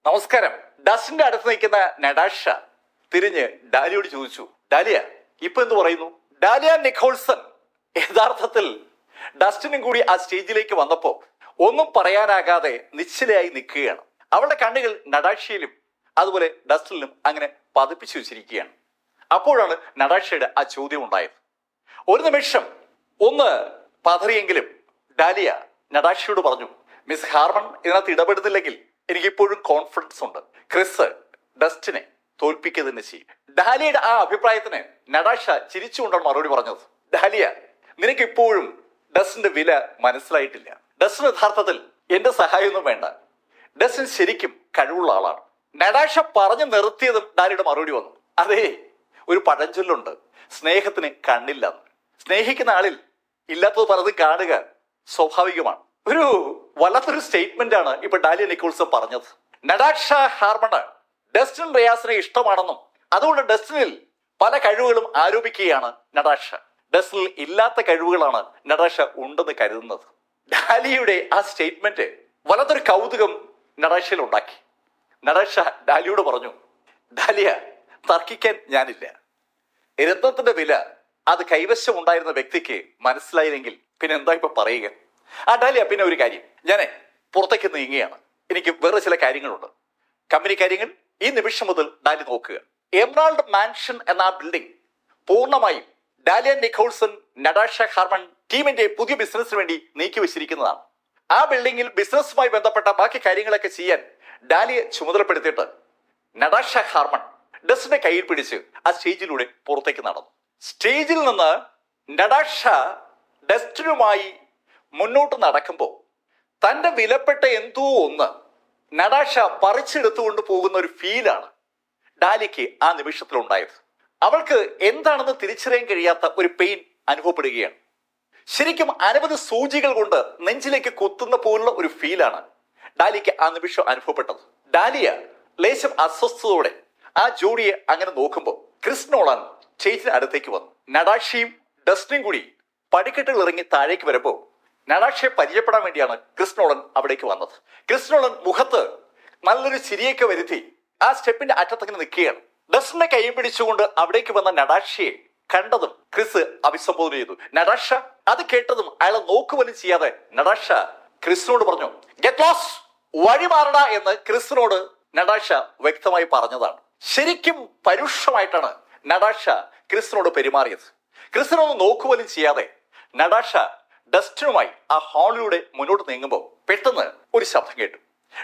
നമസ്കാരം. ഡസ്റ്റിന്റെ അടുത്ത് നിൽക്കുന്ന നടാഷ തിരിഞ്ഞ് ഡാലിയോട് ചോദിച്ചു, ഡാലിയ ഇപ്പൊ എന്ത് പറയുന്നു? ഡാലിയ നിക്കോൾസൺ യഥാർത്ഥത്തിൽ ഡസ്റ്റിനും കൂടി ആ സ്റ്റേജിലേക്ക് വന്നപ്പോ ഒന്നും പറയാനാകാതെ നിശ്ചലയായി നിൽക്കുകയാണ്. അവളുടെ കണ്ണുകൾ നടാഷയിലും അതുപോലെ ഡസ്റ്റിലും അങ്ങനെ പതിപ്പിച്ചു വെച്ചിരിക്കുകയാണ്. അപ്പോഴാണ് നടാഷയുടെ ആ ചോദ്യം ഉണ്ടായത്. ഒരു നിമിഷം ഒന്ന് പതറിയെങ്കിലും ഡാലിയ നടാഷയോട് പറഞ്ഞു, മിസ് ഹാർമൺ ഇതിനകത്ത് ഇടപെടുന്നില്ലെങ്കിൽ എനിക്കിപ്പോഴും കോൺഫിഡൻസ് ഉണ്ട്, ക്രിസ് ഡസ്റ്റിനെ തോൽപ്പിക്കുക തന്നെ ചെയ്യും. ഡാലിയയുടെ ആ അഭിപ്രായത്തിന് നടാഷ ചിരിച്ചുകൊണ്ടാണ് മറുപടി പറഞ്ഞത്. ഡാലിയ, നിനക്ക് ഇപ്പോഴും ഡസ്റ്റിന്റെ വില മനസ്സിലായിട്ടില്ല. ഡസ്റ്റിന് യഥാർത്ഥത്തിൽ എന്റെ സഹായമൊന്നും വേണ്ട. ഡസ്റ്റിൻ ശരിക്കും കഴിവുള്ള ആളാണ്. നടാഷ പറഞ്ഞു നിർത്തിയതും ഡാലിയുടെ മറുപടി വന്നു, അതെ, ഒരു പഴഞ്ചൊല്ലുണ്ട്, സ്നേഹത്തിന് കണ്ണില്ല. സ്നേഹിക്കുന്ന ആളിൽ ഇല്ലാത്തത് പലതും കാണുക സ്വാഭാവികമാണ്. ഒരു വല്ലാത്തൊരു സ്റ്റേറ്റ്മെന്റ് ആണ് ഇപ്പൊ ഡാലിയ നിക്കോൾസൺ പറഞ്ഞത്. നടാഷ ഹാർമണ് ഡസ്റ്റിൻ റിയാസിനെ ഇഷ്ടമാണെന്നും അതുകൊണ്ട് ഡസ്റ്റിനിൽ പല കഴിവുകളും ആരോപിക്കുകയാണ് നടാഷ. ഡസ്റ്റിനിൽ ഇല്ലാത്ത കഴിവുകളാണ് നടാഷ ഉണ്ടെന്ന് കരുതുന്നത്. ഡാലിയുടെ ആ സ്റ്റേറ്റ്മെന്റ് വല്ലാത്തൊരു കൗതുകം നടാഷയിൽ ഉണ്ടാക്കി. നടാഷ ഡാലിയോട് പറഞ്ഞു, ഡാലിയ, തർക്കിക്കാൻ ഞാനില്ല. രത്നത്തിന്റെ വില അത് കൈവശം ഉണ്ടായിരുന്ന വ്യക്തിക്ക് മനസ്സിലായില്ലെങ്കിൽ പിന്നെ എന്താ ഇപ്പൊ പറയുക? ആ ഡാലിയ, പിന്നെ ഒരു കാര്യം, ഞാനേ പുറത്തേക്ക് നീങ്ങുകയാണ്. എനിക്ക് വേറെ ചില കാര്യങ്ങളുണ്ട്, കമ്പനി കാര്യങ്ങൾ. ഈ നിമിഷം മുതൽ ഡാലി നോക്കുക, എമറാൾഡ് മാൻഷൻ എന്ന ആ ബിൽഡിംഗ് പൂർണ്ണമായും ഡാലിയ നിക്കോൾസൺ, നടാഷ ഹാർമൺ ടീമിന്റെ പുതിയ ബിസിനസിന് വേണ്ടി നീക്കി വെച്ചിരിക്കുന്നതാണ്. ആ ബിൽഡിംഗിൽ ബിസിനസ്സുമായി ബന്ധപ്പെട്ട ബാക്കി കാര്യങ്ങളൊക്കെ ചെയ്യാൻ ഡാലിയെ ചുമതലപ്പെടുത്തിയിട്ട് നടാഷ ഹാർമൺ ഡസ്റ്റിന്റെ കയ്യിൽ പിടിച്ച് ആ സ്റ്റേജിലൂടെ പുറത്തേക്ക് നടന്നു. സ്റ്റേജിൽ നിന്ന് നടാഷ ഡസ്റ്റിനുമായി മുന്നോട്ട് നടക്കുമ്പോൾ തന്റെ വിലപ്പെട്ട എന്തോ ഒന്ന് നടാഷ പറിച്ചെടുത്തുകൊണ്ട് പോകുന്ന ഒരു ഫീലാണ് ഡാലിക്ക് ആ നിമിഷത്തിൽ ഉണ്ടായത്. അവൾക്ക് എന്താണെന്ന് തിരിച്ചറിയാൻ കഴിയാത്ത ഒരു പെയിൻ അനുഭവപ്പെടുകയാണ്. ശരിക്കും അനവധി സൂചികൾ കൊണ്ട് നെഞ്ചിലേക്ക് കുത്തുന്ന പോലുള്ള ഒരു ഫീലാണ് ഡാലിക്ക് ആ നിമിഷം അനുഭവപ്പെട്ടത്. ഡാലിയ ലേശം അസ്വസ്ഥതയോടെ ആ ജോഡിയെ അങ്ങനെ നോക്കുമ്പോൾ ക്രിസ് നോളൻ സ്റ്റേജിന് അടുത്തേക്ക് വന്നു. നടാഷയും ഡസ്റ്റിനും കൂടി പടിക്കെട്ടുകൾ ഇറങ്ങി താഴേക്ക് വരുമ്പോൾ നടാഷയെ പരിചയപ്പെടാൻ വേണ്ടിയാണ് ക്രിസ് നോളൻ അവിടേക്ക് വന്നത്. ക്രിസ് നോളൻ മുഖത്ത് നല്ലൊരു ചിരിയൊക്കെ വരുത്തി ആ സ്റ്റെപ്പിന്റെ അറ്റത്തങ്ങനെ നിൽക്കുകയാണ്. ഡസ്റ്റിനെ കൈ പിടിച്ചുകൊണ്ട് അവിടേക്ക് വന്ന നടാഷയെ കണ്ടതും ക്രിസ് അഭിസംബോധന ചെയ്തു, നടാഷ. അത് കേട്ടതും അയാളെ നോക്കുപോലും ചെയ്യാതെ നടാഷ ക്രിസിനോട് പറഞ്ഞു, ഗെറ്റ് ലോസ്, വഴി മാറട എന്ന് ക്രിസിനോട് നടാഷ വ്യക്തമായി പറഞ്ഞതാണ്. ശരിക്കും പരുഷമായിട്ടാണ് നടാഷ ക്രിസിനോട് പെരുമാറിയത്. ക്രിസിനൊന്ന് നോക്കുപോലും ചെയ്യാതെ നടാഷ ഡസ്റ്റിനുമായി ആ ഹാളിലൂടെ മുന്നോട്ട് നീങ്ങുമ്പോൾ പെട്ടെന്ന് ഒരു ശബ്ദം കേട്ടു,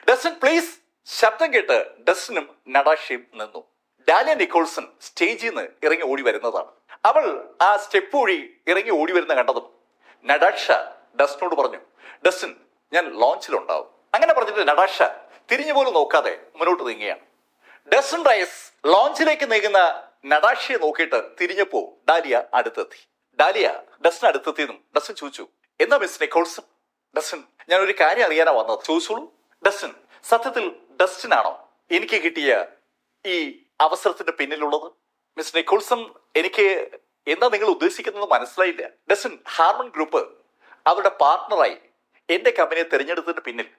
ഡസ്റ്റിൻ പ്ലീസ്. ശബ്ദം കേട്ട് ഡസ്റ്റിനും നടാഷയും നിന്നു. ഡാലിയ നിക്കോൾസൺ സ്റ്റേജിൽ നിന്ന് ഇറങ്ങി ഓടി വരുന്നതാണ്. അവൾ ആ സ്റ്റെപ്പ് വഴി ഇറങ്ങി ഓടി വരുന്ന കണ്ടതും നടാഷ ഡസ്റ്റിനോട് പറഞ്ഞു, ഡസ്റ്റിൻ, ഞാൻ ലോഞ്ചിലുണ്ടാവും. അങ്ങനെ പറഞ്ഞിട്ട് നടാഷ തിരിഞ്ഞു പോലും നോക്കാതെ മുന്നോട്ട് നീങ്ങുകയാണ്. ഡസ്റ്റിൻ റൈസ് ലോഞ്ചിലേക്ക് നീങ്ങുന്ന നടാഷയെ നോക്കിയിട്ട് തിരിഞ്ഞപ്പോ ഡാലിയ അടുത്തെത്തി. ഡാലിയ ഡസ്റ്റിന് അടുത്തെത്തിയതും ഡസ്റ്റിൻ ചോദിച്ചു, എന്താ മിസ് നിക്കോൾസൺ? ഡസ്റ്റിൻ, ഞാൻ ഒരു കാര്യം അറിയാനാ വന്നത്. ചോദിച്ചോളൂ. ഡസ്റ്റിൻ, സത്യത്തിൽ ഡസ്റ്റിനാണോ എനിക്ക് കിട്ടിയ ഈ അവസരത്തിന്റെ പിന്നിലുള്ളത്? മിസ് നിക്കോൾസൺ, എനിക്ക് എന്താ നിങ്ങൾ ഉദ്ദേശിക്കുന്നത് മനസ്സിലായില്ല. ഡസ്റ്റിൻ, ഹാർമൺ ഗ്രൂപ്പ് അവരുടെ പാർട്ട്ണറായി എന്റെ കമ്പനിയെ തിരഞ്ഞെടുത്തതിന് പിന്നിൽ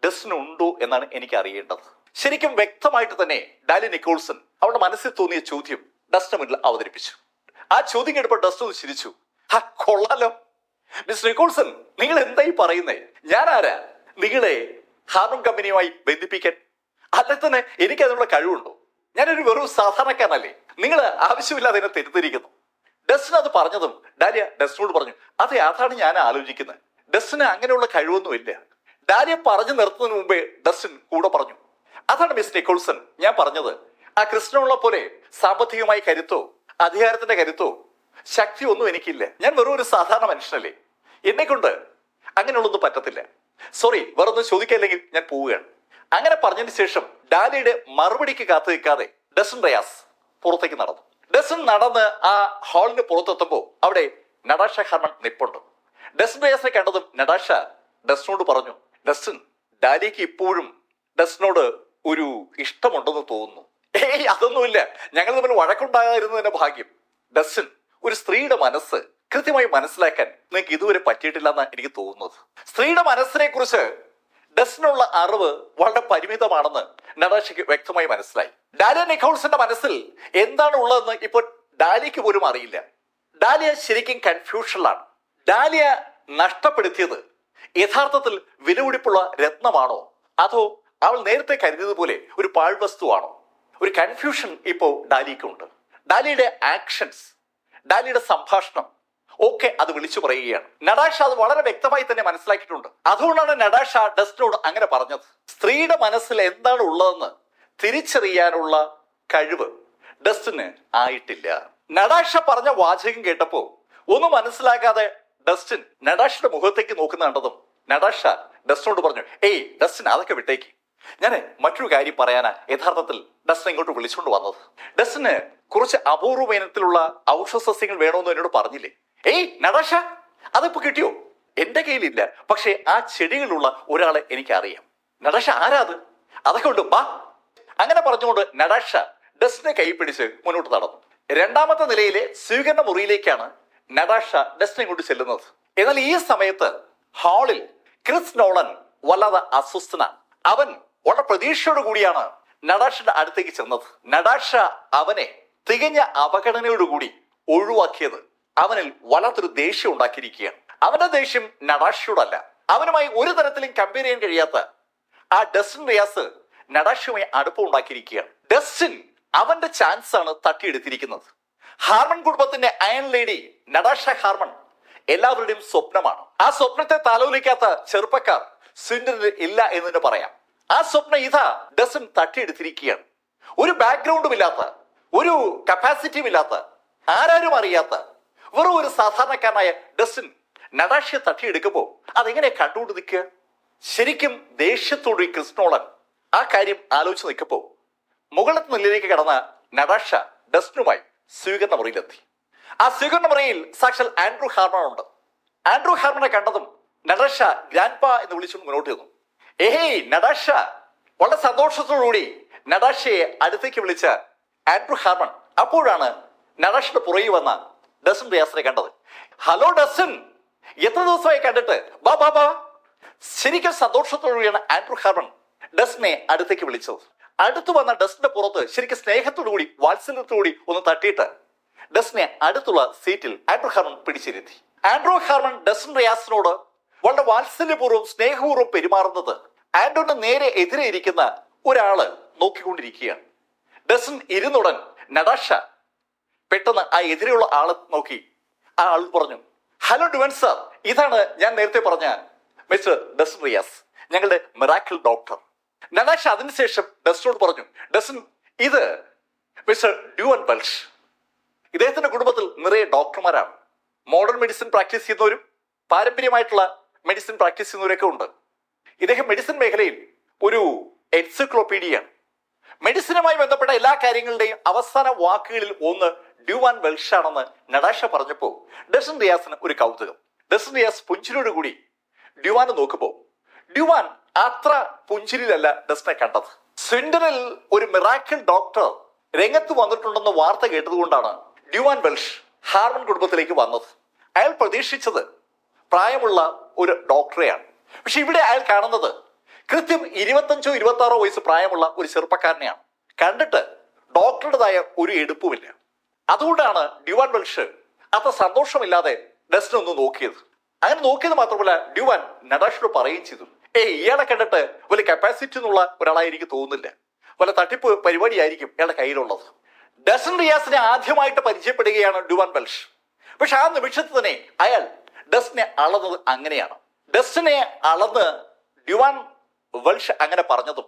ഡസ്റ്റിൻ ഉണ്ടോ എന്നാണ് എനിക്ക് അറിയേണ്ടത്. ശരിക്കും വ്യക്തമായിട്ട് തന്നെ ഡാലിയ നിക്കോൾസൺ അവളുടെ മനസ്സിൽ തോന്നിയ ചോദ്യം ഡസ്റ്റിന് മുന്നിൽ അവതരിപ്പിച്ചു. ആ ചോദ്യം കേട്ടപ്പോൾ ഡസ്റ്റ് ഒന്ന് ചിരിച്ചു. കൊള്ളാലോ മിസ് നിക്കോൾസൺ, നിങ്ങൾ എന്തായി പറയുന്നേ? ഞാൻ ആരാ നിങ്ങളെ ഹാർമൺ കമ്പനിയുമായി ബന്ധിപ്പിക്കാൻ? അല്ലെ തന്നെ എനിക്ക് അതിനുള്ള കഴിവുണ്ടോ? ഞാനൊരു വെറും സാധാരണക്കാരനല്ലേ? നിങ്ങൾ ആവശ്യമില്ലാതെ എന്നെ തെറ്റിദ്ധരിക്കുന്നു. ഡസ്റ്റിന് അത് പറഞ്ഞതും ഡാലിയ ഡസ്റ്റിനോട് പറഞ്ഞു, അതെ, അതാണ് ഞാൻ ആലോചിക്കുന്നത്. ഡസ്റ്റിന് അങ്ങനെയുള്ള കഴിവൊന്നുമില്ല. ഡാലിയ പറഞ്ഞു നിർത്തുന്നതിന് മുമ്പേ ഡസ്റ്റിൻ കൂടെ പറഞ്ഞു, അതാണ് മിസ് നിക്കോൾസൺ ഞാൻ പറഞ്ഞത്. ആ ക്രിസ്റ്റിനുള്ള പോലെ സാമ്പത്തികമായ കരുത്തോ അധികാരത്തിന്റെ കരുത്തോ ശക്തിയോ ഒന്നും എനിക്കില്ല. ഞാൻ വെറും ഒരു സാധാരണ മനുഷ്യനല്ലേ. എന്നെ കൊണ്ട് അങ്ങനെയുള്ളൊന്നും പറ്റത്തില്ല. സോറി, വേറെ ഒന്നും ചോദിക്കാനില്ലെങ്കിൽ ഞാൻ പോവുകയാണ്. അങ്ങനെ പറഞ്ഞതിന് ശേഷം ഡാലിയുടെ മറുപടിക്ക് കാത്തു നിൽക്കാതെ ഡസ്റ്റിൻ റയാസ് പുറത്തേക്ക് നടന്നു. ഡസ്റ്റിൻ നടന്ന് ആ ഹാളിന് പുറത്തെത്തുമ്പോൾ അവിടെ നടാഷ ഹാർമൺ നിപ്പുണ്ട്. ഡസ്റ്റിൻ റയാസിനെ കണ്ടതും നടാഷ ഡസ്റ്റിനോട് പറഞ്ഞു, ഡസ്റ്റിൻ, ഡാലിക്ക് ഇപ്പോഴും ഡസ്റ്റിനോട് ഒരു ഇഷ്ടമുണ്ടെന്ന് തോന്നുന്നു. ഏയ്, അതൊന്നുമില്ല, ഞങ്ങൾ തമ്മിൽ വഴക്കുണ്ടാകാതിരുന്നതിന്റെ ഭാഗ്യം. ഡസ്റ്റിൻ, ഒരു സ്ത്രീയുടെ മനസ്സ് കൃത്യമായി മനസ്സിലാക്കാൻ നിങ്ങൾക്ക് ഇതുവരെ പറ്റിയിട്ടില്ല എന്നാണ് എനിക്ക് തോന്നുന്നത്. സ്ത്രീയുടെ മനസ്സിനെ കുറിച്ച് ഡസ്റ്റിനുള്ള അറിവ് വളരെ പരിമിതമാണെന്ന് നടാഷയ്ക്ക് വ്യക്തമായി മനസ്സിലായി. ഡാലിയ നിക്കോൾസന്റെ മനസ്സിൽ എന്താണ് ഉള്ളതെന്ന് ഇപ്പോൾ ഡാലിയയ്ക്ക് പോലും അറിയില്ല. ഡാലിയ ശരിക്കും കൺഫ്യൂഷനിലാണ്. ഡാലിയ നഷ്ടപ്പെടുത്തിയത് യഥാർത്ഥത്തിൽ വിലപിടിപ്പുള്ള രത്നമാണോ, അതോ അവൾ നേരത്തെ കരുതിയതുപോലെ ഒരു പാഴ്വസ്തുവാണോ? ഒരു കൺഫ്യൂഷൻ ഇപ്പോൾ ഡാലിയയ്ക്കുണ്ട്. ഡാലിയുടെ ആക്ഷൻസ്, ഡാലിയുടെ സംഭാഷണം ഒക്കെ അത് വിളിച്ചു പറയുകയാണ്. നടാഷ അത് വളരെ വ്യക്തമായി തന്നെ മനസ്സിലാക്കിയിട്ടുണ്ട്. അതുകൊണ്ടാണ് നടാഷ ഡസ്റ്റിനോട് അങ്ങനെ പറഞ്ഞത്. സ്ത്രീയുടെ മനസ്സിൽ എന്താണ് ഉള്ളതെന്ന് തിരിച്ചറിയാനുള്ള കഴിവ് ഡസ്റ്റിന് ആയിട്ടില്ല. നടാഷ പറഞ്ഞ വാചകം കേട്ടപ്പോ ഒന്നും മനസ്സിലാക്കാതെ ഡസ്റ്റിൻ നടാഷയുടെ മുഖത്തേക്ക് നോക്കുന്ന കണ്ടതും നടാഷ ഡസ്റ്റിനോട് പറഞ്ഞു, ഏയ് ഡസ്റ്റിൻ, അതൊക്കെ വിട്ടേക്ക്. ഞാൻ മറ്റൊരു കാര്യം പറയാനാ യഥാർത്ഥത്തിൽ ഡസ്റ്റിനെ ഇങ്ങോട്ട് വിളിച്ചുകൊണ്ട് വന്നത്. ഡസ്റ്റിന് കുറച്ച് അപൂർവ ഇനത്തിലുള്ള ഔഷധ സസ്യങ്ങൾ വേണമെന്ന് എന്നോട് പറഞ്ഞില്ലേ? ഏയ് നടാഷ, അതിപ്പോ കിട്ടിയോ? എന്റെ കയ്യിലില്ല, പക്ഷേ ആ ചെടികളുള്ള ഒരാളെ എനിക്കറിയാം. നടാഷ, ആരാ അത്? അതൊക്കെ ഉണ്ട്, ബാ. അങ്ങനെ പറഞ്ഞുകൊണ്ട് നടാഷ ഡസ്റ്റിനെ കൈ പിടിച്ച് മുന്നോട്ട് നടന്നു. രണ്ടാമത്തെ നിലയിലെ സ്വീകരണ മുറിയിലേക്കാണ് നടാഷ ഡസ്റ്റിനെ കൊണ്ട് ചെല്ലുന്നത്. എന്നാൽ ഈ സമയത്ത് ഹാളിൽ ക്രിസ് നോളൻ വല്ലാതെ അസ്വസ്ഥനാണ്. അവൻ വളരെ പ്രതീക്ഷയോട് കൂടിയാണ് നടാഷയുടെ അടുത്തേക്ക് ചെന്നത്. നടാഷ അവനെ തികഞ്ഞ അവഗണനയോടുകൂടി ഒഴിവാക്കിയത് അവനിൽ വല്ലാത്തൊരു ദേഷ്യം ഉണ്ടാക്കിയിരിക്കുകയാണ്. അവന്റെ ദേഷ്യം നടാഷയോടല്ല, അവനുമായി ഒരു തരത്തിലും കമ്പയർ ചെയ്യാൻ കഴിയാത്ത ആ ഡസ്റ്റിൻ റിയാസ് നടാഷയുമായി അടുപ്പം ഉണ്ടാക്കിയിരിക്കുകയാണ്. ഡസ്റ്റിൻ അവന്റെ ചാൻസ് ആണ് തട്ടിയെടുത്തിരിക്കുന്നത്. ഹാർമൺ കുടുംബത്തിന്റെ അയൺ ലേഡി നടാഷ ഹാർമൺ എല്ലാവരുടെയും സ്വപ്നമാണ്. ആ സ്വപ്നത്തെ താലോലിക്കാത്ത ചെറുപ്പക്കാർ സ്വിൻഡനിൽ ഇല്ല എന്ന് തന്നെ പറയാം. ആ സ്വപ്നം ഇതാ ഡസ്റ്റിൻ തട്ടിയെടുത്തിരിക്കുകയാണ്. ഒരു ബാക്ക്ഗ്രൗണ്ടും ഇല്ലാത്ത, ഒരു കപ്പാസിറ്റിയും ഇല്ലാത്ത, ആരാരും അറിയാത്ത വെറും ഒരു സാധാരണക്കാരനായ ഡസ്റ്റിൻ നടാഷയെ തട്ടിയെടുക്കുമ്പോ അതെങ്ങനെ കണ്ടുകൊണ്ട് നിൽക്കുക? ശരിക്കും ദേഷ്യത്തോട് ക്രിസ് നോളൻ ആ കാര്യം ആലോചിച്ച് നിൽക്കുമ്പോ മുകളത്തെ നിലയിലേക്ക് കടന്ന നടാഷ ഡസ്റ്റിനുമായി സ്വീകരണ മുറിയിലെത്തി. ആ സ്വീകരണ മുറിയിൽ സാക്ഷാൽ ആൻഡ്രൂ ഹാർമൺ ഉണ്ട്. ആൻഡ്രൂ ഹാർമനെ കണ്ടതും നടാഷ ഗ്രാൻഡ് പാ എന്ന് വിളിച്ചുകൊണ്ട് മുന്നോട്ട് ചെന്നു. ഏയ് നടാഷ! വളരെ സന്തോഷത്തോടുകൂടി നടാഷയെ അടുത്തേക്ക് വിളിച്ച ആൻഡ്രൂ ഹാർമൺ അപ്പോഴാണ് നടാഷയുടെ പുറകെ വന്ന ഡസ്റ്റിൻ റിയാസിനെ കണ്ടത്. ഹലോ ഡസ്റ്റിൻ, എത്ര ദിവസമായി കണ്ടിട്ട്, ബാ ബാ ബാ. ശരിക്കും സന്തോഷത്തോടുകൂടിയാണ് ആൻഡ്രൂ ഹാർമൺ ഡസ്റ്റിനെ അടുത്തേക്ക് വിളിച്ചത്. അടുത്തു വന്ന ഡസ്റ്റിന്റെ പുറത്ത് ശരിക്കും സ്നേഹത്തോടുകൂടി വാത്സല്യത്തോടുകൂടി ഒന്ന് തട്ടിയിട്ട് ഡസ്റ്റിനെ അടുത്തുള്ള സീറ്റിൽ ആൻഡ്രൂ ഹാർമൺ പിടിച്ചിരുത്തി. ആൻഡ്രൂ ഹാർമൺ ഡസ്റ്റിൻ റിയാസിനോട് വളരെ വാത്സല്യപൂർവ്വം സ്നേഹപൂർവ്വം പെരുമാറുന്നത് ആൻഡ്രൂന്റെ നേരെ എതിരെ ഇരിക്കുന്ന ഒരാള് നോക്കിക്കൊണ്ടിരിക്കുകയാണ്. ഡസ്റ്റിൻ ഇരുന്നുടൻ നടാഷ പെട്ടെന്ന് ആ എതിരെയുള്ള ആളെ നോക്കി ആ ആൾ പറഞ്ഞു, ഹലോ ഡുവൻ സാർ, ഇതാണ് ഞാൻ നേരത്തെ പറഞ്ഞ മിസ്റ്റർ ഡസ്റ്റിൻ റിയാസ്, ഞങ്ങളുടെ മിറാക്കിൾ ഡോക്ടർ. നടാഷ അതിനുശേഷം ഡസ്റ്റിനോട് പറഞ്ഞു, ഡസ്റ്റിൻ, ഇത് മിസ്റ്റർ ഡ്യൂവൻ വെൽഷ്. ഇദ്ദേഹത്തിന്റെ കുടുംബത്തിൽ നിറയെ ഡോക്ടർമാരാണ്. മോഡേൺ മെഡിസിൻ പ്രാക്ടീസ് ചെയ്യുന്നവരും പാരമ്പര്യമായിട്ടുള്ള മെഡിസിൻ പ്രാക്ടീസ് ചെയ്യുന്നവരൊക്കെ ഉണ്ട്. ഇദ്ദേഹം മെഡിസിൻ മേഖലയിൽ ഒരു എൻസൈക്ലോപീഡിയയാണ്. മെഡിസിനുമായി ബന്ധപ്പെട്ട എല്ലാ കാര്യങ്ങളുടെയും അവസാന വാക്കുകളിൽ ഒന്ന് ഡ്യൂവാൻ വെൽഷ് ആണെന്ന് നടാഷ പറഞ്ഞപ്പോ ഡസ്റ്റിൻ റിയാസിന് ഒരു കൗതുകം. ഡസ്റ്റിൻ റിയാസ് പുഞ്ചിരിയോട് കൂടി ഡ്യൂവാനെ നോക്കുമ്പോ ഡ്യൂവാൻ അത്ര പുഞ്ചിരിയിലല്ല ഡസ്റ്റിനെ കണ്ടത്. സ്വിൻഡനിൽ ഒരു മിറാക്കിൾ ഡോക്ടർ രംഗത്ത് വന്നിട്ടുണ്ടെന്ന വാർത്ത കേട്ടതുകൊണ്ടാണ് ഡ്യൂവാൻ വെൽഷ് ഹാർമൺ കുടുംബത്തിലേക്ക് വന്നത്. അയാൾ പ്രതീക്ഷിച്ചത് പ്രായമുള്ള ഒരു ഡോക്ടറെയാണ്. പക്ഷെ ഇവിടെ അയാൾ കാണുന്നത് കൃത്യം 25 or 26 വയസ്സ് പ്രായമുള്ള ഒരു ചെറുപ്പക്കാരനെയാണ്. കണ്ടിട്ട് ഡോക്ടറുടേതായ ഒരു എടുപ്പുമില്ല. അതുകൊണ്ടാണ് ഡ്യൂവാൻ വെൽഷ് അത്ര സന്തോഷമില്ലാതെ ഡസ്റ്റിനെ ഒന്ന് നോക്കിയത്. അങ്ങനെ നോക്കിയത് മാത്രമല്ല, ഡ്യൂവാൻ നടാഷയോട് പറയുകയും ചെയ്തു, ഇയാളെ കണ്ടിട്ട് വലിയ കപ്പാസിറ്റി എന്നുള്ള ഒരാളായിരിക്കും തോന്നുന്നില്ല, വല്ല തട്ടിപ്പ് പരിപാടിയായിരിക്കും ഇയാളുടെ കയ്യിലുള്ളത്. ഡസ്റ്റിൻ റിയാസിനെ ആദ്യമായിട്ട് പരിചയപ്പെടുകയാണ് ഡ്യൂവാൻ വെൽഷ്. പക്ഷെ ആ നിമിഷത്തിൽ തന്നെ അയാൾ ഡസ്റ്റിനെ അളന്നത് അങ്ങനെയാണ്. ഡസ്റ്റിനെ അളന്ന് ഡ്യൂവാൻ വെൽഷ് അങ്ങനെ പറഞ്ഞതും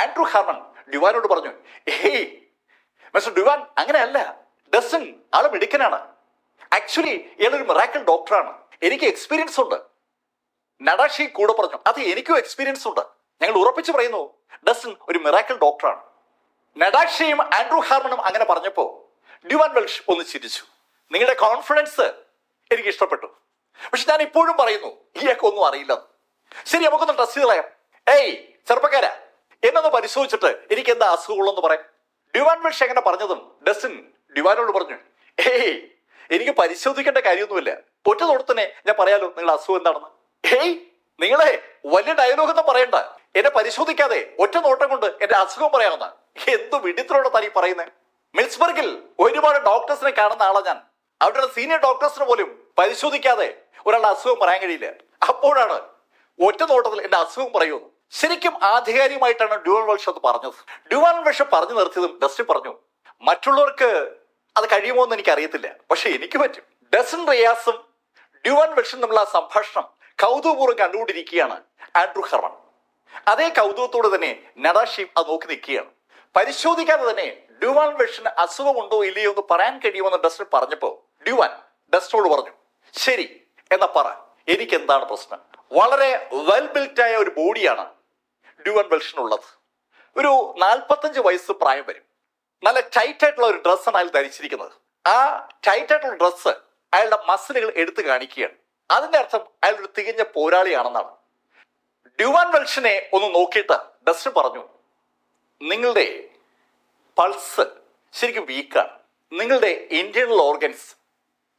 ആൻഡ്രൂ ഹാർമൺ ഡ്യൂവാനോട് പറഞ്ഞു, ഏയ് മിസ്റ്റർ ഡ്യൂവാൻ, അങ്ങനെയല്ല, ഡസ്റ്റിൻ ആള് മിടുക്കനാണ്. ആക്ച്വലി ഇയാളൊരു മിറാക്കിൾ ഡോക്ടറാണ്, എനിക്ക് എക്സ്പീരിയൻസ് ഉണ്ട്. നടാഷി കൂടെ പറഞ്ഞു, അത് എനിക്കും എക്സ്പീരിയൻസ് ഉണ്ട്. ഞങ്ങൾ ഉറപ്പിച്ചു പറയുന്നു ഡസ്റ്റിൻ ഒരു മിറാക്കിൾ ഡോക്ടറാണ്. നടാഷയും ആൻഡ്രൂ ഹാർമണും അങ്ങനെ പറഞ്ഞപ്പോ ഡ്യൂവാൻ വെൽഷ് ഒന്ന് ചിരിച്ചു. നിങ്ങളുടെ കോൺഫിഡൻസ് എനിക്ക് ഇഷ്ടപ്പെട്ടു. പക്ഷെ ഞാൻ ഇപ്പോഴും പറയുന്നു ഇയാൾക്ക് ഒന്നും അറിയില്ല. ശരി, നമുക്കൊന്ന് ടെസ്റ്റ് ചെയ്ത് കളയാം. ഏയ് ചെറുപ്പക്കാരാ, എന്നൊന്ന് പരിശോധിച്ചിട്ട് എനിക്ക് എന്താ അസുഖമുള്ളെന്ന് പറയാം. ഡ്യൂവാൻ വെൽഷ് എങ്ങനെ പറഞ്ഞതും ഡസ്റ്റിൻ ഡ്യൂവാനോട് പറഞ്ഞു, ഏയ് എനിക്ക് പരിശോധിക്കേണ്ട കാര്യമൊന്നുമില്ല, ഒറ്റ തൊടത്തന്നെ ഞാൻ പറയാലോ നിങ്ങളുടെ അസുഖം എന്താണെന്ന്. ഏയ് നിങ്ങളെ വലിയ ഡയലോഗ് ഒന്നും പറയണ്ട. എന്നെ പരിശോധിക്കാതെ ഒറ്റ നോട്ടം കൊണ്ട് എന്റെ അസുഖം പറയാവുന്ന എന്തു വിഡിത്തിലൂടെ തനി പറയുന്നത്. മിൽസ്ബർഗിൽ ഒരുപാട് ഡോക്ടേഴ്സിനെ കാണുന്ന ആളാ ഞാൻ. അവരുടെ സീനിയർ ഡോക്ടേഴ്സിന് പോലും പരിശോധിക്കാതെ ഒരാളുടെ അസുഖം പറയാൻ കഴിയില്ല. അപ്പോഴാണ് ഒറ്റ നോട്ടത്തിൽ എന്റെ അസുഖം പറയുമെന്ന്. ശരിക്കും ആധികാരികമായിട്ടാണ് ഡ്യുവാൻ വെൽഷ് അത് പറഞ്ഞത്. ഡ്യുവാൻ വെൽഷ് പറഞ്ഞു നിർത്തിയതും ഡസ്റ്റിൻ പറഞ്ഞു, മറ്റുള്ളവർക്ക് അത് കഴിയുമോ എന്ന് എനിക്ക് അറിയത്തില്ല, പക്ഷെ എനിക്ക് പറ്റും. ഡസ്റ്റിൻ റിയാസും ഡ്യുവാൻ വെൽഷും തമ്മിലുള്ള സംഭാഷണം കൗതുകപൂർവ്വം കണ്ടുകൊണ്ടിരിക്കുകയാണ് ആൻഡ്രൂ ഹെർമൺ. അതേ കൗതുകത്തോടെ തന്നെ നടാഷയും അത് നോക്കി നിൽക്കുകയാണ്. പരിശോധിക്കാതെ തന്നെ ഡ്യുവാൻ വെൽഷിന് അസുഖമുണ്ടോ ഇല്ലയോ എന്ന് പറയാൻ കഴിയുമെന്ന് ഡസ്റ്റിൻ പറഞ്ഞപ്പോ ഡ്യുവാൻ ഡസ്റ്റിനോട് പറഞ്ഞു, ശരി എന്നാ പറ, എനിക്ക് എന്താണ് പ്രശ്നം. വളരെ വെൽ ബിൽറ്റ് ആയ ഒരു ബോഡിയാണ് ഡ്യുവാൻ വെൽഷിനുള്ളത്. ഒരു 45 വയസ്സ് പ്രായം വരും. നല്ല ടൈറ്റ് ആയിട്ടുള്ള ഒരു ഡ്രസ്സാണ് അയാൾ ധരിച്ചിരിക്കുന്നത്. ആ ടൈറ്റ് ആയിട്ടുള്ള ഡ്രസ്സ് അയാളുടെ മസിലുകൾ എടുത്തു കാണിക്കുകയാണ്. അതിന്റെ അർത്ഥം അയാൾ ഒരു തികഞ്ഞ പോരാളിയാണെന്നാണ്. ഡ്യുവാൻ വെൽഷിനെ ഒന്ന് നോക്കിയിട്ട് ഡസ്റ്റിൻ പറഞ്ഞു, നിങ്ങളുടെ പൾസ് ശരിക്കും വീക്കാണ്. നിങ്ങളുടെ ഇന്റേണൽ ഓർഗൻസ്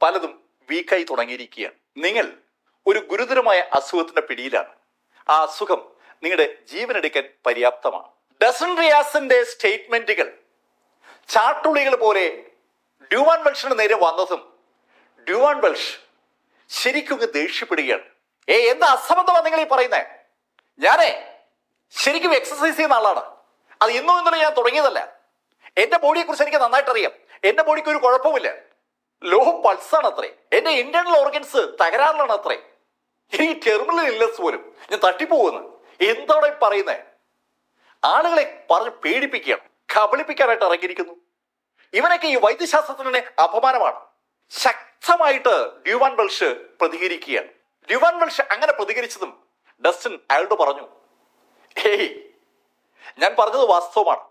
പലതും വീക്കായി തുടങ്ങിയിരിക്കുകയാണ്. നിങ്ങൾ ഒരു ഗുരുതരമായ അസുഖത്തിന്റെ പിടിയിലാണ്. ആ അസുഖം നിങ്ങളുടെ ജീവനെടുക്കാൻ പര്യാപ്തമാണ്. ഡസ്റ്റിൻ റിയാസിന്റെ സ്റ്റേറ്റ്മെന്റുകൾ ചാട്ടുളികൾ പോലെ ഡ്യുവാൻ വെൽഷിന് നേരെ വന്നതും ഡ്യുവാൻ വെൽഷ് ശരിക്കും ദേഷ്യപ്പെടുകയാണ്. എന്താ അസംബന്ധമാണ് നിങ്ങൾ ഈ പറയുന്നത്? ഞാനേ ശരിക്കും എക്സസൈസ് ചെയ്യുന്ന ആളാണ്. അത് ഇന്നോ ഇന്നലെ ഞാൻ തുടങ്ങിയതല്ല. എന്റെ ബോഡിയെ കുറിച്ച് എനിക്ക് നന്നായിട്ട് അറിയാം. എന്റെ ബോഡിക്ക് ഒരു കുഴപ്പമില്ല. ലോ പൾസാണ് അത്രേ. എന്റെ ഇന്റേണൽ ഓർഗൻസ് തകരാറിലാണ് അത്രേ. ഈ ടെർമിനൽ ഇല്ലസ് പോലും ഞാൻ തട്ടിപ്പോകുന്നു. എന്താണ് പറയുന്നത്? ആളുകളെ പറഞ്ഞ് പേടിപ്പിക്കുകയാണ്, കബളിപ്പിക്കാനായിട്ട് ഇറങ്ങിയിരിക്കുന്നു. ഇവനൊക്കെ ഈ വൈദ്യശാസ്ത്രത്തിന് അപമാനമാണ്. ശക്തമായിട്ട് ഡ്യുവാൻ വെൽഷ് പ്രതികരിക്കുകയാണ്. ഡ്യുവാൻ വെൽഷ് അങ്ങനെ പ്രതികരിച്ചതും ഡസ്റ്റിൻ അയാളോട് പറഞ്ഞു, ഹേയ്, ഞാൻ പറഞ്ഞത് വാസ്തവമാണ്.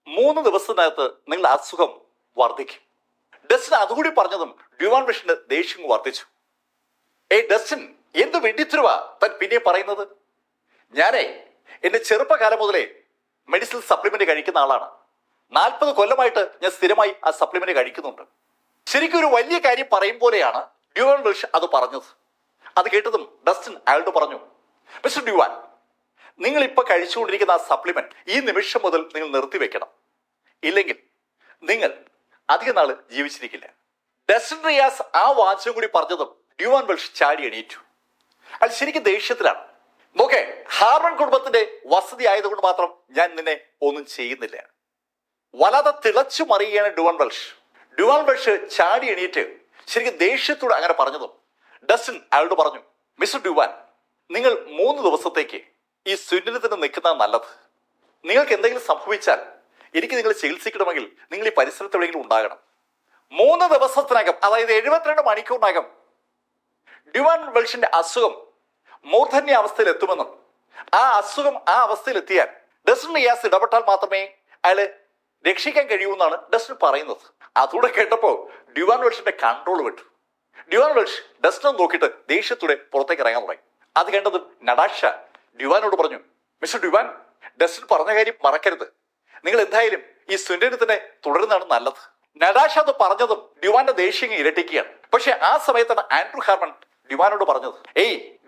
3 ദിവസത്തിനകത്ത് നിങ്ങളുടെ അസുഖം വർദ്ധിക്കും. ഡസ്റ്റിൻ അതുകൂടി പറഞ്ഞതും ഡ്യുവാൻ വെൽഷിന്റെ ദേഷ്യം വർദ്ധിച്ചു. ഡസ്റ്റിൻ, എന്ത് വെടിത്തിരുവാ താൻ പിന്നെ പറയുന്നത്? ഞാനേ എന്റെ ചെറുപ്പകാലം മുതലേ മെഡിസിൻ സപ്ലിമെന്റ് കഴിക്കുന്ന ആളാണ്. 40 കൊല്ലമായിട്ട് ഞാൻ സ്ഥിരമായി ആ സപ്ലിമെന്റ് കഴിക്കുന്നുണ്ട്. ശരിക്കും ഒരു വലിയ കാര്യം പറയും പോലെയാണ് ഡ്യുവാൻ വെൽഷ് അത് പറഞ്ഞത്. അത് കേട്ടതും ഡസ്റ്റിൻ അയാളോട് പറഞ്ഞു, മിസ്റ്റർ ഡ്യുവാൻ, നിങ്ങൾ ഇപ്പൊ കഴിച്ചുകൊണ്ടിരിക്കുന്ന ആ സപ്ലിമെന്റ് ഈ നിമിഷം മുതൽ നിങ്ങൾ നിർത്തിവെക്കണം. ഇല്ലെങ്കിൽ നിങ്ങൾ അധിക നാള് ജീവിച്ചിരിക്കില്ല. ഡസ്റ്റിൻ റിയാസ് ആ വാചകം കൂടി പറഞ്ഞതും ഡ്യുവാൻ വെൽഷ് ചാടി എണീറ്റു. അയാൾ ശരിക്കും ദേഷ്യത്തിലാണ്. നോക്കേ, ഹാർമൺ കുടുംബത്തിന്റെ വസതി ആയതുകൊണ്ട് മാത്രം ഞാൻ നിന്നെ ഒന്നും ചെയ്യുന്നില്ല. വല്ലാതെ തിളച്ചു മറിയുകയാണ് ഡ്യുവാൻ വെൽഷ്. ഡ്യുവാൻ വെൽഷ് ചാടി എണീറ്റ് ശരിക്കും ദേഷ്യത്തോട് അങ്ങനെ പറഞ്ഞതും ഡസ്റ്റിൻ അയാളോട് പറഞ്ഞു, മിസ്റ്റർ ഡ്യുവാൻ, നിങ്ങൾ 3 ദിവസത്തേക്ക് ഈ സുന്നിതത്തിന് നിൽക്കുന്ന നല്ലത്. നിങ്ങൾക്ക് എന്തെങ്കിലും സംഭവിച്ചാൽ എനിക്ക് നിങ്ങൾ ചികിത്സിക്കണമെങ്കിൽ നിങ്ങൾ ഈ പരിസരത്ത് എവിടെയെങ്കിലും ഉണ്ടാകണം. 3 ദിവസത്തിനകം, അതായത് 72 മണിക്കൂറിനകം ഡ്യുവാൻ വെൽഷിന്റെ അസുഖം മൂർധന്യ അവസ്ഥയിൽ എത്തുമെന്നും ആ അസുഖം ആ അവസ്ഥയിൽ എത്തിയാൽ ഡസ്റ്റിൻ റിയാസ് ഇടപെട്ടാൽ മാത്രമേ അയാളെ രക്ഷിക്കാൻ കഴിയൂന്നാണ് ഡസ്റ്റിൻ പറയുന്നത്. അതുകൂടെ കേട്ടപ്പോ ഡ്യുവാൻ വെൽഷിന്റെ കൺട്രോൾ വിട്ടു. ഡ്യുവാൻ വെൽഷ് ഡസ്റ്റിനെ നോക്കിയിട്ട് ദേഷ്യത്തോടെ പുറത്തേക്ക് ഇറങ്ങാൻ തുടങ്ങി. അത് കണ്ടതും നടാഷ ഡ്യുവാനോട് പറഞ്ഞു, മിസ്റ്റർ ഡ്യുവാൻ, ഡസ്റ്റിൻ പറഞ്ഞ കാര്യം മറക്കരുത്. നിങ്ങൾ എന്തായാലും ഈ സുന്ദരനെ തന്നെ തുടരുന്നതാണ് നല്ലത്. നടാഷ അത് പറഞ്ഞതും ഡ്യുവാന്റെ ദേഷ്യം ഇരട്ടിക്കുകയാണ്. പക്ഷെ ആ സമയത്താണ് ആൻഡ്രൂ ഹാർമൺ ഡ്യുവാനോട് പറഞ്ഞത്,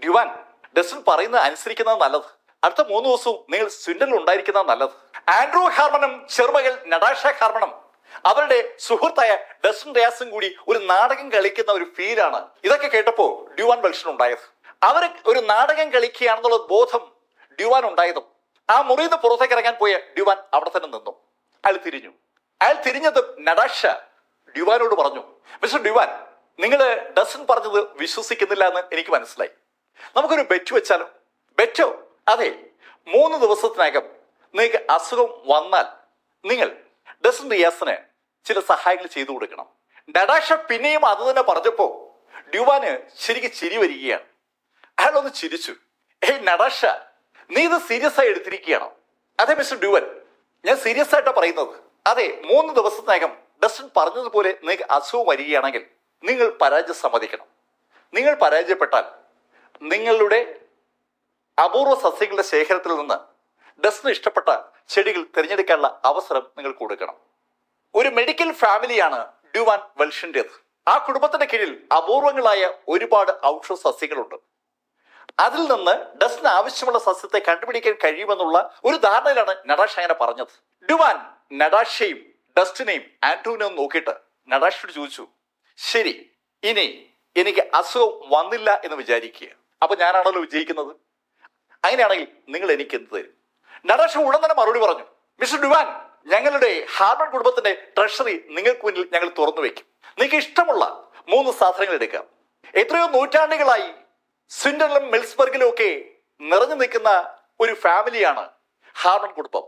ഡ്യുവാൻ, ഡസ്റ്റിൻ പറയുന്നത് അനുസരിക്കുന്നത് നല്ലത്. അടുത്ത 3 ദിവസവും നിങ്ങൾ സ്വിൻഡനിൽ ഉണ്ടായിരിക്കുന്നത് നല്ലത്. ആൻഡ്രൂ ഹാർമണും ചെറുമകൾ നടാഷ ഹാർമണും അവരുടെ സുഹൃത്തായ ഡസ്റ്റിൻ റിയാസും കൂടി ഒരു നാടകം കളിക്കുന്ന ഒരു ഫീലാണ് ഇതൊക്കെ കേട്ടപ്പോ ഡ്യുവാൻ വെൽഷിനുണ്ടായത്. അവർ ഒരു നാടകം കളിക്കുകയാണെന്നുള്ള ബോധം ഡ്യുവാൻ ഉണ്ടായതും ആ മുറിയിൽ നിന്ന് പുറത്തേക്ക് ഇറങ്ങാൻ പോയ ഡ്യുവാൻ അവിടെ തന്നെ നിന്നു. അയാൾ തിരിഞ്ഞത് നടാഷ ഡ്യുവാനോട് പറഞ്ഞു, മിസ്റ്റർ ഡ്യുവാൻ, നിങ്ങൾ ഡസ്റ്റിൻ പറഞ്ഞത് വിശ്വസിക്കുന്നില്ല എന്ന് എനിക്ക് മനസ്സിലായി. നമുക്കൊരു ബെറ്റ് വെച്ചാലോ? ബെറ്റോ? അതെ, 3 ദിവസത്തിനകം നിങ്ങൾക്ക് അസുഖം വന്നാൽ നിങ്ങൾ ഡസ്റ്റിൻ റിയാസിന് ചില സഹായങ്ങൾ ചെയ്തു കൊടുക്കണം. നടാഷ പിന്നെയും അത് തന്നെ പറഞ്ഞപ്പോ ഡ്യുവാന് ശരിക്കും ചിരി വരികയാണ്. അയാളൊന്ന് ചിരിച്ചു. നടാഷ, നീ ഇത് സീരിയസ് ആയി എടുത്തിരിക്കുകയാണോ? അതെ മിസ്റ്റർ ഡ്യുവാൻ, ഞാൻ സീരിയസ് ആയിട്ടാണ് പറയുന്നത്. അതെ, 3 ദിവസത്തിനകം ഡസ്റ്റിൻ പറഞ്ഞതുപോലെ നിങ്ങൾക്ക് അസുഖം വരികയാണെങ്കിൽ നിങ്ങൾ പരാജയം സമ്മതിക്കണം. നിങ്ങൾ പരാജയപ്പെട്ടാൽ നിങ്ങളുടെ അപൂർവ സസ്യങ്ങളുടെ ശേഖരത്തിൽ നിന്ന് ഡസ്റ്റിന് ഇഷ്ടപ്പെട്ട ചെടികൾ തിരഞ്ഞെടുക്കാനുള്ള അവസരം നിങ്ങൾ കൊടുക്കണം. ഒരു മെഡിക്കൽ ഫാമിലിയാണ് ഡ്യുവാൻ വെൽഷിൻ്റെത്. ആ കുടുംബത്തിന്റെ കീഴിൽ അപൂർവങ്ങളായ ഒരുപാട് ഔഷധ സസ്യങ്ങളുണ്ട്. അതിൽ നിന്ന് ഡസ്റ്റിന് ആവശ്യമുള്ള സസ്യത്തെ കണ്ടുപിടിക്കാൻ കഴിയുമെന്നുള്ള ഒരു ധാരണയിലാണ് നടാഷ അങ്ങനെ പറഞ്ഞത്. ഡുവാൻ നടാഷയും ഡസ്റ്റിനെയും ആന്റോണിയും നോക്കിയിട്ട് നടാഷയോട് ചോദിച്ചു, ശരി, ഇനി എനിക്ക് അസുഖം വന്നില്ല എന്ന് വിചാരിക്കുക, അപ്പൊ ഞാനാണല്ലോ വിജയിക്കുന്നത്, അങ്ങനെയാണെങ്കിൽ നിങ്ങൾ എനിക്ക് എന്ത് തരും? നടാഷ ഉടൻ തന്നെ മറുപടി പറഞ്ഞു, മിസ്റ്റർ ഡുവാൻ, ഞങ്ങളുടെ ഹാർമൺ കുടുംബത്തിന്റെ ട്രഷറി നിങ്ങൾക്ക് മുന്നിൽ ഞങ്ങൾ തുറന്നു വെക്കും. നിങ്ങൾക്ക് ഇഷ്ടമുള്ള 3 സാധനങ്ങൾ എടുക്കാം. എത്രയോ നൂറ്റാണ്ടുകളായി സ്വിൻഡനിലും മെൽസ്ബർഗിലും ഒക്കെ നിറഞ്ഞു നിൽക്കുന്ന ഒരു ഫാമിലിയാണ് ഹാർമൺ കുടുംബം.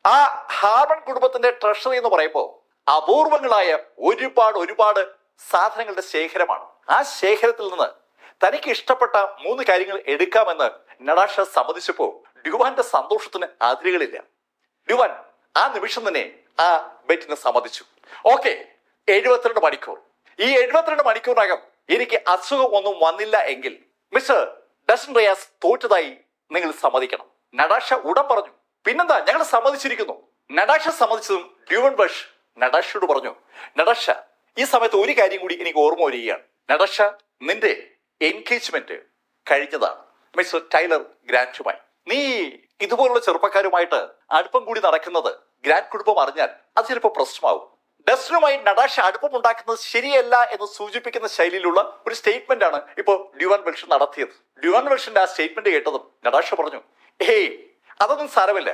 ആ ഹാർമൺ കുടുംബത്തിന്റെ ട്രഷറി എന്ന് പറയുമ്പോൾ അപൂർവങ്ങളായ ഒരുപാട് സാധനങ്ങളുടെ ശേഖരമാണ്. ആ ശേഖരത്തിൽ നിന്ന് തനിക്ക് ഇഷ്ടപ്പെട്ട 3 കാര്യങ്ങൾ എടുക്കാമെന്ന് നടാഷ സമ്മതിച്ചപ്പോൾ ഡ്യുവാന്റെ സന്തോഷത്തിന് അതിരുകളില്ല. ഡ്യുവാൻ ആ നിമിഷം തന്നെ ആ ബെറ്റിന് സമ്മതിച്ചു. ഓക്കെ, 72 മണിക്കൂർ. ഈ 72 മണിക്കൂറിനകം എനിക്ക് അസുഖം ഒന്നും വന്നില്ല എങ്കിൽ മിസ്റ്റർ ഡസ്റ്റിൻ റിയാസ് തോറ്റതായി നിങ്ങൾ സമ്മതിക്കണം. നടാഷ ഉടൻ പറഞ്ഞു, പിന്നെന്താ, ഞങ്ങൾ സമ്മതിച്ചിരിക്കുന്നു. നടാഷ സമ്മതിച്ചതും ഡ്യുവൻ ബഷ് നടാഷയോട് പറഞ്ഞു, നടാഷ, ഈ സമയത്ത് ഒരു കാര്യം കൂടി എനിക്ക് ഓർമ്മ വരികയാണ്. നടാഷ, നിന്റെ എൻഗേജ്മെന്റ് കഴിഞ്ഞതാണ് മിസ്റ്റർ ടൈലർ ഗ്രാൻറ്റുമായി. നീ ഇതുപോലുള്ള ചെറുപ്പക്കാരുമായിട്ട് അടുപ്പം കൂടി നടക്കുന്നത് ഗ്രാൻഡ് കുടുംബം അറിഞ്ഞാൽ അത് ചിലപ്പോൾ പ്രശ്നമാവും. ഡസ്റ്റിനുമായി നടാഷ അടുപ്പം ഉണ്ടാക്കുന്നത് ശരിയല്ല എന്ന് സൂചിപ്പിക്കുന്ന ശൈലിയിലുള്ള ഒരു സ്റ്റേറ്റ്മെന്റ് ആണ് ഇപ്പോൾ ഡ്യുവാൻ വെൽഷ് നടത്തിയത്. ഡ്യുവാൻ വെൽഷിന്റെ ആ സ്റ്റേറ്റ്മെന്റ് കേട്ടതും നടാഷ പറഞ്ഞു, ഏയ്, അതൊന്നും സാരമില്ല.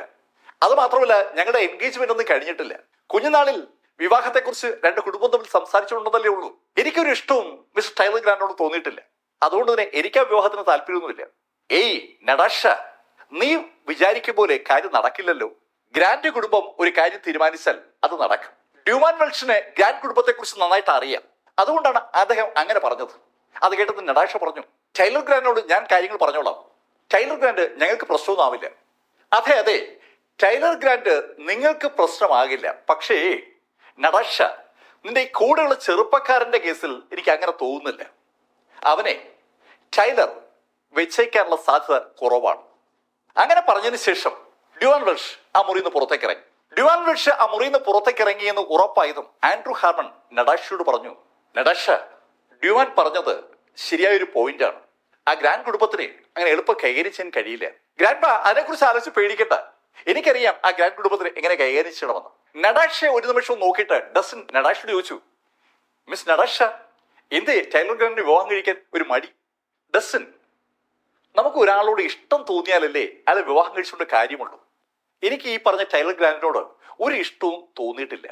അത് മാത്രമല്ല, ഞങ്ങളുടെ എൻഗേജ്മെന്റ് ഒന്നും കഴിഞ്ഞിട്ടില്ല. കുഞ്ഞുനാളിൽ വിവാഹത്തെക്കുറിച്ച് 2 കുടുംബം തമ്മിൽ സംസാരിച്ചുകൊണ്ടതല്ലേ ഉള്ളൂ. എനിക്കൊരു ഇഷ്ടവും മിസ്റ്റർ ടൈലർ ഗ്രാൻഡിനോട് തോന്നിയിട്ടില്ല. അതുകൊണ്ട് തന്നെ എനിക്ക് ആ വിവാഹത്തിന് താല്പര്യമൊന്നുമില്ല. ഏയ് നടാഷ, നീ വിചാരിക്കും പോലെ കാര്യം നടക്കില്ലല്ലോ. ഗ്രാൻഡ് കുടുംബം ഒരു കാര്യം തീരുമാനിച്ചാൽ അത് നടക്കും. ഡ്യുവാൻ വെൽഷിന് ഗ്രാൻഡ് കുടുംബത്തെ കുറിച്ച് നന്നായിട്ട് അറിയാം. അതുകൊണ്ടാണ് അദ്ദേഹം അങ്ങനെ പറഞ്ഞത്. അത് കേട്ടത് നടാഷ പറഞ്ഞു, ടൈലർ ഗ്രാൻഡിനോട് ഞാൻ കാര്യങ്ങൾ പറഞ്ഞോളാം. ടൈലർ ഗ്രാൻഡ് ഞങ്ങൾക്ക് പ്രശ്നമൊന്നും ആവില്ല. അതെ, ടൈലർ ഗ്രാൻഡ് നിങ്ങൾക്ക് പ്രശ്നമാകില്ല. പക്ഷേ നടാഷ, നിന്റെ ഈ കൂടെയുള്ള ചെറുപ്പക്കാരന്റെ കേസിൽ എനിക്ക് അങ്ങനെ തോന്നുന്നില്ല. അവനെ ടൈലർ വെച്ചേക്കാനുള്ള സാധ്യത കുറവാണ്. അങ്ങനെ പറഞ്ഞതിന് ശേഷം ഡ്യുവാൻ വെൽഷ് ആ മുറിയിൽ നിന്ന് പുറത്തേക്ക് ഇറങ്ങി. ഡ്യുവാൻ വെൽഷ് ആ മുറിയിൽ നിന്ന് പുറത്തേക്ക് ഇറങ്ങിയെന്ന് ഉറപ്പായതും ആൻഡ്രൂ ഹാർമൺ നടാഷയോട് പറഞ്ഞു, നടാഷ, ഡ്യുവാൻ പറഞ്ഞത് ശരിയായൊരു പോയിന്റാണ്. ആ ഗ്രാൻഡ് കുടുംബത്തിന് അങ്ങനെ എളുപ്പം കൈകാര്യം ചെയ്യാൻ കഴിയില്ല. ഗ്രാൻഡ് പാ അതിനെക്കുറിച്ച് ആലോചിച്ച് പേടിക്കണ്ട. എനിക്കറിയാം ആ ഗ്രാൻഡ് കുടുംബത്തിന് എങ്ങനെ കൈകാര്യം ചെയ്യണമെന്ന്. നടാഷയെ ഒരു നിമിഷം നോക്കിയിട്ട് ഡസ്റ്റിൻ നടാഷയോട് ചോദിച്ചു, മിസ് നടാഷ, എന്തേ ടൈലർ ഗ്രാൻഡിന് വിവാഹം കഴിക്കാൻ ഒരു മടി? ഡസ്റ്റിൻ, നമുക്ക് ഒരാളോട് ഇഷ്ടം തോന്നിയാലല്ലേ അയാളെ വിവാഹം കഴിച്ചുകൊണ്ട് കാര്യമുള്ളൂ. എനിക്ക് ഈ പറഞ്ഞ ടൈലർ ഗ്രാൻഡിനോട് ഒരു ഇഷ്ടവും തോന്നിയിട്ടില്ല.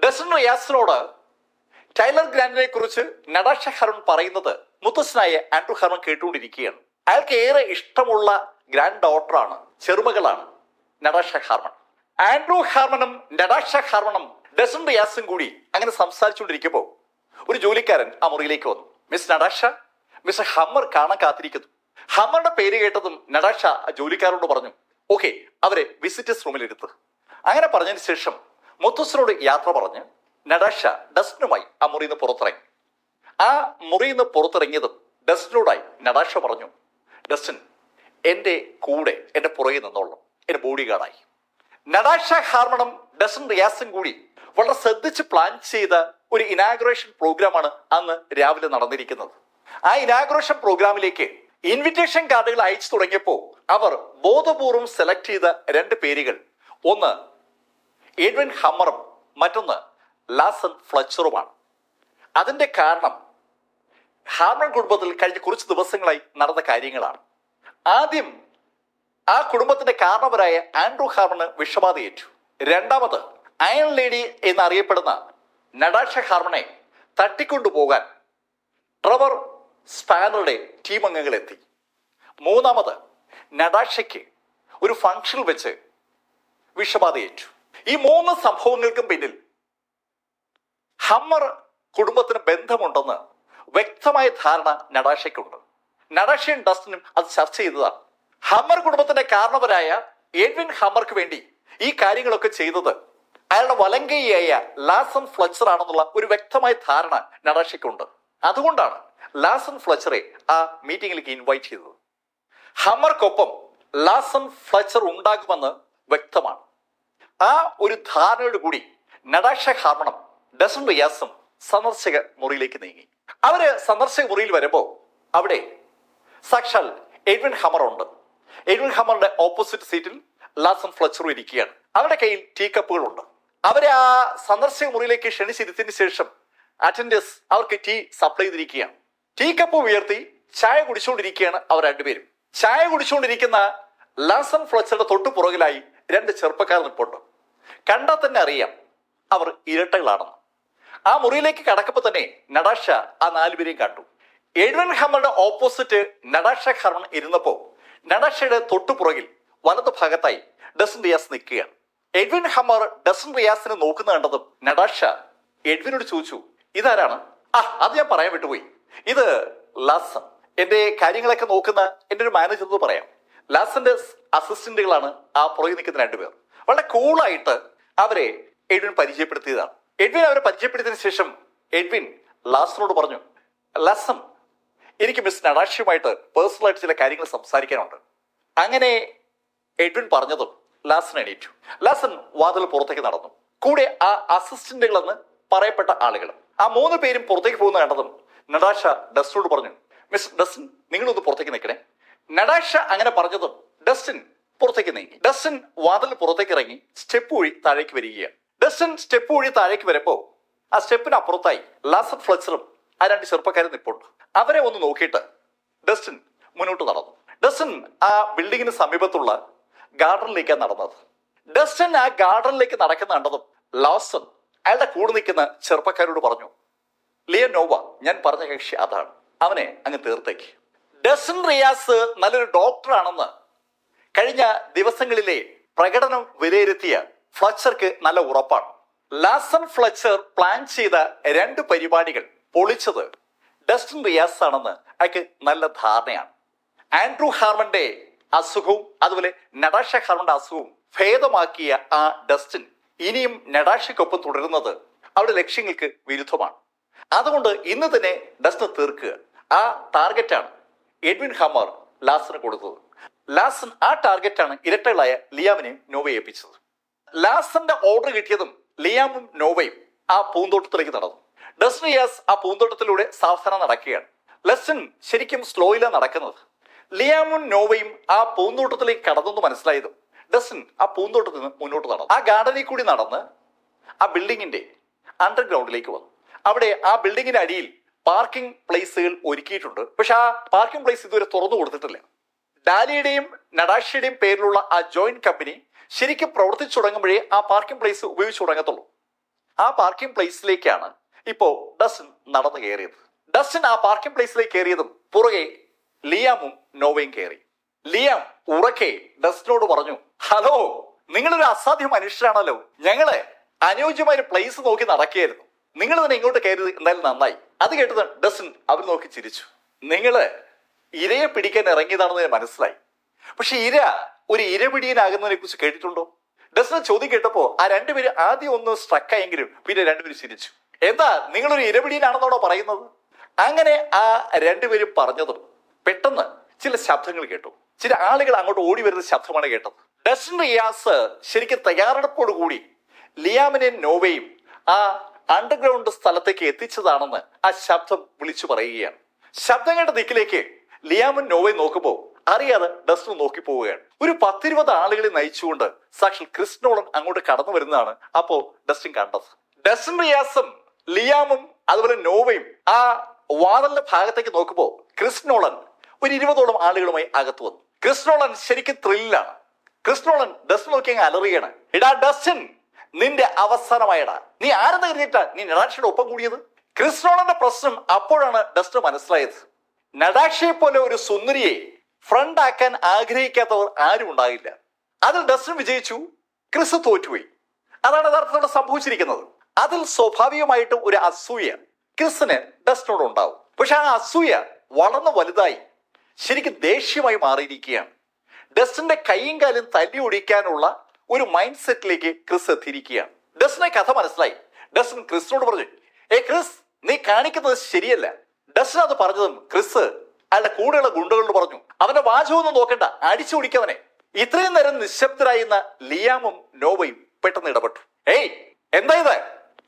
ഡസ്റ്റിൻ റിയാസിനോട് ടൈലർ ഗ്രാൻഡിനെ കുറിച്ച് നടാഷ ഹാർമൺ പറയുന്നത് മുത്തച്ഛനായ ആൻഡ്രൂ ഹാർമൺ കേട്ടുകൊണ്ടിരിക്കുകയാണ്. അയാൾക്ക് ഏറെ ഇഷ്ടമുള്ള grand ഡോട്ടറാണ്, ചെറുമകളാണ് Natasha Harman. Andrew ഹാർമണും Natasha ഹാർമണും Dustin റിയാസും കൂടി അങ്ങനെ സംസാരിച്ചുകൊണ്ടിരിക്കുമ്പോൾ ഒരു ജോലിക്കാരൻ ആ മുറിയിലേക്ക് വന്നു. മിസ് നടാഷ, മിസ്റ്റർ ഹമ്മർ കാണാൻ കാത്തിരിക്കുന്നു. ഹമ്മറുടെ പേര് കേട്ടതും നടാഷ ജോലിക്കാരോട് പറഞ്ഞു, ഓക്കെ, അവരെ വിസിറ്റേഴ്സ് റൂമിൽ എടുത്ത്. അങ്ങനെ പറഞ്ഞതിന് ശേഷം മുത്തച്ഛനോട് യാത്ര പറഞ്ഞ് നടാഷ ഡസ്റ്റിനുമായി ആ മുറിയിൽ നിന്ന് പുറത്തിറങ്ങി. ആ മുറിയിൽ നിന്ന് പുറത്തിറങ്ങിയതും ഡസ്റ്റിനോടായി നടാഷ പറഞ്ഞു, ഡസ്റ്റിൻ, എന്റെ കൂടെ എന്റെ പുറകെ നിന്നോളണം, എന്റെ ബോഡി ഗാർഡായി. നടാഷ ഹാർമണും ഡസ്റ്റിൻ റിയാസും കൂടി വളരെ ശ്രദ്ധിച്ച് പ്ലാൻ ചെയ്ത ഒരു ഇനാഗുറേഷൻ പ്രോഗ്രാമാണ് അന്ന് രാവിലെ നടന്നിരിക്കുന്നത്. ആ ഇനാഗുറേഷൻ പ്രോഗ്രാമിലേക്ക് ഇൻവിറ്റേഷൻ കാർഡുകൾ അയച്ചു തുടങ്ങിയപ്പോൾ അവർ ബോധപൂർവം സെലക്ട് ചെയ്ത 2 പേരുകൾ, ഒന്ന് എഡ്വിൻ ഹമ്മറും മറ്റൊന്ന് ലാസൻ ഫ്ലച്ചറുമാണ്. അതിന്റെ കാരണം ഹാർമൺ കുടുംബത്തിൽ കഴിഞ്ഞ കുറച്ച് ദിവസങ്ങളായി നടന്ന കാര്യങ്ങളാണ്. ആദ്യം ആ കുടുംബത്തിന്റെ കാരണവരായ ആൻഡ്രൂ ഹാർമണ് വിഷബാധയേറ്റു. രണ്ടാമത് അയൺ ലേഡി എന്നറിയപ്പെടുന്ന നടാഷ ഹാർമണെ തട്ടിക്കൊണ്ടുപോകാൻ ട്രെവർ സ്പാനറുടെ ടീം അംഗങ്ങൾ എത്തി. മൂന്നാമത് നടാഷയ്ക്ക് ഒരു ഫംഗ്ഷനിൽ വെച്ച് വിഷബാധയേറ്റു. ഈ 3 സംഭവങ്ങൾക്കും പിന്നിൽ ഹമ്മർ കുടുംബത്തിന് ബന്ധമുണ്ടെന്ന് വ്യക്തമായ ധാരണ നടാഷയ്ക്കുണ്ട്. നടാഷയും ഡസ്റ്റിനും അത് ചർച്ച ചെയ്തതാണ്. ഹമ്മർ കുടുംബത്തിന്റെ കാരണവരായ എഡ്വിൻ ഹമ്മർക്ക് വേണ്ടി ഈ കാര്യങ്ങളൊക്കെ ചെയ്തത് അയാളുടെ വലങ്കൈയായ ലാസൻ ഫ്ലച്ചർ ആണെന്നുള്ള ഒരു വ്യക്തമായ ധാരണ നടാഷയ്ക്കുണ്ട്. അതുകൊണ്ടാണ് ലാസൻ ഫ്ലച്ചറെ ആ മീറ്റിംഗിലേക്ക് ഇൻവൈറ്റ് ചെയ്തത്. ഹമ്മർക്കൊപ്പം ലാസൻ ഫ്ലച്ചർ ഉണ്ടാകുമെന്ന് വ്യക്തമാണ്. ആ ഒരു ധാരണയോട് കൂടി നടാഷ ഹാർമണും ഡസ്റ്റിൻ റിയാസും സന്ദർശക മുറിയിലേക്ക് നീങ്ങി. അവര് സന്ദർശക മുറിയിൽ വരുമ്പോൾ അവിടെ സാക്ഷാൽ എഡ്വിൻ ഹമർ ഉണ്ട്. എഡ്വിൻ ഹമറിന്റെ ഓപ്പോസിറ്റ് സീറ്റിൽ ലാസൻ ഫ്ലെച്ചറും ഇരിക്കുകയാണ്. അവരുടെ കയ്യിൽ ടീ കപ്പുകളുണ്ട്. അവരെ ആ സന്ദർശക മുറിയിലേക്ക് ക്ഷണിച്ചിരുത്തിയതിനു ശേഷം അറ്റൻഡേഴ്സ് അവർക്ക് ടീ സപ്ലൈ ചെയ്തിരിക്കുകയാണ്. ടീ കപ്പ് ഉയർത്തി ചായ കുടിച്ചുകൊണ്ടിരിക്കുകയാണ് അവർ രണ്ടുപേരും. ചായ കുടിച്ചുകൊണ്ടിരിക്കുന്ന ലാസൻ ഫ്ലെച്ചറുടെ തൊട്ടു പുറകിലായി രണ്ട് ചെറുപ്പക്കാർ നിൽപ്പുണ്ട്. കണ്ടാൽ തന്നെ അറിയാം അവർ ഇരട്ടകളാണെന്ന്. ആ മുറിയിലേക്ക് കടക്കുമ്പോൾ തന്നെ നടാഷ ആ നാലുപേരെയും കണ്ടു. എഡ്വിൻ ഹമറുടെ ഓപ്പോസിറ്റ് നടാഷ ഹർമൺ ഇരുന്നപ്പോ നടാഷയുടെ തൊട്ടു പുറകിൽ വലതു ഭാഗത്തായി ഡസൻ റിയാസ് നിൽക്കുകയാണ്. എഡ്വിൻ ഹമർ ഡസൻ റിയാസിനെ നോക്കുന്ന കണ്ടതും നടാഷ എഡ്വിനോട് ചോദിച്ചു, ഇതാരാണ്? അത് ഞാൻ പറയാൻ വിട്ടുപോയി, ഇത് ലാസൻ, എന്റെ കാര്യങ്ങളൊക്കെ നോക്കുന്ന എന്റെ ഒരു മാനേജർ എന്ന് പറയാം. ലാസന്റെ അസിസ്റ്റന്റുകളാണ് ആ പുറകിൽ നിൽക്കുന്ന രണ്ടുപേർ. വളരെ കൂളായിട്ട് അവരെ എഡ്വിൻ പരിചയപ്പെടുത്തിയതാണ്. എഡ്വിൻ അവരെ പരിചയപ്പെടുത്തിയതിനു ശേഷം എഡ്വിൻ ലാസനോട് പറഞ്ഞു, ലാസൻ, എനിക്ക് മിസ് നടാഷയുമായിട്ട് പേഴ്സണലായിട്ട് ചില കാര്യങ്ങൾ സംസാരിക്കാനുണ്ട്. അങ്ങനെ എഡ്വിൻ പറഞ്ഞതും ലാസൻ എണീറ്റു. ലാസൻ വാതിൽ പുറത്തേക്ക് നടന്നു. കൂടെ ആ അസിസ്റ്റന്റുകളെന്ന് പറയപ്പെട്ട ആളുകൾ, ആ 3 പേരും പുറത്തേക്ക് പോകുന്ന കണ്ടതും നടാഷ ഡസ്റ്റിനോട് പറഞ്ഞു, മിസ് ഡസ്റ്റിൻ, നിങ്ങളൊന്ന് പുറത്തേക്ക് നിൽക്കണേ. നടാഷ അങ്ങനെ പറഞ്ഞതും ഡസ്റ്റിൻ പുറത്തേക്ക് നീങ്ങി. ഡസ്റ്റിൻ വാതിൽ പുറത്തേക്ക് ഇറങ്ങി സ്റ്റെപ്പ് വഴി താഴേക്ക് വരികയാണ്. ഡസ്റ്റിൻ സ്റ്റെപ്പ് വഴി താഴേക്ക് വരുമ്പോ ആ സ്റ്റെപ്പിന് അപ്പുറത്തായി ലാസൻ ഫ്ലെച്ചറും ആ 2 ചെറുപ്പക്കാരും നിൽപ്പുണ്ട്. അവരെ ഒന്ന് നോക്കിയിട്ട് ഡസ്റ്റിൻ മുന്നോട്ട് നടന്നു. ഡസ്റ്റിൻ ആ ബിൽഡിങ്ങിന് സമീപത്തുള്ള ഗാർഡനിലേക്കാണ് നടന്നത്. ഡസ്റ്റിൻ ആ ഗാർഡനിലേക്ക് നടക്കുന്ന കണ്ടതും ലാസൻ അയാളുടെ കൂടെ നിൽക്കുന്ന ചെറുപ്പക്കാരോട് പറഞ്ഞു, ലിയനോവ, ഞാൻ പറഞ്ഞ കക്ഷി അതാണ്, അവനെ അങ്ങ് തീർത്തേക്ക്. ഡസൻ റിയാസ് നല്ലൊരു ഡോക്ടറാണെന്ന് കഴിഞ്ഞ ദിവസങ്ങളിലെ പ്രകടനം വിലയിരുത്തിയ ഫ്ലെച്ചർക്ക് നല്ല ഉറപ്പാണ്. ലാസൻ ഫ്ലെച്ചർ പ്ലാൻ ചെയ്ത 2 പരിപാടികൾ പൊളിച്ചത് ഡസ്റ്റൻ റിയാസ് ആണെന്ന് അയാൾക്ക് നല്ല ധാരണയാണ്. ആൻഡ്രൂ ഹാർമന്റെ അസുഖവും അതുപോലെ നടാഷ ഹാർമന്റെ അസുഖവും ഭേദമാക്കിയ ആ ഡസ്റ്റിൻ ഇനിയും നടാഷയ്ക്കൊപ്പം തുടരുന്നത് അവരുടെ ലക്ഷ്യങ്ങൾക്ക് വിരുദ്ധമാണ്. അതുകൊണ്ട് ഇന്ന് തന്നെ ഡസ്റ്റിനെ തീർക്കുക, ആ ടാർഗറ്റാണ് എഡ്വിൻ ഹമർ ലാസന് കൊടുത്തത്. ലാസൻ ആ ടാർഗറ്റാണ് ഇരട്ടകളായ ലിയാമിനെയും നോവയെ ഏൽപ്പിച്ചത്. ലാസന്റെ ഓർഡർ കിട്ടിയതും ലിയാമും നോവയും ആ പൂന്തോട്ടത്തിലേക്ക് നടന്നു. ഡസ്റ്റൻ റിയാസ് ആ പൂന്തോട്ടത്തിലൂടെ സാവധാനം നടക്കുകയാണ്. ലെസൺ ശരിക്കും സ്ലോയിലാണ് നടക്കുന്നത്. ലിയാമും നോവയും ആ പൂന്തോട്ടത്തിലേക്ക് കടന്നെന്ന് മനസ്സിലായതും ഡസ്റ്റൻ ആ പൂന്തോട്ടത്തിൽ നിന്ന് മുന്നോട്ട് നടന്നു. ആ ഗാർഡനിൽ കൂടി നടന്ന് ആ ബിൽഡിങ്ങിന്റെ അണ്ടർഗ്രൗണ്ടിലേക്ക് വന്നു. അവിടെ ആ ബിൽഡിങ്ങിന്റെ അടിയിൽ പാർക്കിംഗ് പ്ലേസുകൾ ഒരുക്കിയിട്ടുണ്ട്. പക്ഷെ ആ പാർക്കിംഗ് പ്ലേസ് ഇതുവരെ തുറന്നു കൊടുത്തിട്ടില്ല. ഡാലിയുടെയും നടാഷയുടെയും പേരിലുള്ള ആ ജോയിന്റ് കമ്പനി ശരിക്കും പ്രവർത്തിച്ചു തുടങ്ങുമ്പോഴേ ആ പാർക്കിംഗ് പ്ലേസ് ഉപയോഗിച്ചു തുടങ്ങത്തുള്ളൂ. ആ പാർക്കിംഗ് പ്ലേസിലേക്കാണ് ഇപ്പോ ഡസ്റ്റൻ നടന്നു കയറിയത്. ഡസ്റ്റൻ ആ പാർക്കിംഗ് പ്ലേസിലേക്ക് കയറിയതും പുറകെ ലിയാമും നോവയും കയറി. ലിയാം ഉറക്കെ ഡസ്റ്റനോട് പറഞ്ഞു, ഹലോ, നിങ്ങളൊരു അസാധ്യ മനുഷ്യരാണല്ലോ. ഞങ്ങള് അനുയോജ്യമായ ഒരു പ്ലേസ് നോക്കി നടക്കുകയായിരുന്നു. നിങ്ങൾ തന്നെ ഇങ്ങോട്ട് കയറി, എന്തായാലും നന്നായി. അത് കേട്ടത് ഡസ്റ്റൻ അവർ നോക്കി ചിരിച്ചു. നിങ്ങള് ഇരയെ പിടിക്കാൻ ഇറങ്ങിയതാണെന്ന് ഞാൻ മനസ്സിലായി. പക്ഷെ ഇര ഒരു ഇരപിടിയനാകുന്നതിനെ കുറിച്ച് കേട്ടിട്ടുണ്ടോ? ഡസ്റ്റൻ ചോദ്യം കേട്ടപ്പോ ആ 2 പേര് ആദ്യം ഒന്ന് സ്ട്രക്കായെങ്കിലും പിന്നെ 2 പേര് ചിരിച്ചു. എന്താ, നിങ്ങളൊരു ഇരപിടിയനാണെന്നാണോ പറയുന്നത്? അങ്ങനെ ആ 2 പേരും പറഞ്ഞതും പെട്ടെന്ന് ചില ശബ്ദങ്ങൾ കേട്ടു. ചില ആളുകൾ അങ്ങോട്ട് ഓടി വരുന്ന ശബ്ദമാണ് കേട്ടത്. ഡസ്റ്റൻ റിയാസ് ശരിക്കും തയ്യാറെടുപ്പോടുകൂടി ലിയാമിനെയും നോവയും ആ അണ്ടർഗ്രൗണ്ട് സ്ഥലത്തേക്ക് എത്തിച്ചതാണെന്ന് ആ ശബ്ദം വിളിച്ചു പറയുകയാണ്. ശബ്ദം കേട്ട ദിക്കിലേക്ക് ലിയാമും നോവയും നോക്കുമ്പോൾ അറിയാതെ ഡസ്റ്റൻ നോക്കി പോവുകയാണ്. ഒരു 10-20 ആളുകളെ നയിച്ചുകൊണ്ട് സാക്ഷാൽ ക്രിസ് നോളൻ അങ്ങോട്ട് കടന്നു വരുന്നതാണ് അപ്പോ ഡസ്റ്റൻ കണ്ടത്. ഡസ്റ്റൻ റിയാസും ലിയാമും അതുപോലെ നോവയും ആ വാതിലിന്റെ ഭാഗത്തേക്ക് നോക്കുമ്പോൾ ക്രിസ് നോളൻ ഒരു 20ഓളം ആളുകളുമായി അകത്തു വന്നു. ക്രിസ് നോളൻ ശരിക്കും ത്രില്ലാണ്. ക്രിസ് നോളൻ ഡസ്റ്റൻ നോക്കി അങ്ങ് അലറുകയാണ്. എടാ ഡസ്റ്റൻ, നിന്റെ അവസാനമായടാ, നീ ആരെന്ന് കരുതിയിട്ടാ നീ നടാഷയുടെ ഒപ്പം കൂടിയത്? ക്രിസ് നോളന്റെ പ്രശ്നം അപ്പോഴാണ് ഡസ്റ്റൻ മനസ്സിലായത്. നടാഷയെ പോലെ ഒരു സുന്ദരിയെ ഫ്രണ്ട് ആക്കാൻ ആഗ്രഹിക്കാത്തവർ ആരും ഉണ്ടാകില്ല. അതിൽ ഡസ്റ്റൻ വിജയിച്ചു, ക്രിസ് തോറ്റുപോയി. അതാണ് യഥാർത്ഥത്തിൽ സംഭവിച്ചിരിക്കുന്നത്. അതിൽ സ്വാഭാവികമായിട്ടും ഒരു അസൂയ ക്രിസിന് ഡസ്റ്റനോട് ഉണ്ടാവും. പക്ഷെ ആ അസൂയ വളർന്നു വലുതായി ശരിക്കും ദേഷ്യമായി മാറിയിരിക്കുകയാണ്. ഡസ്റ്റന്റെ കൈയും കാലും തല്ലി ഒടിക്കാനുള്ള ഒരു മൈൻഡ് സെറ്റിലേക്ക് ക്രിസ് എത്തിയിരിക്കുകയാണ്. ഡസ്റ്റനെ കഥ മനസ്സിലായി. ഡസ്റ്റൻ ക്രിസിനോട് പറഞ്ഞു, ക്രിസ്, നീ കാണിക്കുന്നത് ശരിയല്ല. ഡസ്റ്റൻ അത് പറഞ്ഞതും ക്രിസ് അയാളുടെ കൂടെയുള്ള ഗുണ്ടകളോട് പറഞ്ഞു, അവന്റെ വാചകമൊന്നും നോക്കണ്ട, അടിച്ചു പിടിക്കവനെ. ഇത്രയും നേരം നിശബ്ദരായിരുന്ന ലിയാമും നോവയും പെട്ടെന്ന് ഇടപെട്ടു. എന്താ ഇത്,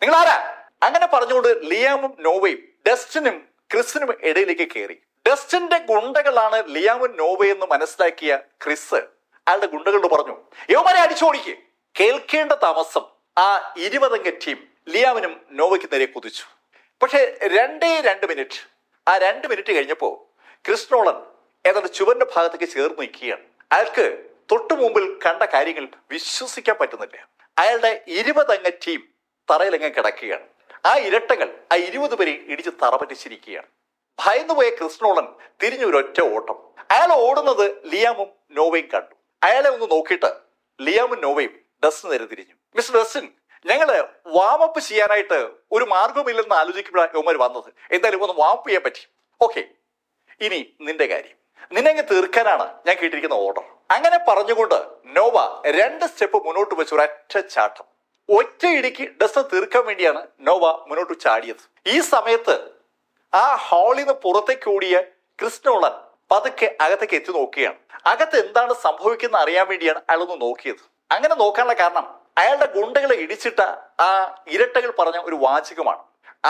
നിങ്ങൾ ആരാ? അങ്ങനെ പറഞ്ഞുകൊണ്ട് ലിയാമും നോവയും ഡസ്റ്റനും ക്രിസിനും ഇടയിലേക്ക് കയറി. ഡസ്റ്റിന്റെ ഗുണ്ടകളാണ് ലിയാമും നോവയെന്ന് മനസ്സിലാക്കിയ ക്രിസ് അയാളുടെ ഗുണ്ടകളോട് പറഞ്ഞു, യവന്മാരെ അടിച്ചോടിക്ക്. കേൾക്കേണ്ട താമസം ആ 20 ടീം ലിയാമിനും നോവയ്ക്ക് നേരെ കുതിച്ചു. പക്ഷെ 2 മിനിറ്റ്, ആ 2 മിനിറ്റ് കഴിഞ്ഞപ്പോ ക്രിസ് നോളൻ ഏതാണ്ട് ചുവന്റെ ഭാഗത്തേക്ക് ചേർന്ന് നിൽക്കുകയാണ്. അയാൾക്ക് തൊട്ടു മുമ്പിൽ കണ്ട കാര്യങ്ങൾ വിശ്വസിക്കാൻ പറ്റുന്നില്ല. അയാളുടെ 20 ടീം തറയിലങ്ങ് കിടക്കുകയാണ്. ആ ഇരട്ടകൾ ആ 20 പേരെ ഇടിച്ച് തറ പറ്റിച്ചിരിക്കുകയാണ്. ഭയന്നുപോയ ക്രിസ് നോളൻ തിരിഞ്ഞൊരൊറ്റ ഓട്ടം. അയാൾ ഓടുന്നത് ലിയാമും നോവയും കണ്ടു. അയാളെ ഒന്ന് നോക്കിയിട്ട് ലിയാമും നോവയും ഡസ്റ്റിന് നേരെ തിരിഞ്ഞു. മിസ്റ്റർ ഡസ്റ്റിൻ, ഞങ്ങള് വാമപ്പ് ചെയ്യാനായിട്ട് ഒരു മാർഗവുമില്ലെന്ന് ആലോചിക്കുമ്പോഴാണ് യവന്മാർ വന്നത്. എന്തായാലും ഒന്ന് വാമപ്പ് ചെയ്യാൻ പറ്റി. ഓക്കെ, ഇനി നിന്റെ കാര്യം, നിന്നെ അങ്ങ് തീർക്കാനാണ് ഞാൻ കേട്ടിരിക്കുന്ന ഓർഡർ. അങ്ങനെ പറഞ്ഞുകൊണ്ട് നോവ 2 സ്റ്റെപ്പ് മുന്നോട്ട് വെച്ച് ഒരൊറ്റ ചാട്ടം. ഒറ്റ ഇടിക്ക് ഡസ്റ്റിനെ തീർക്കാൻ വേണ്ടിയാണ് നോവ മുന്നോട്ട് ചാടിയത്. ഈ സമയത്ത് ആ ഹാളിൽ നിന്ന് പുറത്തേക്ക് ഓടിയ ക്രിസ് നോളൻ പതുക്കെ അകത്തേക്ക് എത്തി നോക്കുകയാണ്. അകത്ത് എന്താണ് സംഭവിക്കുന്നത് അറിയാൻ വേണ്ടിയാണ് അയാളൊന്ന് നോക്കിയത്. അങ്ങനെ നോക്കാനുള്ള കാരണം അയാളുടെ ഗുണ്ടകളെ ഇടിച്ചിട്ട ആ ഇരട്ടകൾ പറഞ്ഞ ഒരു വാചകമാണ്.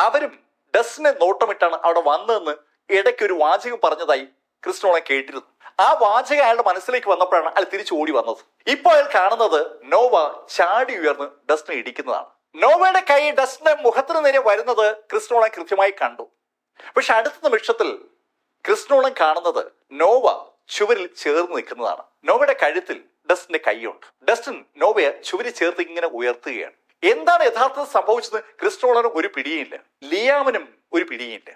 അവരും ഡസ്റ്റിനെ നോട്ടമിട്ടാണ് അവിടെ വന്നതെന്ന് ഇടയ്ക്ക് ഒരു വാചകം പറഞ്ഞതായി ക്രിസ് നോളൻ കേട്ടിരുന്നു. ആ വാചകം അയാളുടെ മനസ്സിലേക്ക് വന്നപ്പോഴാണ് അയാൾ തിരിച്ചു ഓടി വന്നത്. ഇപ്പോൾ അയാൾ കാണുന്നത് നോവ ചാടി ഉയർന്ന് ഡസ്റ്റിനെ ഇടിക്കുന്നതാണ്. നോവയുടെ കൈ ഡസ്റ്റിന്റെ മുഖത്തിന് നേരെ വരുന്നത് ക്രിസ് നോളൻ കൃത്യമായി കണ്ടു. പക്ഷെ അടുത്ത നിമിഷത്തിൽ ക്രിസ് നോളൻ കാണുന്നത് നോവ ചുവരിൽ ചേർന്ന് നിൽക്കുന്നതാണ്. നോവയുടെ കഴുത്തിൽ ഡസ്റ്റിന്റെ കൈയുണ്ട്. ഡസ്റ്റിൻ നോവയെ ചുവരിൽ ചേർത്ത് ഇങ്ങനെ ഉയർത്തുകയാണ്. എന്താണ് യഥാർത്ഥത്തിൽ സംഭവിച്ചത് ക്രിസ് നോളനും ഒരു പിടിയില്ല, ലിയാമിനും ഒരു പിടിയില്ല,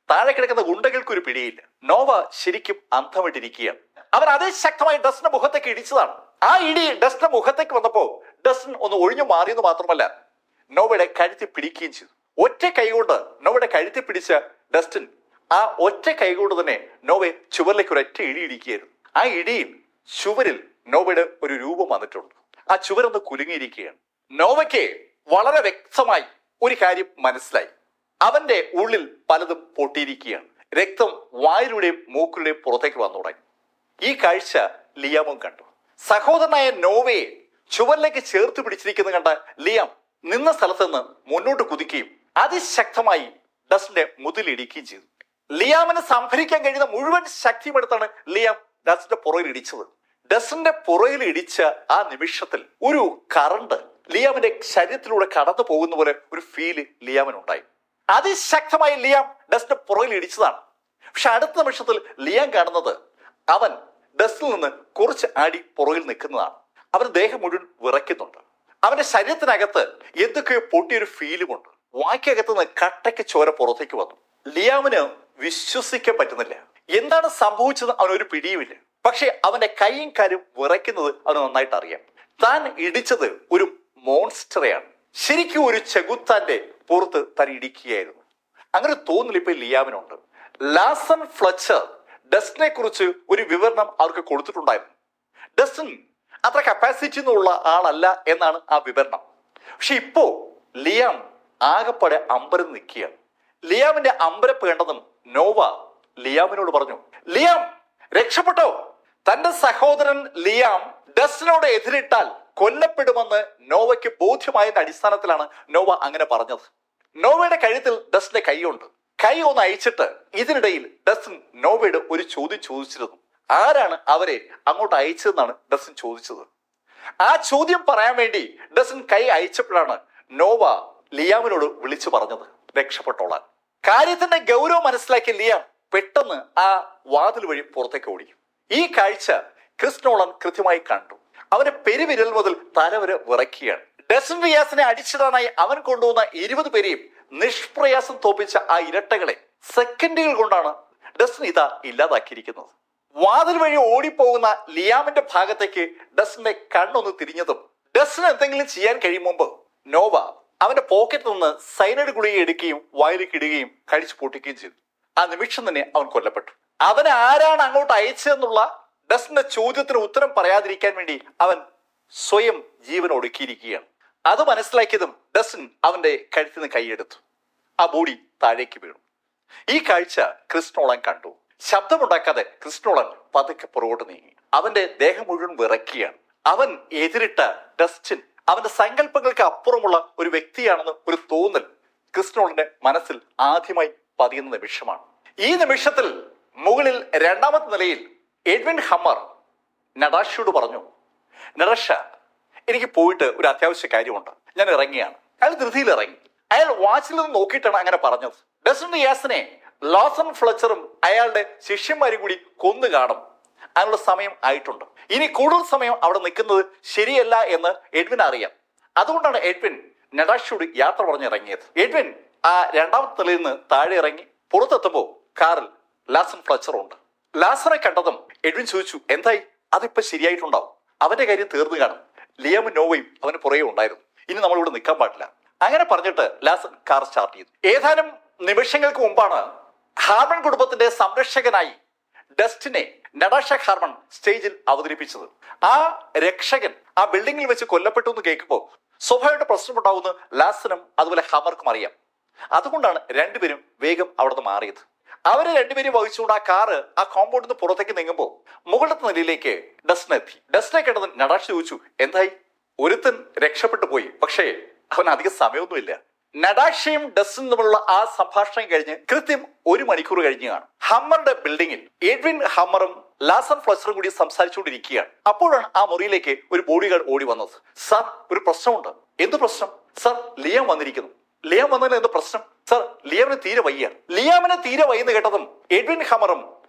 താഴെ കിടക്കുന്ന ഗുണ്ടകൾക്ക് ഒരു പിടിയില്ല. നോവ ശരിക്കും അന്ധമിട്ടിരിക്കുകയാണ്. അവൻ അതിശക്തമായി ഡസ്റ്റിന്റെ മുഖത്തേക്ക് ഇടിച്ചതാണ്. ആ ഇടി ഡസ്റ്റിന്റെ മുഖത്തേക്ക് വന്നപ്പോ ഡസ്റ്റിൻ ഒന്ന് ഒഴിഞ്ഞു മാറിയെന്ന് മാത്രമല്ല നോവയുടെ കഴുത്തി പിടിക്കുകയും ചെയ്തു. ഒറ്റ കൈകൊണ്ട് നോവയുടെ കഴുത്തി പിടിച്ച ഡസ്റ്റിൻ ആ ഒറ്റ കൈകൊണ്ട് തന്നെ നോവയെ ചുവരിലേക്ക് ഒരൊറ്റ ഇടി ഇടിക്കുകയായിരുന്നു. ആ ഇടിയിൽ ചുവരിൽ നോവയുടെ ഒരു രൂപം വന്നിട്ടുണ്ട്. ആ ചുവരൊന്ന് കുലുങ്ങിയിരിക്കുകയാണ്. നോവയ്ക്ക് വളരെ വ്യക്തമായി ഒരു കാര്യം മനസ്സിലായി. അവന്റെ ഉള്ളിൽ പലതും പൊട്ടിയിരിക്കുകയാണ്. രക്തം വായിലൂടെയും മൂക്കിലൂടെയും പുറത്തേക്ക് വന്നു തുടങ്ങി. ഈ കാഴ്ച ലിയാമും കണ്ടു. സഹോദരനായ നോവയെ ചുവരിലേക്ക് ചേർത്ത് പിടിച്ചിരിക്കുന്ന കണ്ട ലിയാം നിന്ന സ്ഥലത്ത് നിന്ന് മുന്നോട്ട് കുതിക്കുകയും അതിശക്തമായി ഡസ്റ്റിന്റെ മുതിലിടിക്കുകയും ചെയ്തു. ലിയാമിന് സംഭരിക്കാൻ കഴിയുന്ന മുഴുവൻ ശക്തിയുമെടുത്താണ് ലിയാം ഡസ്റ്റിന്റെ പുറകിൽ ഇടിച്ചത്. ഡസ്റ്റിന്റെ പുറകിൽ ഇടിച്ച ആ നിമിഷത്തിൽ ഒരു കറണ്ട് ലിയാമിന്റെ ശരീരത്തിലൂടെ കടന്നു പോകുന്ന പോലെ ഒരു ഫീല് ലിയാമിനുണ്ടായി. അതിശക്തമായി ലിയാം ഡസ്റ്റിന്റെ പുറകിൽ ഇടിച്ചതാണ്. പക്ഷെ അടുത്ത നിമിഷത്തിൽ ലിയാം കാണുന്നത് അവൻ ഡസ്റ്റിൽ നിന്ന് കുറച്ച് അടി പുറകിൽ നിൽക്കുന്നതാണ്. അവന്റെ ദേഹം മുഴുവൻ വിറയ്ക്കുന്നുണ്ട്. അവന്റെ ശരീരത്തിനകത്ത് എന്തൊക്കെയോ പൊട്ടിയൊരു ഫീലുമുണ്ട്. വായ്ക്കകത്ത് നിന്ന് കട്ടയ്ക്ക് ചോര പുറത്തേക്ക് വന്നു. ലിയാമിന് വിശ്വസിക്കാൻ പറ്റുന്നില്ല. എന്താണ് സംഭവിച്ചത് അവനൊരു പിടിയുമില്ല. പക്ഷെ അവന്റെ കൈയും കാലും വിറയ്ക്കുന്നത് അവന് നന്നായിട്ട് അറിയാം. താൻ ഇടിച്ചത് ഒരു മോൺസ്റ്ററെയാണ്. ശരിക്കും ഒരു ചെകുത്താന്റെ പുറത്ത് താൻ ഇടിക്കുകയായിരുന്നു. അങ്ങനെ തോന്നൽ ഇപ്പൊ ലിയാമിനുണ്ട്. ലാസൻ ഫ്ലച്ചർ ഡസ്റ്റിനെ കുറിച്ച് ഒരു വിവരണം അവർക്ക് കൊടുത്തിട്ടുണ്ടായിരുന്നു. ഡസ്റ്റിൻ അത്ര കപ്പാസിറ്റി ഉള്ള ആളല്ല എന്നാണ് ആ വിവരണം. പക്ഷെ ഇപ്പോ ലിയാം ആകെപ്പാടെ അമ്പരം നിൽക്കുകയാണ്. ലിയാമിന്റെ അമ്പരപ്പ് കണ്ടതും നോവ ലിയാമിനോട് പറഞ്ഞു, ലിയാം രക്ഷപ്പെട്ടോ. തന്റെ സഹോദരൻ ലിയാം ഡസ്റ്റിനോട് എതിരിട്ടാൽ കൊല്ലപ്പെടുമെന്ന് നോവയ്ക്ക് ബോധ്യമായതിന്റെ അടിസ്ഥാനത്തിലാണ് നോവ അങ്ങനെ പറഞ്ഞത്. നോവയുടെ കഴുത്തിൽ ഡസ്റ്റിന്റെ കൈയുണ്ട്. കൈ ഒന്ന് അയച്ചിട്ട് ഇതിനിടയിൽ ഡസ്റ്റിൻ നോവയുടെ ഒരു ചോദ്യം ചോദിച്ചിരുന്നു. ആരാണ് അവരെ അങ്ങോട്ട് അയച്ചതെന്നാണ് ഡസ്റ്റിൻ ചോദിച്ചത്. ആ ചോദ്യം പറയാൻ വേണ്ടി ഡസ്റ്റിൻ കൈ അയച്ചപ്പോഴാണ് നോവ ലിയാമിനോട് വിളിച്ചു പറഞ്ഞത് രക്ഷപ്പെട്ടോളാൻ. കാര്യത്തിന്റെ ഗൗരവം മനസ്സിലാക്കിയ ലിയാം പെട്ടെന്ന് ആ വാതിൽ വഴി പുറത്തേക്ക് ഓടി. ഈ കാഴ്ച ക്രിസ് നോളൻ കൃത്യമായി കണ്ടു. അവന്റെ പെരുവിരൽ മുതൽ തല വരെ വിറയ്ക്കുകയാണ്. ഡസ്റ്റിൻ റിയാസിനെ അടിച്ചിടാനായി അവൻ കൊണ്ടുവന്ന 20 പേരെയും നിഷ്പ്രയാസം തോപ്പിച്ച ആ ഇരട്ടകളെ സെക്കൻഡുകൾ കൊണ്ടാണ് ഡസ്റ്റിൻ ഇതാ ഇല്ലാതാക്കിയിരിക്കുന്നത്. വാതിൽ വഴി ഓടിപ്പോകുന്ന ലിയാമിന്റെ ഭാഗത്തേക്ക് ഡസ്റ്റിന്റെ കണ്ണൊന്ന് തിരിഞ്ഞതും ഡസ്റ്റിന് എന്തെങ്കിലും ചെയ്യാൻ കഴിയും മുമ്പ് നോവ അവന്റെ പോക്കറ്റിൽ നിന്ന് സൈനൈഡ് ഗുളിക എടുക്കുകയും വായിലേക്ക് ഇടുകയും കഴിച്ചു പൊട്ടിക്കുകയും ചെയ്തു. ആ നിമിഷം തന്നെ അവൻ കൊല്ലപ്പെട്ടു. അവൻ ആരാണ് അങ്ങോട്ട് അയച്ചതെന്നുള്ള ഡസ്റ്റിന്റെ ചോദ്യത്തിന് ഉത്തരം പറയാതിരിക്കാൻ വേണ്ടി അവൻ സ്വയം ജീവൻ ഒടുക്കിയിരിക്കുകയാണ്. അത് മനസ്സിലാക്കിയതും ഡസ്റ്റിൻ അവന്റെ കഴുത്തിൽ നിന്ന് കൈയെടുത്തു. ആ ബോഡി താഴേക്ക് വീണു. ഈ കാഴ്ച ക്രിസ് നോളൻ കണ്ടു. ശബ്ദമുണ്ടാക്കാതെ ക്രിസ് നോളൻ പതുക്കെ പുറകോട്ട് നീങ്ങി. അവന്റെ ദേഹം മുഴുവൻ വിറയ്ക്കുകയാണ്. അവൻ എതിരിട്ട ഡസ്റ്റിൻ അവന്റെ സങ്കല്പങ്ങൾക്ക് അപ്പുറമുള്ള ഒരു വ്യക്തിയാണെന്ന് ഒരു തോന്നൽ ക്രിസ് നോളന്റെ മനസ്സിൽ ആദ്യമായി പതിയുന്ന നിമിഷമാണ്. ഈ നിമിഷത്തിൽ മുകളിൽ രണ്ടാമത്തെ നിലയിൽ എഡ്വിൻ ഹമ്മർ നടാഷയോട് പറഞ്ഞു, നടാഷ, എനിക്ക് പോയിട്ട് ഒരു അത്യാവശ്യ കാര്യമുണ്ട്, ഞാൻ ഇറങ്ങിയാണ്. അയാൾ ധൃതിയിൽ ഇറങ്ങി. അയാൾ വാച്ചിൽ നിന്ന് നോക്കിയിട്ടാണ് അങ്ങനെ പറഞ്ഞത്. ഡസ്റ്റിൻ റിയാസിനെ ലോസൺ ഫ്ലെച്ചറും അയാളുടെ ശിഷ്യന്മാരും കൂടി കൊന്നു കാണും. അതിനുള്ള സമയം ആയിട്ടുണ്ട്. ഇനി കൂടുതൽ സമയം അവിടെ നിൽക്കുന്നത് ശരിയല്ല എന്ന് എഡ്വിൻ അറിയാം. അതുകൊണ്ടാണ് എഡ്വിൻ നടാഷയോട് യാത്ര പറഞ്ഞിറങ്ങിയത്. എഡ്വിൻ ആ രണ്ടാമത്തെ നിലയിൽ നിന്ന് താഴെ ഇറങ്ങി. പുറത്തെത്തുമ്പോൾ കാറിൽ ലാസൺ ഫ്ലെച്ചർ ഉണ്ട്. ലാസറെ കണ്ടതും എഡ്വിൻ ചോദിച്ചു, എന്തായി? അതിപ്പോ ശരിയായിട്ടുണ്ടാവും, അവന്റെ കാര്യം തീർന്നു കാണും. ലിയാമും നോവയും അവന് പുറകെ ഉണ്ടായിരുന്നു. ഇനി നമ്മളിവിടെ നിൽക്കാൻ പാടില്ല. അങ്ങനെ പറഞ്ഞിട്ട് ലാസൺ കാർ സ്റ്റാർട്ട് ചെയ്തു. ഏതാനും നിമിഷങ്ങൾക്ക് മുമ്പാണ് ഹാർമൺ കുടുംബത്തിന്റെ സംരക്ഷകനായി ഡസ്റ്റിനെ നടാഷ ഹാർമൺ സ്റ്റേജിൽ അവതരിപ്പിച്ചത്. ആ രക്ഷകൻ ആ ബിൽഡിങ്ങിൽ വെച്ച് കൊല്ലപ്പെട്ടു എന്ന് കേൾക്കുമ്പോൾ സ്വാഭാവികമായിട്ട് പ്രശ്നമുണ്ടാവുന്ന ലാസനും അതുപോലെ ഹമർക്കും അറിയാം. അതുകൊണ്ടാണ് രണ്ടുപേരും വേഗം അവിടുന്ന് മാറിയത്. അവരെ രണ്ടുപേരും വഹിച്ചുകൊണ്ട് ആ കാറ് ആ കോമ്പൗണ്ടിൽ നിന്ന് പുറത്തേക്ക് നീങ്ങുമ്പോൾ മുകളിലത്തെ നിലയിലേക്ക് ഡസ്റ്റിനെ എത്തി. ഡസ്റ്റിനെ കണ്ടത് നടാഷ ചോദിച്ചു, എന്തായി? ഒരുത്തൻ രക്ഷപ്പെട്ടു പോയി, പക്ഷേ അവൻ അധികം സമയമൊന്നുമില്ല. നടാഷയും ഡസ്റ്റിനും തമ്മിലുള്ള ആ സംഭാഷണം കഴിഞ്ഞ് കൃത്യം 1 മണിക്കൂർ കഴിഞ്ഞ് കാണും. ഹമ്മറുടെ ബിൽഡിങ്ങിൽ എഡ്വിൻ ഹമ്മറും ലാസൺ ഫ്ലെച്ചറും കൂടി സംസാരിച്ചുകൊണ്ടിരിക്കുകയാണ്. അപ്പോഴാണ് ആ മുറിയിലേക്ക് ഒരു ബോഡി ഗാർഡ് ഓടി വന്നത്. സാർ, ഒരു പ്രശ്നമുണ്ട്. എന്ത് പ്രശ്നം? സാർ, ലിയാം വന്നിരിക്കുന്നു. ലിയാം വന്നതിന് എന്ത് പ്രശ്നം? സാർ, ലിയാമിന് തീരെ വയ്യ. ലിയാമിന് തീരെ വയ്യെന്ന് കേട്ടതും എഡ്വിൻ ഹമ്മറും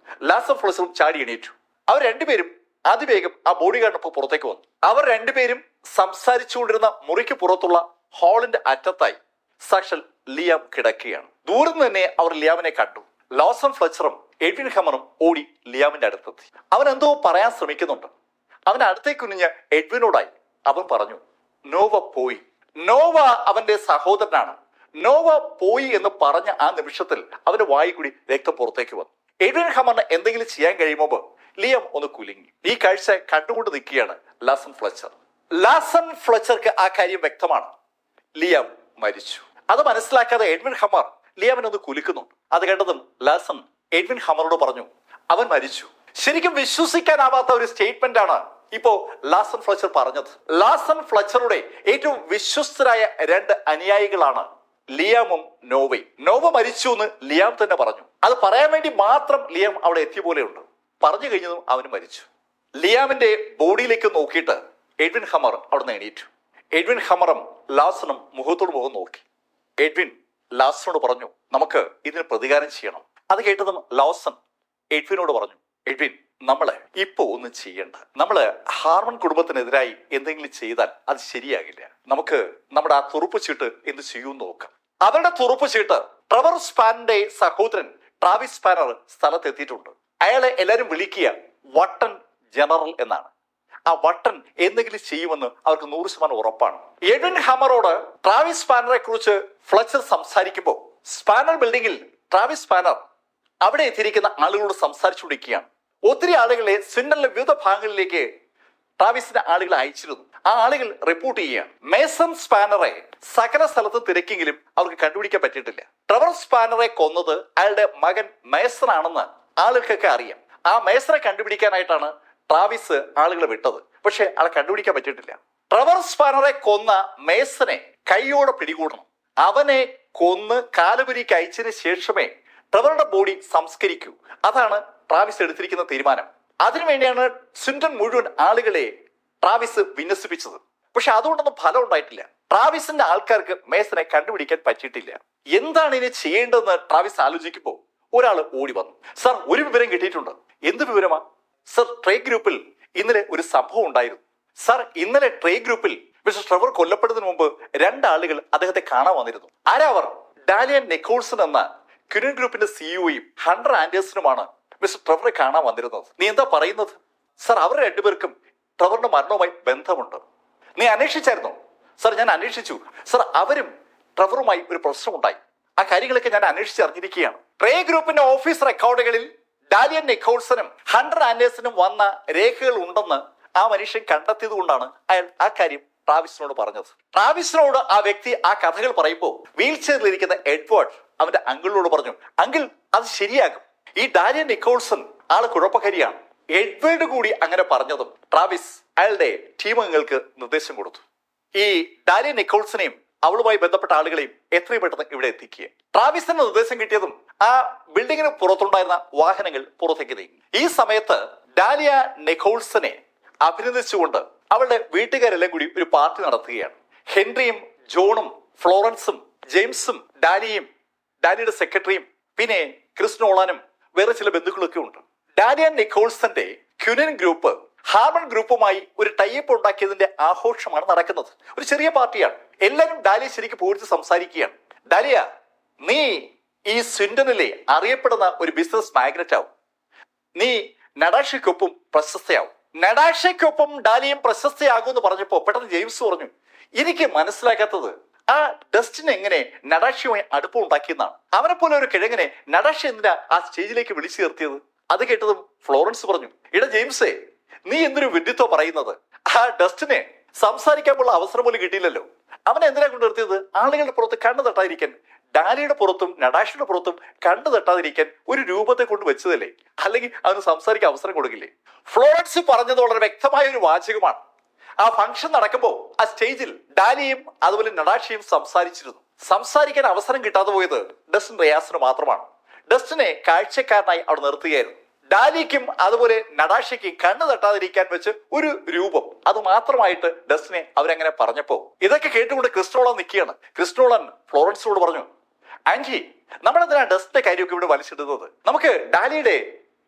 ലാസൺ ഫ്ലെച്ചറും ചാടി എണീറ്റു. അവർ രണ്ടുപേരും അതിവേഗം ആ ബോഡി ഗാർഡിനൊപ്പം പുറത്തേക്ക് വന്നു. അവർ രണ്ടുപേരും സംസാരിച്ചുകൊണ്ടിരുന്ന മുറിക്ക് പുറത്തുള്ള ഹാളിന്റെ അറ്റത്തായി സാക്ഷാൽ ലിയാം കിടക്കുകയാണ്. ദൂരം തന്നെ അവർ ലിയാമിനെ കണ്ടു. ലോസൺ ഫ്ലെച്ചറും എഡ്വിൻ ഹമ്മറും ഓടി ലിയാമിന്റെ അടുത്തെത്തി. അവൻ എന്തോ പറയാൻ ശ്രമിക്കുന്നുണ്ട്. അവന്റെ അടുത്തേക്ക് കുനിഞ്ഞ എഡ്വിനോടായി അവൻ പറഞ്ഞു, നോവ പോയി. നോവ അവന്റെ സഹോദരനാണ്. നോവ പോയി എന്ന് പറഞ്ഞ ആ നിമിഷത്തിൽ അവന്റെ വായി കൂടി രക്തം പുറത്തേക്ക് വന്നു. എഡ്വിൻ ഹമ്മറിന് എന്തെങ്കിലും ചെയ്യാൻ കഴിയുമ്പോൾ ലിയാം ഒന്ന് കുലുങ്ങി. ഈ കാഴ്ച കണ്ടുകൊണ്ട് നിൽക്കുകയാണ് ലാസൺ ഫ്ലെച്ചർ. ലാസൺ ഫ്ലെച്ചർക്ക് ആ കാര്യം വ്യക്തമാണ്. ലിയാം മരിച്ചു. അത് മനസ്സിലാക്കാതെ എഡ്വിൻ ഹമ്മർ ലിയാമിനൊന്ന് കുലുക്കുന്നുണ്ട്. അത് കേട്ടതും ലാസൺ എഡ്വിൻ ഹമ്മറോട് പറഞ്ഞു, അവൻ മരിച്ചു. ശരിക്കും വിശ്വസിക്കാനാവാത്ത ഒരു സ്റ്റേറ്റ്മെന്റ് ആണ് ഇപ്പോ ലാസൺ ഫ്ലെച്ചർ പറഞ്ഞത്. ലാസൺ ഫ്ലെച്ചറുടെ ഏറ്റവും വിശ്വസ്തരായ 2 അനുയായികളാണ് ലിയാമും നോവയും. നോവ മരിച്ചു എന്ന് ലിയാം തന്നെ പറഞ്ഞു. അത് പറയാൻ വേണ്ടി മാത്രം ലിയാം അവിടെ എത്തിയ പോലെയുണ്ട്. പറഞ്ഞു കഴിഞ്ഞതും അവന് മരിച്ചു. ലിയാമിന്റെ ബോഡിയിലേക്ക് നോക്കിയിട്ട് എഡ്വിൻ ഹമ്മർ അവിടെ നിന്ന് എണീറ്റു. എഡ്വിൻ ഹമ്മറും ലാസണും മുഖത്തോട് മുഖം നോക്കി. എഡ്വിൻ ലാസനോട് പറഞ്ഞു, നമുക്ക് ഇതിന് പ്രതികാരം ചെയ്യണം. അത് കേട്ടതും ലാസൺ എഡ്വിനോട് പറഞ്ഞു, എഡ്വിൻ, നമ്മള് ഇപ്പൊ ഒന്നും ചെയ്യണ്ട. നമ്മള് ഹാർമൺ കുടുംബത്തിനെതിരായി എന്തെങ്കിലും ചെയ്താൽ അത് ശരിയാകില്ല. നമുക്ക് നമ്മുടെ ആ തുറുപ്പ് ചീട്ട് എന്ത് ചെയ്യുമെന്ന് നോക്കാം. അവരുടെ തുറുപ്പ് ചീട്ട് ട്രെവർ സ്പാനറിന്റെ സഹോദരൻ ട്രാവിസ് സ്പാനർ സ്ഥലത്തെത്തിയിട്ടുണ്ട്. അയാളെ എല്ലാരും വിളിക്കുക വട്ടൻ ജനറൽ എന്നാണ്. ആ വട്ടൻ എന്തെങ്കിലും ചെയ്യുമെന്ന് അവർക്ക് 100% ഉറപ്പാണ്. എഡ്വിൻ ഹമ്മറോട് ട്രാവിസ് സ്പാനറെ കുറിച്ച് ഫ്ലെച്ചർ സംസാരിക്കുമ്പോൾ സ്പാനർ ബിൽഡിങ്ങിൽ ട്രാവിസ് സ്പാനർ അവിടെ എത്തിയിരിക്കുന്ന ആളുകളോട് സംസാരിച്ചുകൊണ്ടിരിക്കുകയാണ്. ഒത്തിരി ആളുകളെ സ്വിൻഡനിലെ വിവിധ ഭാഗങ്ങളിലേക്ക് ട്രാവിസിന്റെ ആളുകൾ അയച്ചിരുന്നു. ആ ആളുകൾ റിപ്പോർട്ട് ചെയ്യുകയാണ്, മേസൺ സ്പാനറെ സകല സ്ഥലത്തും തിരക്കെങ്കിലും അവർക്ക് കണ്ടുപിടിക്കാൻ പറ്റിയിട്ടില്ല. ട്രെവർ സ്പാനറെ കൊന്നത് അയാളുടെ മകൻ മേസൺ ആണെന്ന് ആളുകൾക്കൊക്കെ അറിയാം. ആ മേസറെ കണ്ടുപിടിക്കാനായിട്ടാണ് ട്രാവിസ് ആളുകളെ വിട്ടത്. പക്ഷെ ആളെ കണ്ടുപിടിക്കാൻ പറ്റിയിട്ടില്ല. ട്രെവർ സ്പാനറെ കൊന്ന മേസനെ കൈയോടെ പിടികൂടണം. അവനെ കൊന്ന് കാലുപുരിക്ക് അയച്ചതിന് ശേഷമേ ട്രെവറുടെ ബോഡി സംസ്കരിക്കൂ. അതാണ് ട്രാവിസ് എടുത്തിരിക്കുന്ന തീരുമാനം. അതിനുവേണ്ടിയാണ് സ്വിൻഡൻ മുഴുവൻ ആളുകളെ ട്രാവിസ് വിന്യസിപ്പിച്ചത്. പക്ഷെ അതുകൊണ്ടൊന്നും ഫലം ഉണ്ടായിട്ടില്ല. ട്രാവിസിന്റെ ആൾക്കാർക്ക് മേസനെ കണ്ടുപിടിക്കാൻ പറ്റിയിട്ടില്ല. എന്താണ് ഇനി ചെയ്യേണ്ടതെന്ന് ട്രാവിസ് ആലോചിക്കുമ്പോൾ ഒരാൾ ഓടി വന്നു. സർ, ഒരു വിവരം കിട്ടിയിട്ടുണ്ട്. എന്ത് വിവരമാ? സർ, ട്രേ ഗ്രൂപ്പിൽ ഇന്നലെ ഒരു സംഭവം ഉണ്ടായിരുന്നു. സർ, ഇന്നലെ ട്രേ ഗ്രൂപ്പിൽ മിസ്റ്റർ ട്രെവർ കൊല്ലപ്പെടുന്നതിന് മുമ്പ് 2 ആളുകൾ അദ്ദേഹത്തെ കാണാൻ വന്നിരുന്നു. ആരാ അവർ? ഡാലിയൻ നിക്കോൾസൺ എന്ന ക്വിനൻ ഗ്രൂപ്പിന്റെ സിഇഒയും ഹണ്ടർ ആൻഡേഴ്സനുമാണ് മിസ്റ്റർ ട്രെവറെ കാണാൻ വന്നിരുന്നത്. നീ എന്താ പറയുന്നത്? സർ, അവർ 2 പേർക്കും ട്രെവറിന്റെ മരണവുമായി ബന്ധമുണ്ട്. നീ അന്വേഷിച്ചായിരുന്നോ? സർ, ഞാൻ അന്വേഷിച്ചു. സർ, അവരും ട്രെവറുമായി ഒരു പ്രശ്നമുണ്ടായി. ആ കാര്യങ്ങളൊക്കെ ഞാൻ അന്വേഷിച്ചറിഞ്ഞിരിക്കുകയാണ്. ട്രേ ഗ്രൂപ്പിന്റെ ഓഫീസ് റെക്കോർഡുകളിൽ ഡാലിയൻ നിക്കോൾസനും ഹണ്ടർ ആൻഡേഴ്സനും വന്ന രേഖകൾ ഉണ്ടെന്ന് ആ മനുഷ്യൻ കണ്ടെത്തിയത് കൊണ്ടാണ് അയാൾ ആ കാര്യം ട്രാവിസിനോട് പറഞ്ഞത്. ട്രാവിസിനോട് ആ വ്യക്തി ആ കഥകൾ പറയുമ്പോൾ വീൽ ചെയറിലിരിക്കുന്ന എഡ്വേർഡ് അവന്റെ അങ്കിളിനോട് പറഞ്ഞു, അങ്കിൾ, അത് ശരിയാകും. ഈ ഡാലിയൻ നിക്കോൾസൺ ആള് കുഴപ്പക്കാരിയാണ്. എഡ്വേർഡ് കൂടി അങ്ങനെ പറഞ്ഞതും ട്രാവിസ് അയാളുടെ ടീം അംഗങ്ങൾക്ക് നിർദ്ദേശം കൊടുത്തു. ഈ ഡാലിയൻ നിക്കോൾസനെയും അവളുമായി ബന്ധപ്പെട്ട ആളുകളെയും എത്രയും പെട്ടെന്ന് ഇവിടെ എത്തിക്കുക. ട്രാവിസിന് നിർദ്ദേശം കിട്ടിയതും ആ ബിൽഡിങ്ങിന് പുറത്തുണ്ടായിരുന്ന വാഹനങ്ങൾ പുറത്തേക്ക് നീങ്ങി. ഈ സമയത്ത് ഡാലിയ നിക്കോൾസനെ അഭിനന്ദിച്ചുകൊണ്ട് അവളുടെ വീട്ടുകാരെല്ലാം കൂടി ഒരു പാർട്ടി നടത്തുകയാണ്. ഹെൻറിയും ജോണും ഫ്ലോറൻസും ജെയിംസും ഡാലിയുടെ സെക്രട്ടറിയും പിന്നെ ക്രിസ് നോളാനും വേറെ ചില ബന്ധുക്കളൊക്കെ ഉണ്ട്. ഡാലിയ നിക്കോൾസന്റെ ക്യുനിൻ ഗ്രൂപ്പ് ഹാർമൺ ഗ്രൂപ്പുമായി ഒരു ടൈപ്പ് ഉണ്ടാക്കിയതിന്റെ ആഘോഷമാണ് നടക്കുന്നത്. ഒരു ചെറിയ പാർട്ടിയാണ്. എല്ലാവരും ഡാലിയ ശരിക്കും പോയിട്ട് സംസാരിക്കുകയാണ്. ഡാലിയ, നീ ഈ സ്വിൻഡനിലെ അറിയപ്പെടുന്ന ഒരു ബിസിനസ് മാഗ്നറ്റ് ആവും. നീ നടാഷയ്ക്കൊപ്പം പ്രശസ്തയാവും. നടാഷയ്ക്കൊപ്പം ഡാലിയും പ്രശസ്തയാകും എന്ന് പറഞ്ഞപ്പോ പെട്ടെന്ന് ജെയിംസ് പറഞ്ഞു, എനിക്ക് മനസ്സിലാക്കാത്തത് ആ ഡസ്റ്റിൻ എങ്ങനെ നടാഷയുമായി അടുപ്പം ഉണ്ടാക്കിയെന്നാണ്. അവനെ പോലെ ഒരു കിഴങ്ങനെ നടാഷ എന്തിനാ ആ സ്റ്റേജിലേക്ക് വിളിച്ചു നിർത്തിയത്? അത് കേട്ടതും ഫ്ലോറൻസ് പറഞ്ഞു, ഇടാ ജെയിംസേ, നീ എന്തൊരു വിഡ്ഢിത്തോ പറയുന്നത്? ആ ഡസ്റ്റിനെ സംസാരിക്കാനുള്ള അവസരം പോലും കിട്ടിയില്ലല്ലോ. അവനെ എന്തിനാ കൊണ്ട് നിർത്തിയത്? ആളുകളുടെ പുറത്ത് കണ്ണു തട്ടാതിരിക്കാൻ, ഡാലിയുടെ പുറത്തും നടാഷയുടെ പുറത്തും കണ്ണു തട്ടാതിരിക്കാൻ ഒരു രൂപത്തെ കൊണ്ട് വെച്ചതല്ലേ? അല്ലെങ്കിൽ അവന് സംസാരിക്കാൻ അവസരം കൊടുക്കില്ലേ? ഫ്ലോറൻസ് പറഞ്ഞത് വളരെ വ്യക്തമായ ഒരു വാചകമാണ്. ആ ഫംഗ്ഷൻ നടക്കുമ്പോൾ ആ സ്റ്റേജിൽ ഡാലിയും അതുപോലെ നടാഷയും സംസാരിക്കാൻ അവസരം കിട്ടാതെ പോയത് ഡസ്റ്റിൻ റിയാസിന് മാത്രമാണ്. ഡസ്റ്റിനെ കാഴ്ചക്കാരനായി അവിടെ നിർത്തുകയായിരുന്നു. ഡാലിക്കും അതുപോലെ നടാഷയ്ക്കും കണ്ണു തട്ടാതിരിക്കാൻ വെച്ച് ഒരു രൂപം, അത് മാത്രമായിട്ട് ഡസ്റ്റിനെ അവരങ്ങനെ പറഞ്ഞപ്പോ ഇതൊക്കെ കേട്ടുകൊണ്ട് ക്രിസ്റ്റോളൻ നിൽക്കുകയാണ്. ക്രിസ്റ്റോളൻ ഫ്ലോറൻസിനോട് പറഞ്ഞു, ആന്റി, നമ്മളെന്തിനാ ഡസ്റ്റിന്റെ കാര്യമൊക്കെ ഇവിടെ വലിച്ചിടുന്നത്? നമുക്ക് ഡാലിയുടെ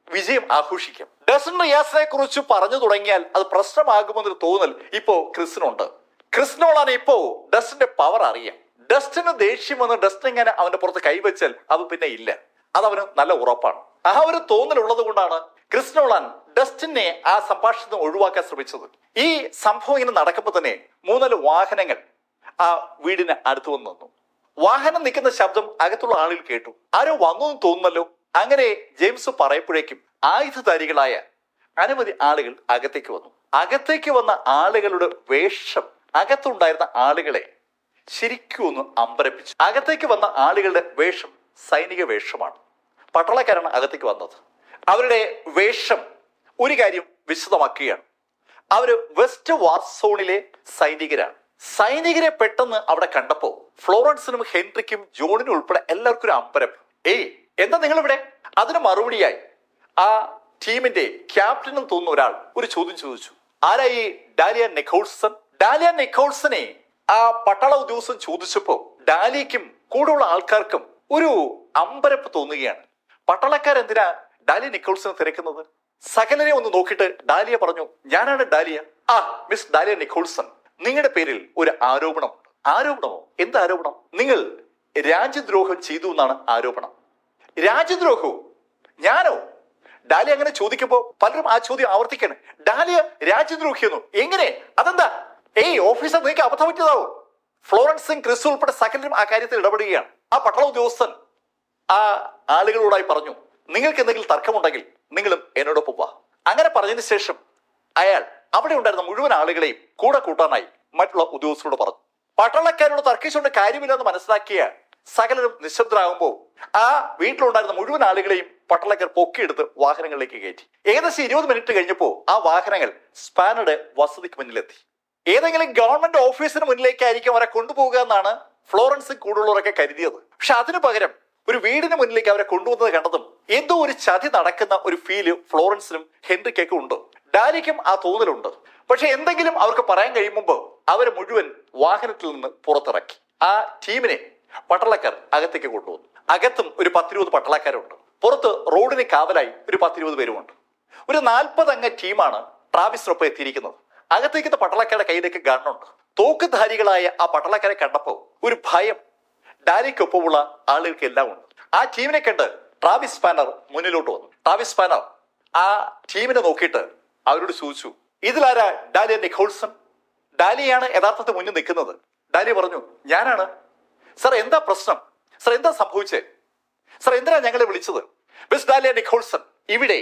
വിജയം ആഘോഷിക്കാം. ഡസ്റ്റിൻ റിയാസിനെ കുറിച്ച് പറഞ്ഞു തുടങ്ങിയാൽ അത് പ്രശ്നമാകുമെന്നൊരു തോന്നൽ ഇപ്പോ ക്രിസിനുണ്ട്. ക്രിസ്നോളാണ് ഇപ്പോ ഡസ്റ്റിന്റെ പവർ അറിയാം. ഡസ്റ്റിന് ദേഷ്യം വന്ന് ഡസ്റ്റിൻ ഇങ്ങനെ അവന്റെ പുറത്ത് കൈവച്ചാൽ അത് പിന്നെ ഇല്ല, അതവന് നല്ല ഉറപ്പാണ്. ആ ഒരു തോന്നലുള്ളത് കൊണ്ടാണ് ക്രിസ്നോളാൻ ഡസ്റ്റിനെ ആ സംഭാഷണത്തിൽ ഒഴിവാക്കാൻ ശ്രമിച്ചത്. ഈ സംഭവം ഇങ്ങനെ നടക്കുമ്പോൾ തന്നെ 3-4 വാഹനങ്ങൾ ആ വീടിന് അടുത്ത് വന്ന് നിന്നു. വാഹനം നിൽക്കുന്ന ശബ്ദം അകത്തുള്ള ആളുകൾ കേട്ടു. ആരോ വന്നു എന്ന് തോന്നുന്നല്ലോ. അങ്ങനെ ജെയിംസ് പറയപ്പോഴേക്കും ആയുധധാരികളായ അനവധി ആളുകൾ അകത്തേക്ക് വന്നു. അകത്തേക്ക് വന്ന ആളുകളുടെ വേഷം അകത്തുണ്ടായിരുന്ന ആളുകളെ ശരിക്കും ഒന്ന് അമ്പരപ്പിച്ചു. അകത്തേക്ക് വന്ന ആളുകളുടെ വേഷം സൈനിക വേഷമാണ്. പട്ടാളക്കാരാണ് അകത്തേക്ക് വന്നത്. അവരുടെ വേഷം ഒരു കാര്യം വിശദമാക്കുകയാണ്. അവര് വെസ്റ്റ് വാർസോണിലെ സൈനികരാണ്. സൈനികരെ പെട്ടെന്ന് അവിടെ കണ്ടപ്പോ ഫ്ലോറൻസിനും ഹെൻറിക്കും ജോണിനും ഉൾപ്പെടെ എല്ലാവർക്കും ഒരു അമ്പരം. എന്താ നിങ്ങൾ ഇവിടെ? അതിന് മറുപടിയായി ആ ടീമിന്റെ ക്യാപ്റ്റനും തോന്നുന്ന ഒരാൾ ഒരു ചോദ്യം ചോദിച്ചു. ആരാ ഈ ഡാലിയ നിക്കോൾസൺ? ഡാലിയ നിക്കോൾസനെ ആ പട്ടാള ഉദ്യോഗസ്ഥൻ ചോദിച്ചപ്പോ ഡാലിയക്കും കൂടെയുള്ള ആൾക്കാർക്കും ഒരു അമ്പരപ്പ് തോന്നുകയാണ്. പട്ടാളക്കാരെന്തിനാ ഡാലിയ നിക്കോൾസനെ തിരക്കുന്നത്? സകലരെ ഒന്ന് നോക്കിയിട്ട് ഡാലിയ പറഞ്ഞു, ഞാനാണ് ഡാലിയ. മിസ് ഡാലിയ നിക്കോൾസൺ, നിങ്ങളുടെ പേരിൽ ഒരു ആരോപണമുണ്ട്. ആരോപണമോ? എന്ത് ആരോപണം? നിങ്ങൾ രാജ്യദ്രോഹം ചെയ്തു എന്നാണ് ആരോപണം. രാജ്യദ്രോഹവും? ഞാനോ? ഡാലിയ അങ്ങനെ ചോദിക്കുമ്പോ പലരും ആ ചോദ്യം ആവർത്തിക്കാണ്. ഡാലിയ രാജ്യദ്രോഹിയെന്നു? എങ്ങനെ? അതെന്താ? ഓഫീസർ, നിങ്ങൾക്ക് അബദ്ധം പറ്റിയതാവോ? ഫ്ലോറൻസും ക്രിസും ഉൾപ്പെടെ സകലരും ആ കാര്യത്തിൽ ഇടപെടുകയാണ്. ആ പട്ടാള ഉദ്യോഗസ്ഥൻ ആ ആളുകളോടായി പറഞ്ഞു, നിങ്ങൾക്ക് എന്തെങ്കിലും തർക്കമുണ്ടെങ്കിൽ നിങ്ങളും എന്നോടൊപ്പം വാ. അങ്ങനെ പറഞ്ഞതിന് ശേഷം അയാൾ അവിടെ ഉണ്ടായിരുന്ന മുഴുവൻ ആളുകളെയും കൂടെ കൂട്ടാനായി മറ്റുള്ള ഉദ്യോഗസ്ഥരോട് പറഞ്ഞു. പട്ടാളക്കാരോട് തർക്കിച്ചുകൊണ്ട് കാര്യമില്ലെന്ന് മനസ്സിലാക്കിയ സകലരും നിശബ്ദരാകുമ്പോൾ ആ വീട്ടിലുണ്ടായിരുന്ന മുഴുവൻ ആളുകളെയും പട്ടാളക്കാർ പൊക്കിയെടുത്ത് വാഹനങ്ങളിലേക്ക് കയറ്റി. ഏകദേശം 20 മിനിറ്റ് കഴിഞ്ഞപ്പോൾ ആ വാഹനങ്ങൾ സ്പാനറുടെ വസതിക്ക് മുന്നിലെത്തി. ഏതെങ്കിലും ഗവൺമെന്റ് ഓഫീസിന് മുന്നിലേക്കായിരിക്കും അവരെ കൊണ്ടുപോകുക എന്നാണ് ഫ്ലോറൻസ് കൂടുതലുള്ളവരൊക്കെ കരുതിയത്. പക്ഷെ അതിനു പകരം ഒരു വീടിന് മുന്നിലേക്ക് അവരെ കൊണ്ടുവന്നത് കണ്ടതും എന്തോ ഒരു ചതി നടക്കുന്ന ഒരു ഫീല് ഫ്ലോറൻസിനും ഹെൻറിക്കൊക്കെ ഉണ്ട്. ഡാലിക്കും ആ തോന്നലുണ്ട്. പക്ഷെ എന്തെങ്കിലും അവർക്ക് പറയാൻ കഴിയുമ്പോ അവരെ മുഴുവൻ വാഹനത്തിൽ നിന്ന് പുറത്തിറക്കി. ആ ടീമിനെ പട്ടാളക്കാർ അകത്തേക്ക് കൊണ്ടുവന്നു. അകത്തും ഒരു 10-20 പട്ടാളക്കാരുണ്ട്. പുറത്ത് റോഡിന് കാവലായി ഒരു 10-20 പേരുമുണ്ട്. ഒരു 40 അംഗ ടീമാണ് ട്രാവിസിനൊപ്പം എത്തിയിരിക്കുന്നത്. അകത്തേക്കുന്ന പട്ടാളക്കാരുടെ കയ്യിലേക്ക് ഗണ്ണുണ്ട്. തോക്കുധാരികളായ ആ പട്ടാളക്കാരെ കണ്ടപ്പോൾ ഒരു ഭയം ഡാലിക്കൊപ്പമുള്ള ആളുകൾക്ക് എല്ലാം ഉണ്ട്. ആ ടീമിനെ കണ്ട് ട്രാവിസ് സ്പാനർ മുന്നിലോട്ട് വന്നു. ട്രാവിസ് സ്പാനർ ആ ടീമിനെ നോക്കിയിട്ട് അവരോട് ചോദിച്ചു, ഇതിലാരാ ഡാലിയ നിക്കോൾസൺ? ഡാലിയാണ് യഥാർത്ഥത്തിൽ മുന്നിൽ നിൽക്കുന്നത്. ഡാലിയ പറഞ്ഞു, ഞാനാണ്. സർ, എന്താ പ്രശ്നം? സർ, എന്താ സംഭവിച്ചേ? സർ, എന്തിനാ ഞങ്ങളെ വിളിച്ചത്? മിസ് ഡാലിയ നിക്കോൾസൺ, ഇവിടെ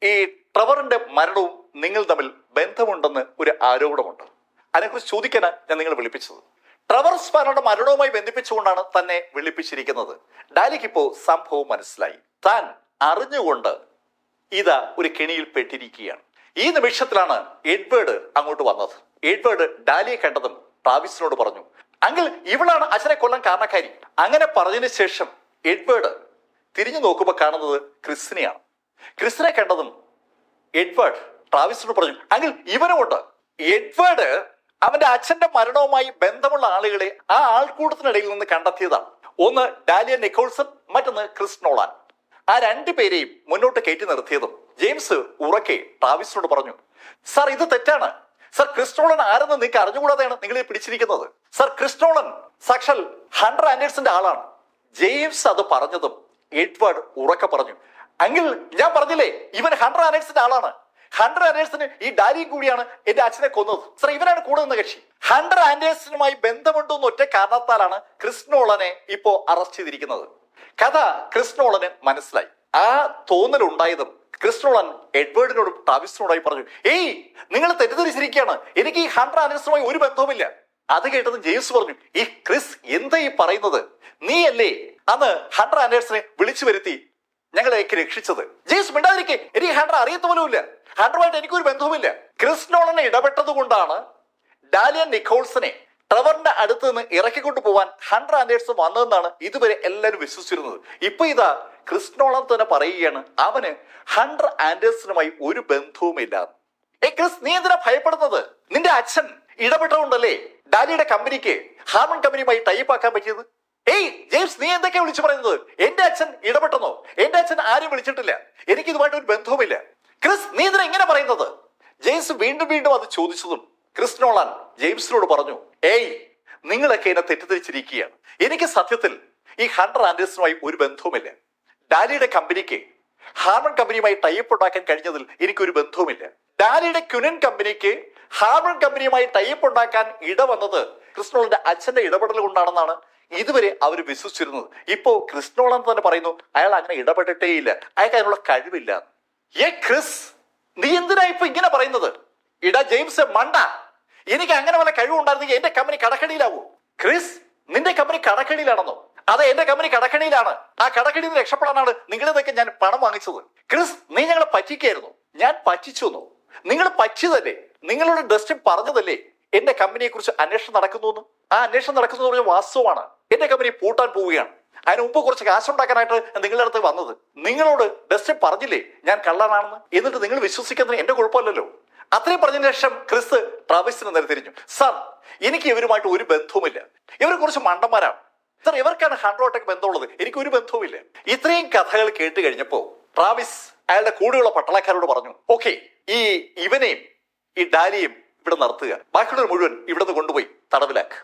ഈ ട്രെവറിന്റെ മരണവും നിങ്ങൾ തമ്മിൽ ബന്ധമുണ്ടെന്ന് ഒരു ആരോപണമുണ്ട്. അതിനെക്കുറിച്ച് ചോദിക്കാനാണ് ഞാൻ നിങ്ങളെ വിളിപ്പിച്ചത്. ട്രെവർ സ്പാനറുടെ മരണവുമായി ബന്ധിപ്പിച്ചുകൊണ്ടാണ് തന്നെ വിളിപ്പിച്ചിരിക്കുന്നത്. ഡാലിക്ക് ഇപ്പോ സംഭവം മനസ്സിലായി. താൻ അറിഞ്ഞുകൊണ്ട് ഇതാ ഒരു കെണിയിൽ പെട്ടിരിക്കുകയാണ്. ഈ നിമിഷത്തിലാണ് എഡ്വേർഡ് അങ്ങോട്ട് വന്നത്. എഡ്വേർഡ് ഡാലിയെ കണ്ടതും ട്രാവിസിനോട് പറഞ്ഞു, അങ്കിൾ, ഇവളാണ് അച്ഛനെ കൊല്ലാൻ കാരണക്കാരി. അങ്ങനെ പറഞ്ഞതിന് ശേഷം എഡ്വേർഡ് തിരിഞ്ഞു നോക്കുമ്പോൾ കാണുന്നത് ക്രിസിനെയാണ്. ക്രിസിനെ കണ്ടതും എഡ്വേർഡ് ട്രാവിസിനോട് പറഞ്ഞു, അങ്കിൾ ഇവനുമുണ്ട്. എഡ്വേർഡ് അവന്റെ അച്ഛന്റെ മരണവുമായി ബന്ധമുള്ള ആളുകളെ ആ ആൾക്കൂട്ടത്തിനിടയിൽ നിന്ന് കണ്ടെത്തിയതാണ്. ഒന്ന് ഡാലിയ നിക്കോൾസൺ, മറ്റൊന്ന് ക്രിസ് നോളാൻ. ആ രണ്ടുപേരെയും മുന്നോട്ട് കയറ്റി നിർത്തിയതും ജെയിംസ് ഉറക്കെ ട്രാവിസിനോട് പറഞ്ഞു, സർ ഇത് തെറ്റാണ്. സർ ക്രിസ് നോളൻ ആരെന്ന് നിങ്ങൾക്ക് അറിഞ്ഞുകൂടാതെയാണ് നിങ്ങൾ പിടിച്ചിരിക്കുന്നത്. സർ ക്രിസ് നോളൻ സാക്ഷാൽ ഹണ്ടർ ആൻഡേഴ്സിന്റെ ആളാണ്. ജെയിംസ് അത് പറഞ്ഞതും എഡ്വേർഡ് ഉറക്കെ പറഞ്ഞു, അങ്കിൾ ഞാൻ പറഞ്ഞില്ലേ ഇവൻ ഹണ്ടർ ആൻഡേഴ്സിന്റെ ആളാണ്. ഹണ്ടർ ആൻഡേഴ്സിന് ഈ ഡാലിയും കൂടിയാണ് എന്റെ അച്ഛനെ കൊന്നത്. സർ ഇവനാണ് കൂടെ നിന്ന കക്ഷി. ഹണ്ടർ ആൻഡേഴ്സിനുമായി ബന്ധമുണ്ടോ എന്ന് ഒറ്റ കാരണത്താലാണ് ക്രിസ് നോളനെ ഇപ്പോ അറസ്റ്റ് ചെയ്തിരിക്കുന്നത്. കഥ ക്രിസ് നോളന് മനസ്സിലായി. ആ തോന്നൽ ഉണ്ടായതും ക്രിസ് നോളൻ എഡ്വേർഡിനോടും ട്രാവിസിനോടായി പറഞ്ഞു, ഏയ് നിങ്ങൾ തെറ്റിദ്ധരിച്ചിരിക്കുകയാണ്, എനിക്ക് ഈ ഹണ്ടർ ആൻഡേഴ്സുമായി ഒരു ബന്ധവുമില്ല. അത് കേട്ടതും ജെയിംസ് പറഞ്ഞു, ഈ ക്രിസ് എന്താ ഈ പറയുന്നത്? നീയല്ലേ അന്ന് ഹണ്ടർ ആൻഡേഴ്സിനെ വിളിച്ചു വരുത്തി ഞങ്ങളേക്ക് രക്ഷിച്ചത്? ജെയിംസ് മിണ്ടാതിരിക്കെ, എനിക്ക് ഹണ്ടർ അറിയത്ത പോലുമില്ല, ഹണ്ടറുമായിട്ട് എനിക്കൊരു ബന്ധവുമില്ല. ക്രിസ് നോളനെ ഇടപെട്ടത് കൊണ്ടാണ് ഡാലിയ നിക്കോൾസനെ ട്രെവറിന്റെ അടുത്ത് നിന്ന് ഇറക്കിക്കൊണ്ടു പോവാൻ ഹണ്ടർ ആൻഡേഴ്സ് വന്നതെന്നാണ് ഇതുവരെ എല്ലാവരും വിശ്വസിച്ചിരുന്നത്. ഇപ്പൊ ഇതാ ക്രിസ് നോളൻ തന്നെ പറയുകയാണ് അവന് ഹണ്ടർ ആൻഡേഴ്സനുമായി ഒരു ബന്ധവുമില്ല. ക്രിസ് നീ എന്തിനാ ഭയപ്പെടുന്നത്? നിന്റെ അച്ഛൻ ഇടപെട്ടുകൊണ്ടല്ലേ ഡാലിയുടെ കമ്പനിക്ക് ഹാർമൺ കമ്പനിയുമായി ടൈപ്പ് ആക്കാൻ പറ്റിയത്. ഏയ് ജെയിംസ് നീ എന്തൊക്കെയാ വിളിച്ചു പറയുന്നത്? എന്റെ അച്ഛൻ ഇടപെട്ടെന്നോ? എന്റെ അച്ഛൻ ആരും വിളിച്ചിട്ടില്ല, എനിക്ക് ഇതുമായിട്ട് ഒരു ബന്ധവുമില്ല. ക്രിസ് നീ എന്തിനാ ഇങ്ങനെ പറയുന്നത്? ജെയിംസ് വീണ്ടും വീണ്ടും അത് ചോദിച്ചതും ക്രിസ് നോളൻ ജെയിംസിനോട് പറഞ്ഞു, ഏയ് നിങ്ങളൊക്കെ എന്നെ തെറ്റിദ്ധരിച്ചിരിക്കുകയാണ്. എനിക്ക് സത്യത്തിൽ ഈ ഹണ്ടർ ആൻഡേഴ്സനുമായി ഒരു ബന്ധവുമില്ല. ഡാലിയുടെ കമ്പനിക്ക് ഹാർമൺ കമ്പനിയുമായി ടൈപ്പ് ഉണ്ടാക്കാൻ കഴിഞ്ഞതിൽ എനിക്കൊരു ബന്ധവുമില്ല. ഡാലിയുടെ ക്യുനൻ കമ്പനിക്ക് ഹാർമൺ കമ്പനിയുമായി ടൈപ്പ് ഉണ്ടാക്കാൻ ഇടവന്നത് ക്രിസ് നോളന്റെ അച്ഛന്റെ ഇടപെടൽ കൊണ്ടാണെന്നാണ് ഇതുവരെ അവർ വിശ്വസിച്ചിരുന്നത്. ഇപ്പോ ക്രിസ് നോളൻ തന്നെ പറയുന്നു അയാൾ അങ്ങനെ ഇടപെട്ടിട്ടേ ഇല്ല, അയാൾക്ക് അതിനുള്ള കഴിവില്ല. ക്രിസ് നീ എന്തിനാ ഇപ്പൊ ഇങ്ങനെ പറയുന്നത്? ഇടാ ജെയിംസ് മണ്ട, എനിക്ക് അങ്ങനെ വല്ല കഴിവുണ്ടായിരുന്നെങ്കിൽ എന്റെ കമ്പനി കടക്കണിയിലാവൂ. ക്രിസ് നിന്റെ കമ്പനി കടക്കണിയിലാണെന്നോ? അതെ എന്റെ കമ്പനി കടക്കണിയിലാണ്. ആ കടക്കണിയിൽ നിന്ന് രക്ഷപ്പെടാനാണ് നിങ്ങളിതൊക്കെ ഞാൻ പണം വാങ്ങിച്ചത്. ക്രിസ് നീ ഞങ്ങളെ പറ്റിക്കായിരുന്നു. ഞാൻ പറ്റിച്ചു. നിങ്ങൾ പറ്റിയതല്ലേ? നിങ്ങളുടെ ഡസ്റ്റിൻ പറഞ്ഞതല്ലേ എന്റെ കമ്പനിയെ കുറിച്ച് അന്വേഷണം നടക്കുന്നു. ആ അന്വേഷണം നടക്കുന്നു പറഞ്ഞ വാസ്തവമാണ്. എന്റെ കമ്പനി പൂട്ടാൻ പോവുകയാണ്. അതിന് മുമ്പ് കുറച്ച് കാശുണ്ടാക്കാനായിട്ട് നിങ്ങളുടെ അടുത്ത് വന്നത്. നിങ്ങളോട് ഡസ്റ്റിൻ പറഞ്ഞില്ലേ ഞാൻ കള്ളനാണെന്ന്? എന്നിട്ട് നിങ്ങൾ വിശ്വസിക്കുന്നതിന് എന്റെ കുഴപ്പമില്ലല്ലോ. അത്രയും പറഞ്ഞതിന് ശേഷം ക്രിസ് ട്രാവിസിന് നേരെ തിരിഞ്ഞു, സാർ എനിക്ക് ഇവരുമായിട്ട് ഒരു ബന്ധവുമില്ല, ഇവർ കുറച്ച് മണ്ടന്മാരാണ് സാർ, ഇവർക്കാണ് ഹൺഡ്രോട്ടൊക്കെ ബന്ധമുള്ളത്, എനിക്ക് ഒരു ബന്ധവുമില്ല. ഇത്രയും കഥകൾ കേട്ട് കഴിഞ്ഞപ്പോ ട്രാവിസ് അയാളുടെ കൂടെയുള്ള പട്ടാളക്കാരോട് പറഞ്ഞു, ഓക്കെ ഈ ഇവനെയും ഈ ഡാലിയും ഇവിടെ നിർത്തുക, ബാക്കിയുള്ളവർ മുഴുവൻ ഇവിടെ നിന്ന് കൊണ്ടുപോയി തടവിലാക്ക്.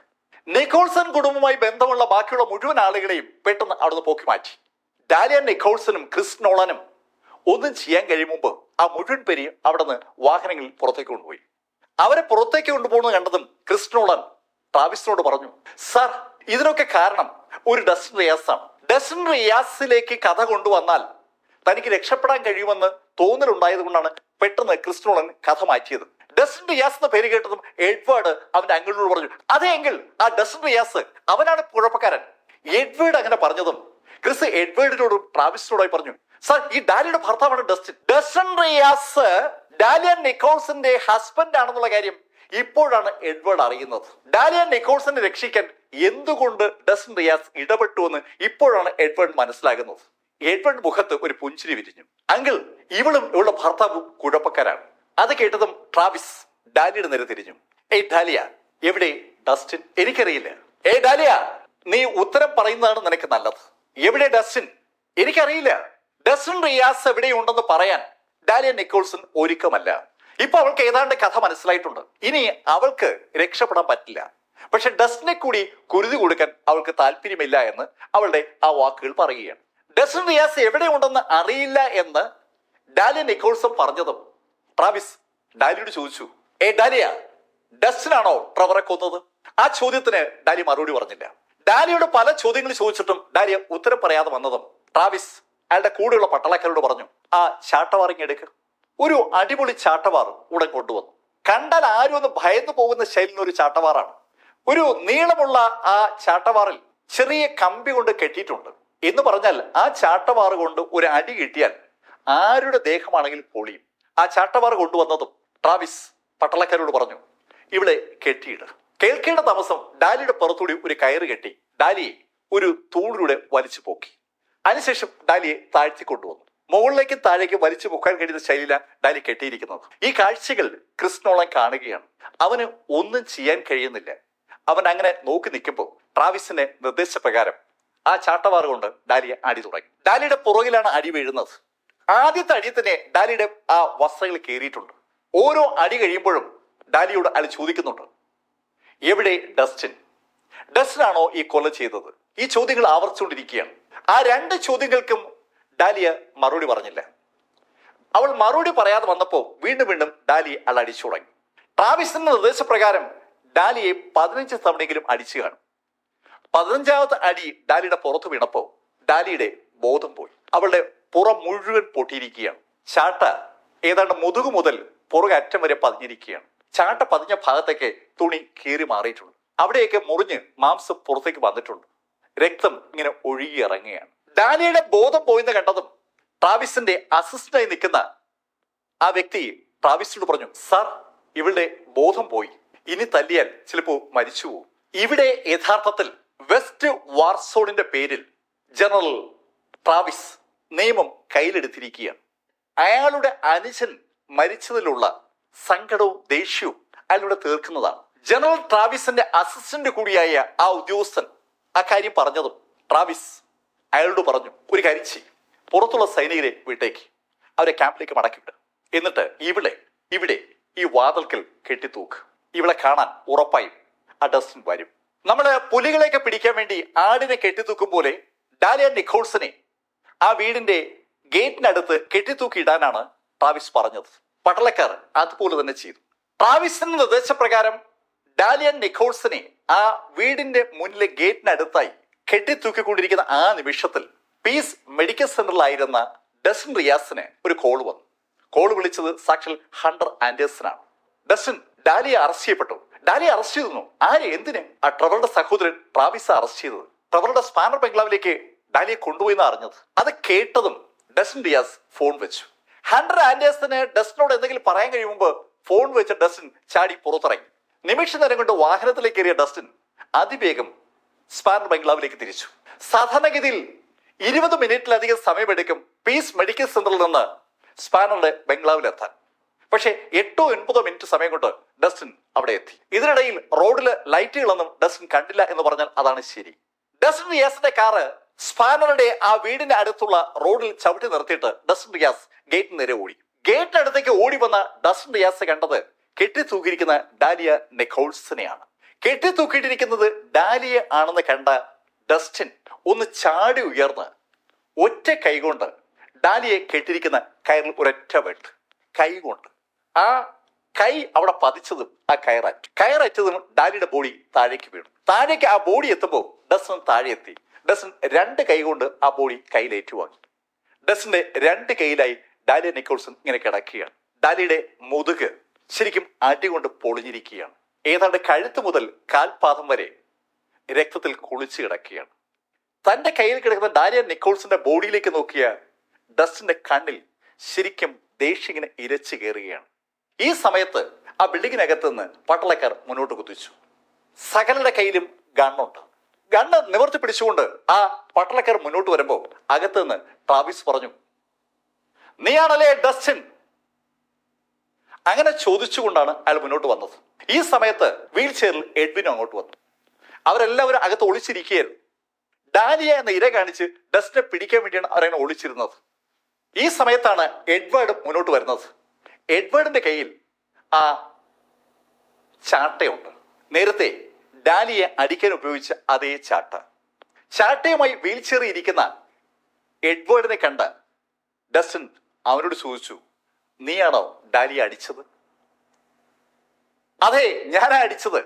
നിക്കോൾസൺ കുടുംബവുമായി ബന്ധമുള്ള ബാക്കിയുള്ള മുഴുവൻ ആളുകളെയും പെട്ടെന്ന് അവിടുന്ന് പോക്കി മാറ്റി. ഡാലിയ നിക്കോൾസണും ക്രിസ് നോളനും ഒന്നും ചെയ്യാൻ കഴിയും മുമ്പ് ആ മുഴുവൻ പേരെയും അവിടെ നിന്ന് വാഹനങ്ങളിൽ പുറത്തേക്ക് കൊണ്ടുപോയി. അവരെ പുറത്തേക്ക് കൊണ്ടുപോകുന്നത് കണ്ടതും ക്രിസ് നോളൻ ട്രാവിസിനോട് പറഞ്ഞു, സാർ ഇതിനൊക്കെ കാരണം ഒരു ഡസ്റ്റിൻ റിയാസ് ആണ്. ഡസ്റ്റിൻ റിയാസിലേക്ക് കഥ കൊണ്ടുവന്നാൽ തനിക്ക് രക്ഷപ്പെടാൻ കഴിയുമെന്ന് തോന്നലുണ്ടായത് കൊണ്ടാണ് പെട്ടെന്ന് ക്രിസ് നോളൻ കഥ മാറ്റിയത്. ഡസ്റ്റിൻ റിയാസ് എന്ന പേര് കേട്ടതും എഡ്വേർഡ് അവന്റെ അങ്കിളിനോട് പറഞ്ഞു, അതേ എങ്കിൽ ആ ഡസ്റ്റിൻ റിയാസ് അവനാണ് കുഴപ്പക്കാരൻ. എഡ്വേർഡ് അങ്ങനെ പറഞ്ഞതും ക്രിസ് എഡ്വേർഡിനോടും ട്രാവിസിനോടായി പറഞ്ഞു, സാർ ഈ ഡാലിയുടെ ഭർത്താവാണ് ഡസ്റ്റിൻ. ഡസ്റ്റിൻ റിയാസ് ഡാലിയ നിക്കോൾസന്റെ ഹസ്ബൻഡ് ആണെന്നുള്ള കാര്യം ഇപ്പോഴാണ് എഡ്വേർഡ് അറിയുന്നത്. ഡാലിയ നിക്കോൾസനെ രക്ഷിക്കാൻ എന്തുകൊണ്ട് ഡസ്റ്റിൻ റിയാസ് ഇടപെട്ടു എന്ന് ഇപ്പോഴാണ് എഡ്വേർഡ് മനസ്സിലാകുന്നത്. എഡ്വേർഡ് മുഖത്ത് ഒരു പുഞ്ചിരി വിരിഞ്ഞു. അങ്കിൾ ഇവളും ഇവളുടെ ഭർത്താവും കുഴപ്പക്കാരാണ്. അത് കേട്ടതും ട്രാവിസ് ഡാലിയുടെ നേരെ തിരിഞ്ഞു. ഏയ് ഡാലിയ എവിടെ ഡസ്റ്റിൻ? എനിക്കറിയില്ല. ഏയ് ഡാലിയ നീ ഉത്തരം പറയുന്നതാണ് നിനക്ക് നല്ലത്. എവിടെ ഡസ്റ്റിൻ? എനിക്കറിയില്ല. ഡസ്റ്റിൻ റിയാസ് എവിടെയുണ്ടെന്ന് പറയാൻ ഡാലിയ നിക്കോൾസൺ ഒരുക്കമല്ല. ഇപ്പൊ അവൾക്ക് ഏതാണ്ട് കഥ മനസ്സിലായിട്ടുണ്ട്. ഇനി അവൾക്ക് രക്ഷപ്പെടാൻ പറ്റില്ല. പക്ഷെ ഡസ്റ്റിനെ കൂടി കുരുതി കൊടുക്കാൻ അവൾക്ക് താല്പര്യമില്ല എന്ന് അവളുടെ ആ വാക്കുകൾ പറയുകയാണ്. ഡസ്റ്റിൻ റിയാസ് എവിടെയുണ്ടെന്ന് അറിയില്ല എന്ന് ഡാലിയ നിക്കോൾസൺ പറഞ്ഞതും ട്രാവിസ് ഡാലിയോട് ചോദിച്ചു, ഡാലിയ ഡസ്റ്റിനാണോ ട്രെവറെ കൊന്നത്? ആ ചോദ്യത്തിന് ഡാലി മറുപടി പറഞ്ഞില്ല. ഡാലിയോട് പല ചോദ്യങ്ങൾ ചോദിച്ചിട്ടും ഡാലിയ ഉത്തരം പറയാതെ വന്നതും ട്രാവിസ് അയാളുടെ കൂടെയുള്ള പട്ടാളക്കാരോട് പറഞ്ഞു, ആ ചാട്ടവാറിങ് എടുക്കുക. ഒരു അടിപൊളി ചാട്ടവാർ ഉടൻ കൊണ്ടുവന്നു. കണ്ടാൽ ആരും ഒന്ന് ഭയന്നു പോകുന്ന ശൈലിന് ഒരു ചാട്ടവാറാണ്. ഒരു നീളമുള്ള ആ ചാട്ടവാറിൽ ചെറിയ കമ്പി കൊണ്ട് കെട്ടിയിട്ടുണ്ട്. എന്ന് പറഞ്ഞാൽ ആ ചാട്ടവാറ് കൊണ്ട് ഒരു അടി കിട്ടിയാൽ ആരുടെ ദേഹമാണെങ്കിലും പൊളിയും. ആ ചാട്ടവാറ് കൊണ്ടുവന്നതും ട്രാവിസ് പട്ടാളക്കാരോട് പറഞ്ഞു, ഇവിടെ കെട്ടിയിട. കേൾക്കേണ്ട താമസം ഡാലിയുടെ പുറത്തുകൂടി ഒരു കയറ് കെട്ടി ഡാലിയെ ഒരു തൂണിലൂടെ വലിച്ചു പോക്കി. അതിനുശേഷം ഡാലിയെ താഴ്ത്തി കൊണ്ടുവന്നു. മുകളിലേക്കും താഴേക്കും വലിച്ചു പൊക്കാൻ കഴിയുന്ന ശൈലിയിലാണ് ഡാലി കെട്ടിയിരിക്കുന്നത്. ഈ കാഴ്ചകൾ ക്രിസ് നോളൻ കാണുകയാണ്. അവന് ഒന്നും ചെയ്യാൻ കഴിയുന്നില്ല. അവൻ അങ്ങനെ നോക്കി നിൽക്കുമ്പോൾ ട്രാവിസിന്റെ നിർദ്ദേശപ്രകാരം ആ ചാട്ടവാറ് കൊണ്ട് ഡാലിയെ അടി തുടങ്ങി. ഡാലിയുടെ പുറകിലാണ് അടി വീഴുന്നത്. ആദ്യത്തെ അടി തന്നെ ഡാലിയുടെ ആ വസ്ത്രങ്ങൾ കയറിയിട്ടുണ്ട്. ഓരോ അടി കഴിയുമ്പോഴും ഡാലിയോട് അയാൾ ചോദിക്കുന്നുണ്ട്, എവിടെ ഡസ്റ്റിൻ? ഡസ്റ്റിനാണോ ഈ കൊല ചെയ്തത്? ഈ ചോദ്യങ്ങൾ ആവർത്തിച്ചുകൊണ്ടിരിക്കുകയാണ്. ആ രണ്ട് ചോദ്യങ്ങൾക്കും ഡാലിയ മറുപടി പറഞ്ഞില്ല. അവൾ മറുപടി പറയാതെ വന്നപ്പോൾ വീണ്ടും വീണ്ടും ഡാലിയെ അയാൾ അടിച്ചു തുടങ്ങി. ട്രാവിസിന്റെ നിർദ്ദേശപ്രകാരം ഡാലിയെ 15 തവണയെങ്കിലും അടിച്ചു കാണും. 15ാമത്തെ അടി ഡാലിയുടെ പുറത്ത് വീണപ്പോൾ ഡാലിയുടെ ബോധം പോയി. അവളുടെ പുറം മുഴുവൻ പൊട്ടിയിരിക്കുകയാണ്. ചാട്ട ഏതാണ്ട് മുതുകു മുതൽ പുറകെ അറ്റം വരെ പതിഞ്ഞിരിക്കുകയാണ്. ചാട്ട പതിഞ്ഞ ഭാഗത്തേക്ക് തുണി കീറി മാറിയിട്ടുണ്ട്. അവിടെയൊക്കെ മുറിഞ്ഞ് മാംസം പുറത്തേക്ക് വന്നിട്ടുണ്ട്. രക്തം ഇങ്ങനെ ഒഴുകി ഇറങ്ങുകയാണ്. ഡാലിയുടെ ബോധം പോയിന്ന് കണ്ടതും ട്രാവിസിന്റെ അസിസ്റ്റന്റായി നിൽക്കുന്ന ആ വ്യക്തി ട്രാവിസിനോട് പറഞ്ഞു, സാർ, ഇവളുടെ ബോധം പോയി. ഇനി തല്ലിയാൽ ചിലപ്പോ മരിച്ചു പോകും. ഇവിടെ യഥാർത്ഥത്തിൽ വെസ്റ്റ് വാർസോണിന്റെ പേരിൽ ജനറൽ ട്രാവിസ് നിയമം കയ്യിലെടുത്തിരിക്കുകയാണ്. അയാളുടെ അനുജൻ മരിച്ചതിലുള്ള സങ്കടവും ദേഷ്യവും അയാളുടെ തീർക്കുന്നതാണ്. ജനറൽ ട്രാവിസിന്റെ അസിസ്റ്റന്റ് കൂടിയായ ആ ഉദ്യോഗസ്ഥൻ ആ കാര്യം പറഞ്ഞതും ട്രാവിസ് അയാളോട് പറഞ്ഞു, ഒരു കാര്യം ചെയ്യും, പുറത്തുള്ള സൈനികരെ വീട്ടേക്ക്, അവരെ ക്യാമ്പിലേക്ക് മടക്കിവിട്. എന്നിട്ട് ഇവിടെ ഈ വാതിൽക്കൽ കെട്ടിത്തൂക്ക്. ഇവളെ കാണാൻ ഉറപ്പായും ആ ഡസ്റ്റിൻ വരും. നമ്മള് പുലികളെയൊക്കെ പിടിക്കാൻ വേണ്ടി ആടിനെ കെട്ടിത്തൂക്കും പോലെ ഡാലിയ നിക്കോൾസനെ ആ വീടിന്റെ ഗേറ്റിനടുത്ത് കെട്ടിത്തൂക്കിയിടാനാണ് ട്രാവിസ് പറഞ്ഞത്. പട്ടാളക്കാർ അതുപോലെ തന്നെ ചെയ്തു. ട്രാവിസിന്റെ നിർദ്ദേശപ്രകാരം ഡാലിയ നിക്കോൾസനെ ആ വീടിന്റെ മുന്നിലെ ഗേറ്റിനടുത്തായി കെട്ടിത്തൂക്കിക്കൊണ്ടിരിക്കുന്ന ആ നിമിഷത്തിൽ പീസ് മെഡിക്കൽ സെന്ററിലായിരുന്ന ഡസ്റ്റിൻ റിയാസിന് ഒരു കോൾ വന്നു. കോൾ വിളിച്ചത് സാക്ഷാൽ ഹണ്ടർ ആൻഡേഴ്സനാണ്. ഡസ്റ്റിൻ, ഡാലിയെ അറസ്റ്റ് ചെയ്യപ്പെട്ടു. ഡാലിയെ അറസ്റ്റ് ചെയ്തു. ആര്? എന്തിന്? ആ ട്രെവറുടെ സഹോദരൻ ട്രാവിസ് അറസ്റ്റ് ചെയ്തത്. ട്രെവറുടെ സ്പാനർ ബംഗ്ലാവിലേക്ക് ഡാലിയെ കൊണ്ടുപോയിന്ന് അറിഞ്ഞത്. അത് കേട്ടതും ഡസ്റ്റിൻ റിയാസ് ഫോൺ വെച്ചു. ഹണ്ടർ ആൻഡേഴ്സന് ഡസ്റ്റിനോട് എന്തെങ്കിലും പറയാൻ കഴിയുമ്പോൾ ഫോൺ വെച്ച ഡസ്റ്റിൻ ചാടി പുറത്തിറങ്ങി. നിമിഷ നേരം കൊണ്ട് വാഹനത്തിലേക്ക് കയറിയ ഡസ്റ്റിൻ അതിവേഗം സ്പാനർ ബംഗ്ലാവിലേക്ക് തിരിച്ചു. സാധാരണഗതിയിൽ 20 മിനിറ്റിലധികം സമയമെടുക്കും പീസ് മെഡിക്കൽ സെന്ററിൽ നിന്ന് സ്പാനറുടെ ബംഗ്ലാവിലെത്താൻ. പക്ഷേ 8-9 മിനിറ്റ് സമയം കൊണ്ട് ഡസ്റ്റിൻ അവിടെ എത്തി. ഇതിനിടയിൽ റോഡില് ലൈറ്റുകളൊന്നും ഡസ്റ്റിൻ കണ്ടില്ല എന്ന് പറഞ്ഞാൽ അതാണ് ശരി. ഡസ്റ്റിൻ റിയാസിന്റെ കാറ് സ്പാനറുടെ ആ വീടിന്റെ അടുത്തുള്ള റോഡിൽ ചവിട്ടി നിർത്തിയിട്ട് ഡസ്റ്റിൻ റിയാസ് ഗേറ്റിന് നേരെ ഓടി. ഗേറ്റിനടുത്തേക്ക് ഓടി വന്ന ഡസ്റ്റിൻ റിയാസ് കണ്ടത് കെട്ടിത്തൂക്കിയിരിക്കുന്ന ഡാലിയ നിക്കോൾസനെയാണ്. കെട്ടിത്തൂക്കിയിട്ടിരിക്കുന്നത് ഡാലിയ ആണെന്ന് കണ്ട ഡസ്റ്റിൻ ഒന്ന് ചാടി ഉയർന്ന് ഒറ്റ കൈകൊണ്ട് ഡാലിയെ കെട്ടിരിക്കുന്ന കയറിൽ ഒരൊറ്റ വെട്ട് കൈകൊണ്ട്. ആ കൈ അവിടെ പതിച്ചതും ആ കയററ്റതും ഡാലിയുടെ ബോഡി താഴേക്ക് വീണു. താഴേക്ക് ആ ബോഡി എത്തുമ്പോൾ ഡസ്റ്റിൻ താഴെ എത്തി. ഡസ്റ്റിൻ 2 കൈ കൊണ്ട് ആ ബോഡി കയ്യിലേറ്റുവാങ്ങി. ഡസ്റ്റിന്റെ 2 കൈയിലായി ഡാലിയ നിക്കോൾസൺ ഇങ്ങനെ കിടക്കുകയാണ്. ഡാലിയുടെ മുതുക് ശരിക്കും അടികൊണ്ട് പൊളിഞ്ഞിരിക്കുകയാണ്. ഏതാണ്ട് കഴുത്ത് മുതൽ കാൽപാദം വരെ രക്തത്തിൽ കുളിച്ചു കിടക്കുകയാണ്. തന്റെ കയ്യിൽ കിടക്കുന്ന ഡാലിയ നിക്കോൾസന്റെ ബോഡിയിലേക്ക് നോക്കിയ ഡസ്റ്റിന്റെ കണ്ണിൽ ശരിക്കും ദേഷ്യം ഇങ്ങനെ ഇരച്ചു കയറുകയാണ്. ഈ സമയത്ത് ആ ബിൽഡിങ്ങിനകത്ത് നിന്ന് പട്ടാളക്കാർ മുന്നോട്ട് കുതിച്ചു. സകലരുടെ കയ്യിലും ഗണ്ണുണ്ട്. ഗണ്ണ് നിവർത്തി പിടിച്ചുകൊണ്ട് ആ പട്ടാളക്കാർ മുന്നോട്ട് വരുമ്പോൾ അകത്ത് നിന്ന് ട്രാവിസ് പറഞ്ഞു, നീയാണല്ലേ ഡസ്റ്റിൻ? അങ്ങനെ ചോദിച്ചുകൊണ്ടാണ് അയാൾ മുന്നോട്ട് വന്നത്. ഈ സമയത്ത് വീൽ ചെയറിൽ എഡ്വിനും അങ്ങോട്ട് വന്നു. അവരെല്ലാവരും അകത്ത് ഒളിച്ചിരിക്കുകയായിരുന്നു. ഡാലിയ എന്ന ഇര കാണിച്ച് ഡസ്റ്റിനെ പിടിക്കാൻ വേണ്ടിയാണ് അവരങ്ങനെ ഒളിച്ചിരുന്നത്. ഈ സമയത്താണ് എഡ്വേർഡ് മുന്നോട്ട് വരുന്നത്. എഡ്വേർഡിന്റെ കയ്യിൽ ആ ചാട്ടയുണ്ട്. നേരത്തെ ഡാലിയെ അടിക്കാൻ ഉപയോഗിച്ച അതേ ചാട്ടയുമായി വീൽ ചെയറിൽ ഇരിക്കുന്ന എഡ്വേർഡിനെ കണ്ട ഡസ്റ്റിൻ അവനോട് ചോദിച്ചു, നീയാണോ ഡാലിയെ അടിച്ചത്? അതെ, ഞാനാ അടിച്ചത്.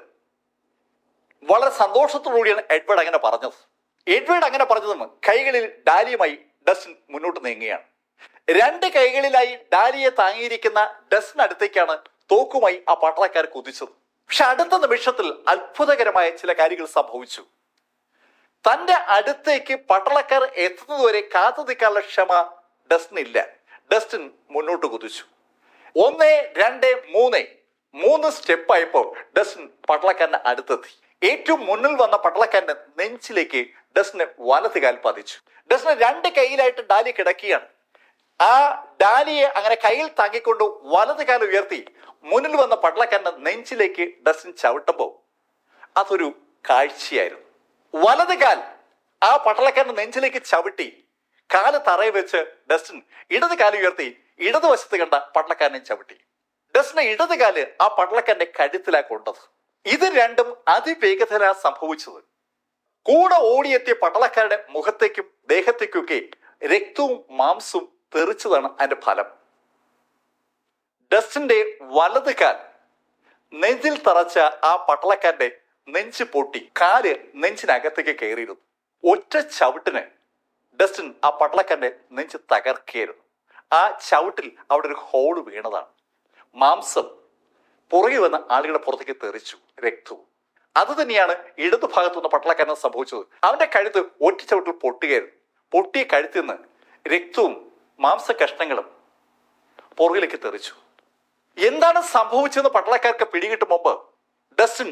വളരെ സന്തോഷത്തോടുകൂടിയാണ് എഡ്വേർഡ് അങ്ങനെ പറഞ്ഞത്. എഡ്വേർഡ് അങ്ങനെ പറഞ്ഞതും കൈകളിൽ ഡാലിയുമായി ഡസ്റ്റിൻ മുന്നോട്ട് നീങ്ങുകയാണ്. 2 കൈകളിലായി ഡാലിയെ താങ്ങിയിരിക്കുന്ന ഡസ്റ്റിന് അടുത്തേക്കാണ് തോക്കുമായി ആ പട്ടാളക്കാർ കുതിച്ചത്. പക്ഷെ അടുത്ത നിമിഷത്തിൽ അത്ഭുതകരമായ ചില കാര്യങ്ങൾ സംഭവിച്ചു. തന്റെ അടുത്തേക്ക് പട്ടാളക്കാർ എത്തുന്നതുവരെ കാത്തു നിൽക്കാനുള്ള ക്ഷമ ഡസ്റ്റിനില്ല. ഡസ്റ്റിൻ മുന്നോട്ട് കുതിച്ചു. 1, 2, 3 സ്റ്റെപ്പ് ആയപ്പോൾ ഡസ്റ്റിൻ പട്ടാളക്കാരന്റെ അടുത്തെത്തി. ഏറ്റവും മുന്നിൽ വന്ന പട്ടാളക്കാരന്റെ നെഞ്ചിലേക്ക് ഡസ്റ്റിന് വലതുകാൽ പതിച്ചു. ഡസ്റ്റിന് രണ്ട് കൈയിലായിട്ട് ഡാലി കിടക്കുകയാണ്. ആ ഡാലിയെ അങ്ങനെ കയ്യിൽ താങ്ങിക്കൊണ്ട് വലതുകാൽ ഉയർത്തി മുന്നിൽ വന്ന പട്ടാളക്കാരന്റെ നെഞ്ചിലേക്ക് ഡസ്റ്റിൻ ചവിട്ടുമ്പോൾ അതൊരു കാഴ്ചയായിരുന്നു. വലതുകാൽ ആ പട്ടാളക്കാരന്റെ നെഞ്ചിലേക്ക് ചവിട്ടി കാല് തറയിൽ വെച്ച് ഡസ്റ്റിൻ ഇടത് കാല് ഉയർത്തി ഇടതുവശത്ത് കണ്ട പട്ടാളക്കാരനെ ചവിട്ടി. ഡസ്റ്റിന് ഇടതുകാല് ആ പട്ടാളക്കാരന്റെ കഴുത്തിലാ കൊണ്ടത്. ഇത് രണ്ടും അതിവേഗത്തിലാ സംഭവിച്ചത്. കൂടെ ഓടിയെത്തിയ പട്ടാളക്കാരുടെ മുഖത്തേക്കും ദേഹത്തേക്കൊക്കെ രക്തവും മാംസവും തെറിച്ചതാണ് അതിന്റെ ഫലം. ഡസ്റ്റിന്റെ വലതുകാൽ നെഞ്ചിൽ തറച്ച ആ പട്ടാളക്കാരന്റെ നെഞ്ച് പൊട്ടി കാല് നെഞ്ചിനകത്തേക്ക് കയറിയിരുന്നു. ഒറ്റ ചവിട്ടിന് ഡസ്റ്റിൻ ആ പട്ടാളക്കാരന്റെ നെഞ്ച് തകർക്കുകയായിരുന്നു. ആ ചവിട്ടിൽ അവിടെ ഒരു ഹോള് വീണതാണ്. മാംസം പുറകെ വന്ന ആളുകളുടെ പുറത്തേക്ക് തെറിച്ചു, രക്തവും. അത് തന്നെയാണ് ഇടതു ഭാഗത്തു നിന്ന് പട്ടാളക്കാരന് സംഭവിച്ചത്. അവന്റെ കഴുത്ത് ഒറ്റ ചവിട്ടിൽ പൊട്ടുകയായിരുന്നു. പൊട്ടിയ കഴുത്തിൽ നിന്ന് രക്തവും മാംസ കഷ്ണങ്ങളും പുറകിലേക്ക് തെറിച്ചു. എന്താണ് സംഭവിച്ചതെന്ന് പട്ടാളക്കാർക്ക് പിടികിട്ടും മുമ്പ് ഡസ്റ്റിൻ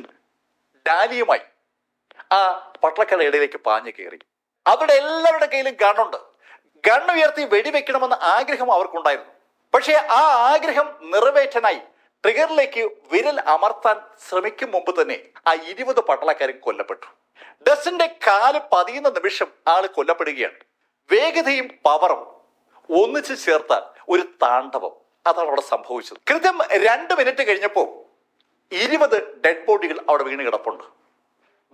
ഡാലിയുമായി ആ പട്ടാളക്കാരുടെ ഇടയിലേക്ക് പാഞ്ഞു കയറി. അവരുടെ എല്ലാവരുടെ കയ്യിലും ഗണ്ണുണ്ട്. ഗണ്ണ് ഉയർത്തി വെടിവെക്കണമെന്ന ആഗ്രഹം അവർക്കുണ്ടായിരുന്നു. പക്ഷേ ആ ആഗ്രഹം നിറവേറ്റാനായി ട്രിഗറിലേക്ക് വിരൽ അമർത്താൻ ശ്രമിക്കും മുമ്പ് തന്നെ ആ 20 പട്ടാളക്കാരും കൊല്ലപ്പെട്ടു. ഡസ്റ്റിന്റെ കാല് പതിയുന്ന നിമിഷം ആള് കൊല്ലപ്പെടുകയാണ്. വേഗതയും പവറും ഒന്നിച്ചു ചേർത്ത ഒരു താണ്ഡവം, അതാണ് അവിടെ സംഭവിച്ചത്. കൃത്യം 2 മിനിറ്റ് കഴിഞ്ഞപ്പോൾ 20 ഡെഡ് ബോഡികൾ അവിടെ വീണ് കിടപ്പുണ്ട്.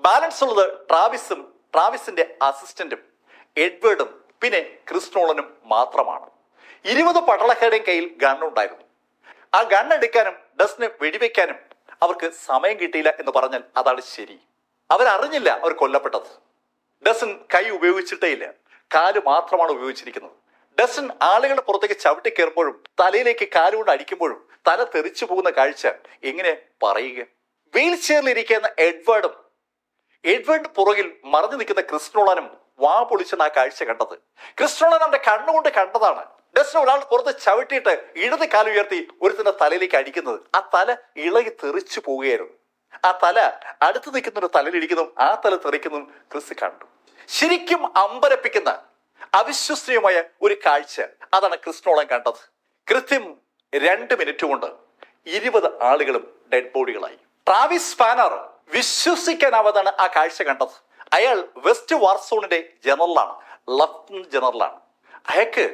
ബാലൻസ് ഉള്ളത് ട്രാവിസും ട്രാവിസിന്റെ അസിസ്റ്റന്റും എഡ്വേർഡും പിന്നെ ക്രിസ് നോളനും മാത്രമാണ്. 20 പട്ടാളക്കാരുടെയും കയ്യിൽ ഗണ്ണുണ്ടായിരുന്നു. ആ ഗണ്ണെടുക്കാനും ഡസ്റ്റിനെ വെടിവെക്കാനും അവർക്ക് സമയം കിട്ടിയില്ല എന്ന് പറഞ്ഞാൽ അതാണ് ശരി. അവരറിഞ്ഞില്ല അവർ കൊല്ലപ്പെട്ടത്. ഡസ്റ്റിൻ കൈ ഉപയോഗിച്ചിട്ടേ ഇല്ല, കാല് മാത്രമാണ് ഉപയോഗിച്ചിരിക്കുന്നത്. ഡസ്റ്റിൻ ആളുകളുടെ പുറത്തേക്ക് ചവിട്ടി കയറുമ്പോഴും തലയിലേക്ക് കാലുകൊണ്ട് അടിക്കുമ്പോഴും തല തെറിച്ചു പോകുന്ന കാഴ്ച എങ്ങനെ പറയുക? വീൽ ചെയറിലിരിക്കുന്ന എഡ്വേർഡ് പുറകിൽ മറഞ്ഞു നിൽക്കുന്ന ക്രിസ് നോളനും വാ പൊളിച്ചാണ് ആ കാഴ്ച കണ്ടത്. ക്രിസ് നോളൻ അവന്റെ കണ്ണുകൊണ്ട് കണ്ടതാണ് ഡസ്റ്റിന് ഒരാൾ പുറത്ത് ചവിട്ടിയിട്ട് ഇടത് കാലുയർത്തി ഒരുത്തിന്റെ തലയിലേക്ക് അടിക്കുന്നത്. ആ തല ഇളകി തെറിച്ചു പോവുകയായിരുന്നു. ആ തല അടുത്ത് നിൽക്കുന്ന ഒരു തലയിലിരിക്കുന്നതും ആ തല തെറിക്കുന്നതും ക്രിസ് കണ്ടു. ശരിക്കും അമ്പരപ്പിക്കുന്ന അവിശ്വസനീയമായ ഒരു കാഴ്ച അതാണ് ക്രിസ് നോളൻ കണ്ടത്. കൃത്യം 2 മിനിറ്റ് കൊണ്ട് 20 ആളുകളും ഡെഡ് ബോഡികളായി. ട്രാവിസ് സ്പാനർ വിശ്വസിക്കാനാവാതാണ് ആ കാഴ്ച കണ്ടത്. അയാൾ വെസ്റ്റ് വാർസോണിന്റെ ജനറലാണ്, ലഫ്റ്റനന്റ് ജനറലാണ്. അയാൾക്ക്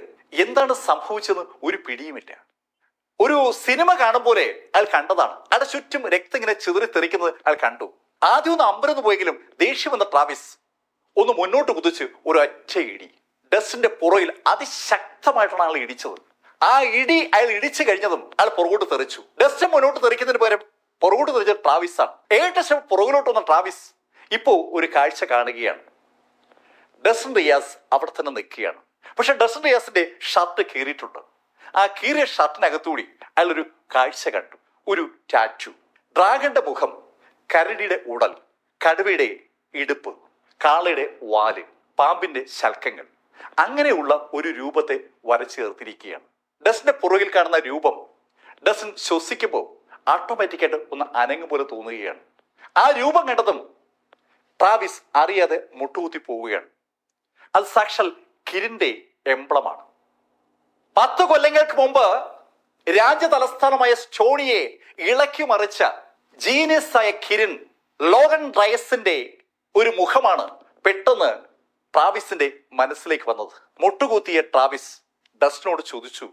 എന്താണ് സംഭവിച്ചെന്ന് ഒരു പിടിയുമില്ല. ഒരു സിനിമ കാണും പോലെ അയാൾ കണ്ടതാണ്. അയാളുടെ ചുറ്റും രക്തം ഇങ്ങനെ ചിതറിത്തെറിക്കുന്നത് അയാൾ കണ്ടു. ആദ്യം ഒന്ന് അമ്പരന്ന് പോയെങ്കിലും ദേഷ്യം വന്ന ട്രാവിസ് ഒന്ന് മുന്നോട്ട് കുതിച്ച് ഒരു ഒറ്റ ഇടി ഡസ്റ്റിന്റെ പുറകിൽ അതിശക്തമായിട്ടാണ് അയാൾ ഇടിച്ചത്. ആ ഇടി അയാൾ ഇടിച്ചു കഴിഞ്ഞതും അയാൾ പുറകോട്ട് തെറിച്ചു. ഡസ്റ്റ് മുന്നോട്ട് തെറിക്കുന്നതിന് പകരം പുറകോട്ട് തെറിച്ച ട്രാവിസ് ആണ്. ഏകദേശം പുറകിലോട്ട് വന്ന ട്രാവിസ് ഇപ്പോ ഒരു കാഴ്ച കാണുകയാണ്. ഡസ്റ്റിൻ റിയാസ് അവിടെ തന്നെ നിൽക്കുകയാണ്. പക്ഷെ ഡസ്റ്റിൻ റിയാസിന്റെ ഷർട്ട് കീറിയിട്ടുണ്ട്. ആ കീറിയ ഷർട്ടിനകത്തൂടി അയാൾ ഒരു കാഴ്ച കണ്ടു. ഒരു ടാറ്റു. ഡ്രാഗന്റെ മുഖം, കരടിയുടെ ഉടൽ, കടുവയുടെ ഇടുപ്പ്, കാളയുടെ വാല്, പാമ്പിന്റെ ശൽക്കങ്ങൾ, അങ്ങനെയുള്ള ഒരു രൂപത്തെ വരച്ചു ചേർത്തിരിക്കുകയാണ്. ഡസ്റ്റിന്റെ പുറകിൽ കാണുന്ന രൂപം ഡസ്റ്റിൻ ശ്വസിക്കുമ്പോൾ ഓട്ടോമാറ്റിക്കായിട്ട് ഒന്ന് അനങ്ങും പോലെ തോന്നുകയാണ്. ആ രൂപം കണ്ടതും ട്രാവിസ് അറിയാതെ മുട്ടുകുത്തി പോവുകയാണ്. അത് സാക്ഷാൽ കിരിന്റെ എംബ്ലമാണ്. 10 കൊല്ലങ്ങൾക്ക് മുമ്പ് രാജ്യ തലസ്ഥാനമായ സ്റ്റോണിയെ ഇളക്കി മറിച്ച ജീനിയസ് ആയ കിരിൻ ലോഗൻ റൈസിന്റെ ഒരു മുഖമാണ് പെട്ടെന്ന് ട്രാവിസിന്റെ മനസ്സിലേക്ക് വന്നത്. മുട്ടുകുത്തിയ ട്രാവിസ് ഡസ്റ്റിനോട് ചോദിച്ചു,